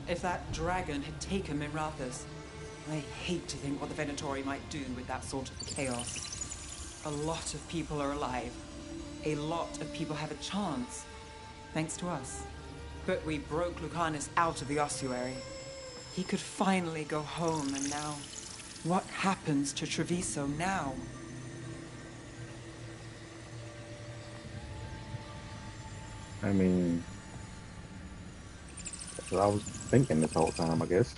If that dragon had taken Minrathous, I hate to think what the Venatori might do with that sort of chaos. A lot of people are alive. A lot of people have a chance, thanks to us. But we broke Lucanus out of the ossuary. He could finally go home, and now... what happens to Treviso now? I mean, that's what I was thinking this whole time, I guess.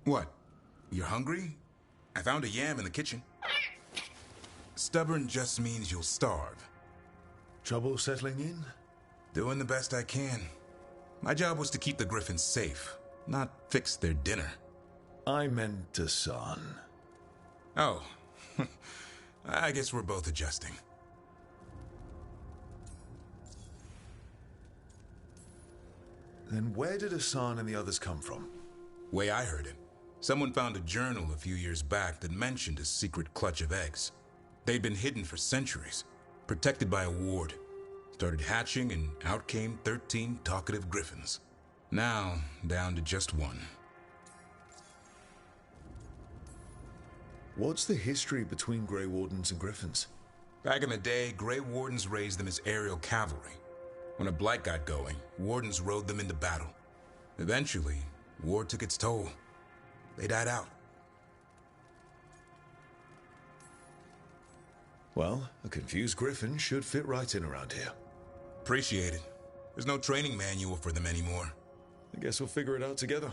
What? You're hungry? I found a yam in the kitchen. Stubborn just means you'll starve. Trouble settling in? Doing the best I can. My job was to keep the Griffins safe, not fix their dinner. I meant Hassan. Oh. I guess we're both adjusting. Then where did Hassan and the others come from? Way I heard it, someone found a journal a few years back that mentioned a secret clutch of eggs. They'd been hidden for centuries, protected by a ward. Started hatching and out came 13 talkative griffins. Now, down to just one. What's the history between Grey Wardens and Griffins? Back in the day, Grey Wardens raised them as aerial cavalry. When a blight got going, Wardens rode them into battle. Eventually, war took its toll. They died out. Well, a confused griffin should fit right in around here. Appreciate it. There's no training manual for them anymore. I guess we'll figure it out together.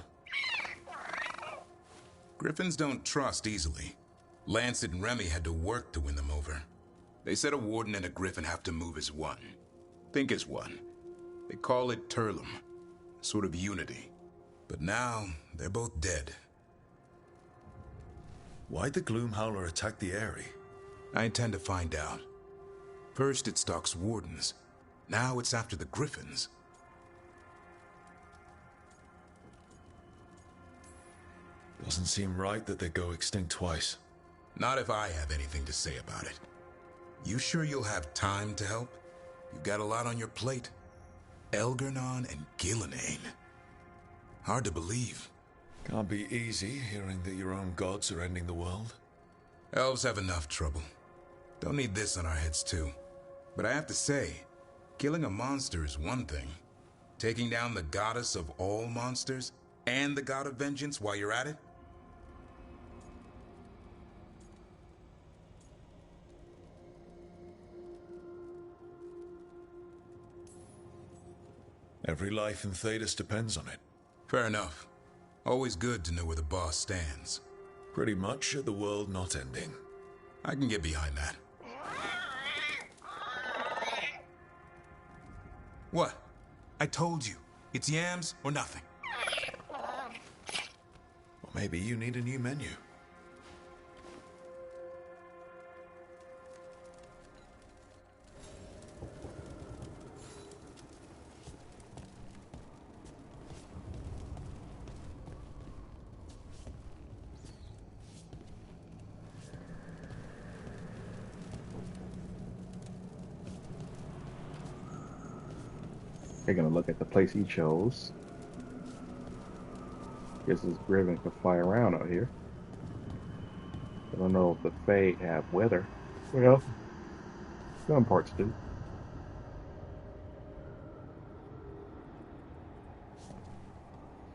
Griffins don't trust easily. Lancet and Remy had to work to win them over. They said a warden and a griffin have to move as one. Think as one. They call it Turlum. Sort of unity. But now, they're both dead. Why'd the Gloomhowler attack the Eyrie? I intend to find out. First it stalks wardens. Now it's after the griffins. Doesn't seem right that they go extinct twice. Not if I have anything to say about it. You sure you'll have time to help? You've got a lot on your plate. Elgernon and Gillenane. Hard to believe. Can't be easy hearing that your own gods are ending the world. Elves have enough trouble. Don't need this on our heads too. But I have to say, killing a monster is one thing. Taking down the goddess of all monsters and the god of vengeance while you're at it? Every life in Thedas depends on it. Fair enough. Always good to know where the boss stands. Pretty much at the world not ending. I can get behind that. What? I told you. It's yams or nothing. Or maybe you need a new menu. Taking a look at the place he chose. Guess this Griffin can fly around out here. I don't know if the Fae have weather. Well, some parts do.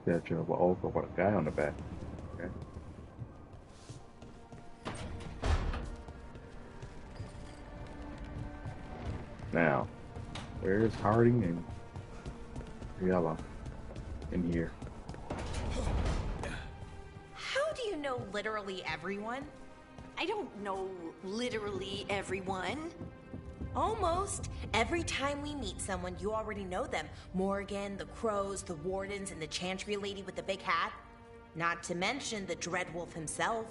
Statue of an ogre with a guy on the back. Okay. Now, where's Harding and Yellow in here? How do you know literally everyone? I don't know literally everyone. Almost. Every time we meet someone, you already know them. Morgan, the Crows, the Wardens, and the Chantry lady with the big hat. Not to mention the Dreadwolf himself.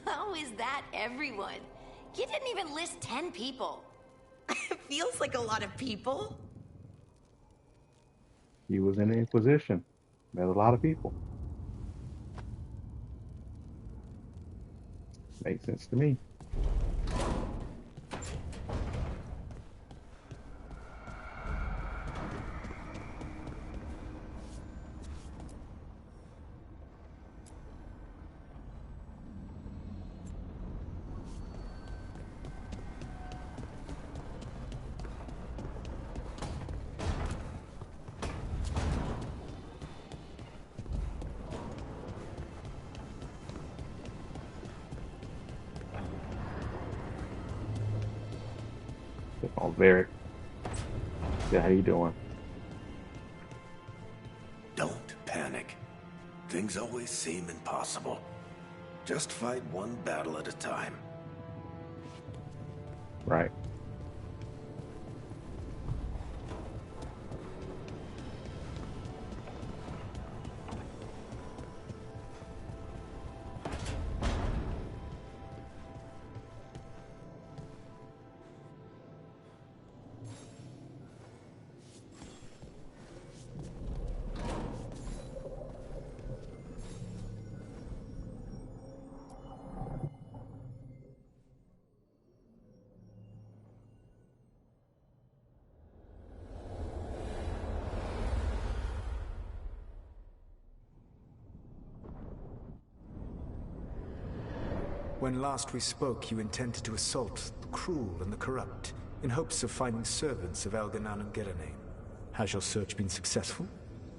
How is that everyone? You didn't even list 10 people. It feels like a lot of people. He was in the Inquisition. Met a lot of people. Makes sense to me. Oh, Varric. Yeah, how you doing? Don't panic. Things always seem impossible. Just fight one battle at a time. Right. When last we spoke, you intended to assault the cruel and the corrupt, in hopes of finding servants of Elganan and Gillenane. Has your search been successful?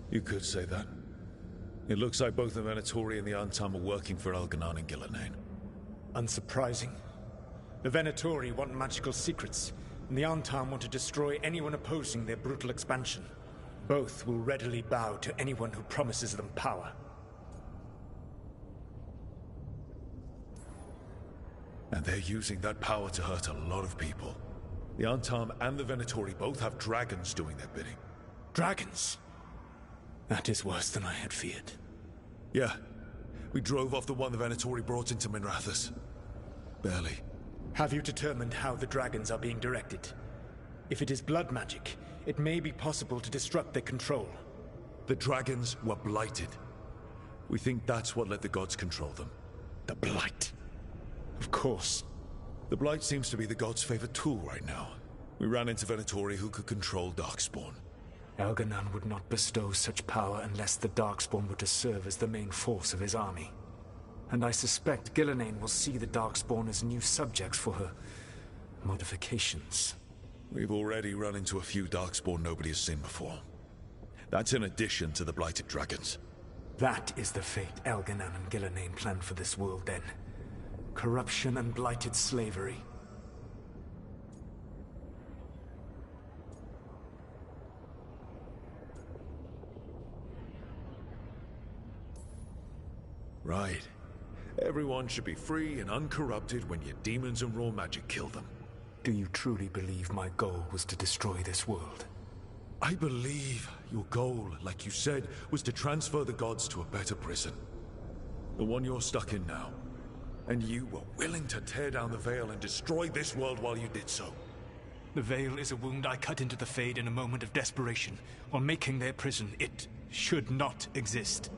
You could say that. It looks like both the Venatori and the Antam are working for Elganan and Gillenane. Unsurprising. The Venatori want magical secrets, and the Antam want to destroy anyone opposing their brutal expansion. Both will readily bow to anyone who promises them power. And they're using that power to hurt a lot of people. The Antam and the Venatori both have dragons doing their bidding. Dragons? That is worse than I had feared. Yeah. We drove off the one the Venatori brought into Minrathous. Barely. Have you determined how the dragons are being directed? If it is blood magic, it may be possible to disrupt their control. The dragons were blighted. We think that's what let the gods control them. The blight? Of course. The blight seems to be the gods' favorite tool right now. We ran into Venatori who could control Darkspawn. Elganan would not bestow such power unless the Darkspawn were to serve as the main force of his army. And I suspect Gillenane will see the Darkspawn as new subjects for her modifications. We've already run into a few Darkspawn nobody has seen before. That's in addition to the blighted dragons. That is the fate Elganan and Gillenane planned for this world then. Corruption and blighted slavery. Right. Everyone should be free and uncorrupted when your demons and raw magic kill them. Do you truly believe my goal was to destroy this world? I believe your goal, like you said, was to transfer the gods to a better prison. The one you're stuck in now. And you were willing to tear down the veil and destroy this world while you did so. The veil is a wound I cut into the Fade in a moment of desperation, while making their prison. It should not exist.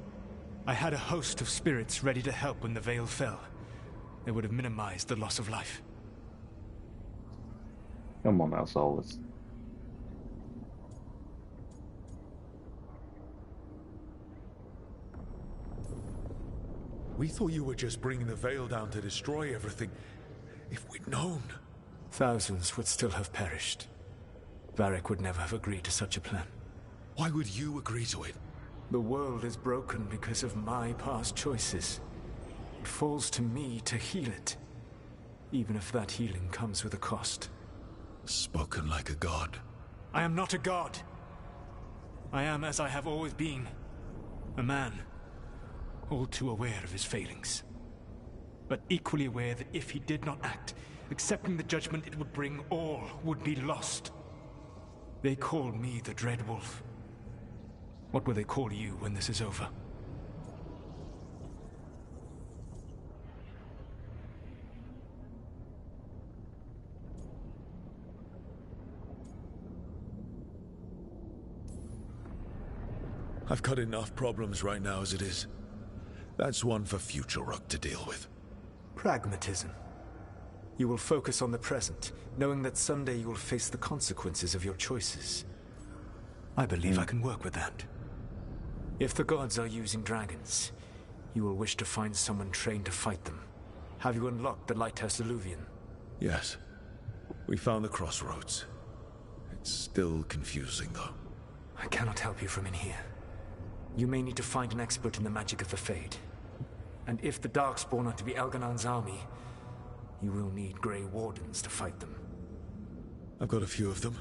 I had a host of spirits ready to help when the veil fell. They would have minimized the loss of life. Come on now, Solus. We thought you were just bringing the veil down to destroy everything. If we'd known... Thousands would still have perished. Varric would never have agreed to such a plan. Why would you agree to it? The world is broken because of my past choices. It falls to me to heal it, even if that healing comes with a cost. Spoken like a god. I am not a god. I am as I have always been. A man. All too aware of his failings. But equally aware that if he did not act, accepting the judgment it would bring, all would be lost. They call me the Dread Wolf. What will they call you when this is over? I've got enough problems right now as it is. That's one for future Rook to deal with. Pragmatism. You will focus on the present, knowing that someday you will face the consequences of your choices. I believe I can work with that. If the gods are using dragons, you will wish to find someone trained to fight them. Have you unlocked the Lighthouse Illuvian? Yes. We found the crossroads. It's still confusing, though. I cannot help you from in here. You may need to find an expert in the magic of the Fade. And if the Darkspawn are to be Elganan's army, you will need Grey Wardens to fight them. I've got a few of them.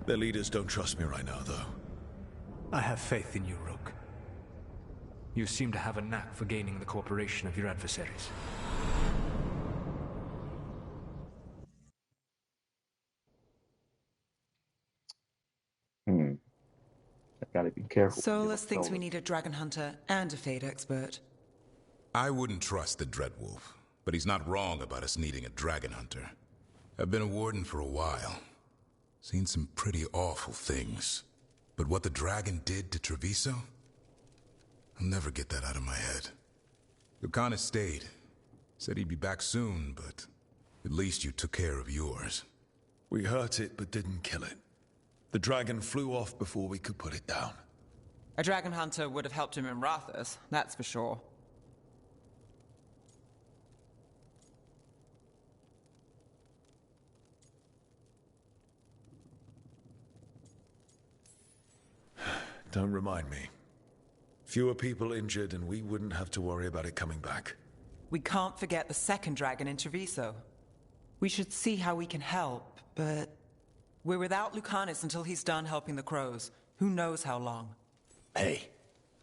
Their leaders don't trust me right now, though. I have faith in you, Rook. You seem to have a knack for gaining the cooperation of your adversaries. Gotta be careful. Solus thinks we need a dragon hunter and a Fade expert. I wouldn't trust the Dreadwolf, but he's not wrong about us needing a dragon hunter. I've been a warden for a while. Seen some pretty awful things. But what the dragon did to Treviso? I'll never get that out of my head. Lucanus stayed. Said he'd be back soon, but at least you took care of yours. We hurt it, but didn't kill it. The dragon flew off before we could put it down. A dragon hunter would have helped him in Rathas, that's for sure. Don't remind me. Fewer people injured and we wouldn't have to worry about it coming back. We can't forget the second dragon in Treviso. We should see how we can help, but we're without Lucanus until he's done helping the crows. Who knows how long? Hey,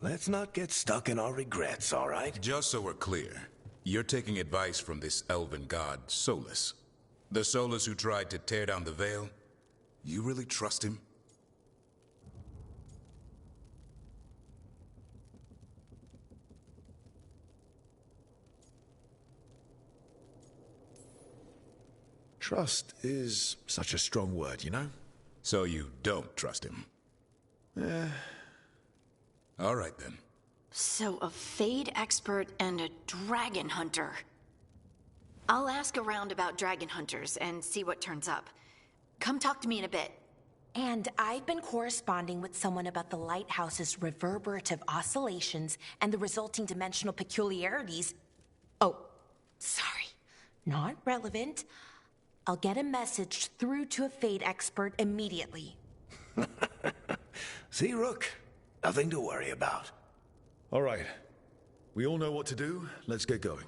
let's not get stuck in our regrets, all right? Just so we're clear, you're taking advice from this elven god, Solus. The Solus who tried to tear down the Veil? You really trust him? Trust is such a strong word, you know? So you don't trust him? All right, then. So a Fade expert and a dragon hunter. I'll ask around about dragon hunters and see what turns up. Come talk to me in a bit. And I've been corresponding with someone about the lighthouse's reverberative oscillations and the resulting dimensional peculiarities. Oh, sorry. Not relevant. I'll get a message through to a Fade expert immediately. See, Rook? Nothing to worry about. All right. We all know what to do. Let's get going.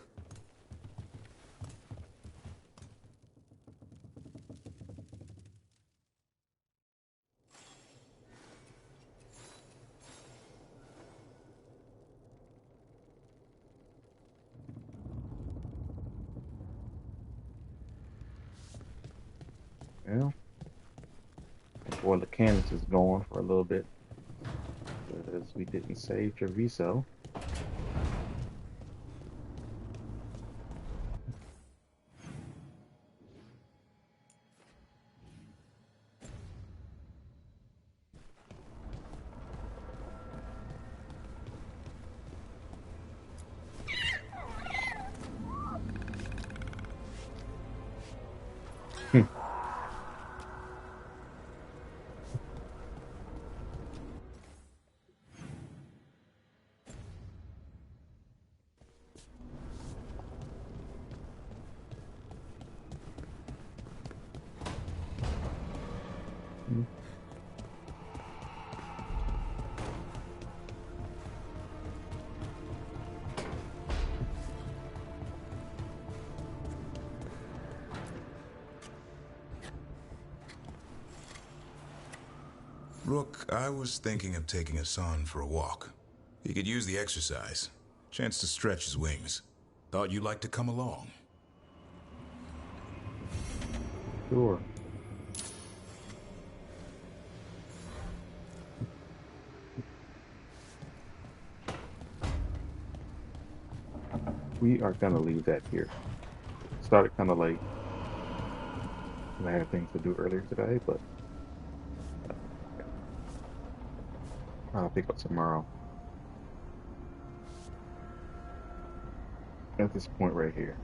Well, boy, Lucanus is gone for a little bit because we didn't save Treviso. Rook, I was thinking of taking Hassan for a walk. He could use the exercise. Chance to stretch his wings. Thought you'd like to come along. Sure. We are gonna leave that here. Started kind of late. And I had things to do earlier today, but I'll pick up tomorrow. At this point right here.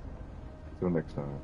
Till next time.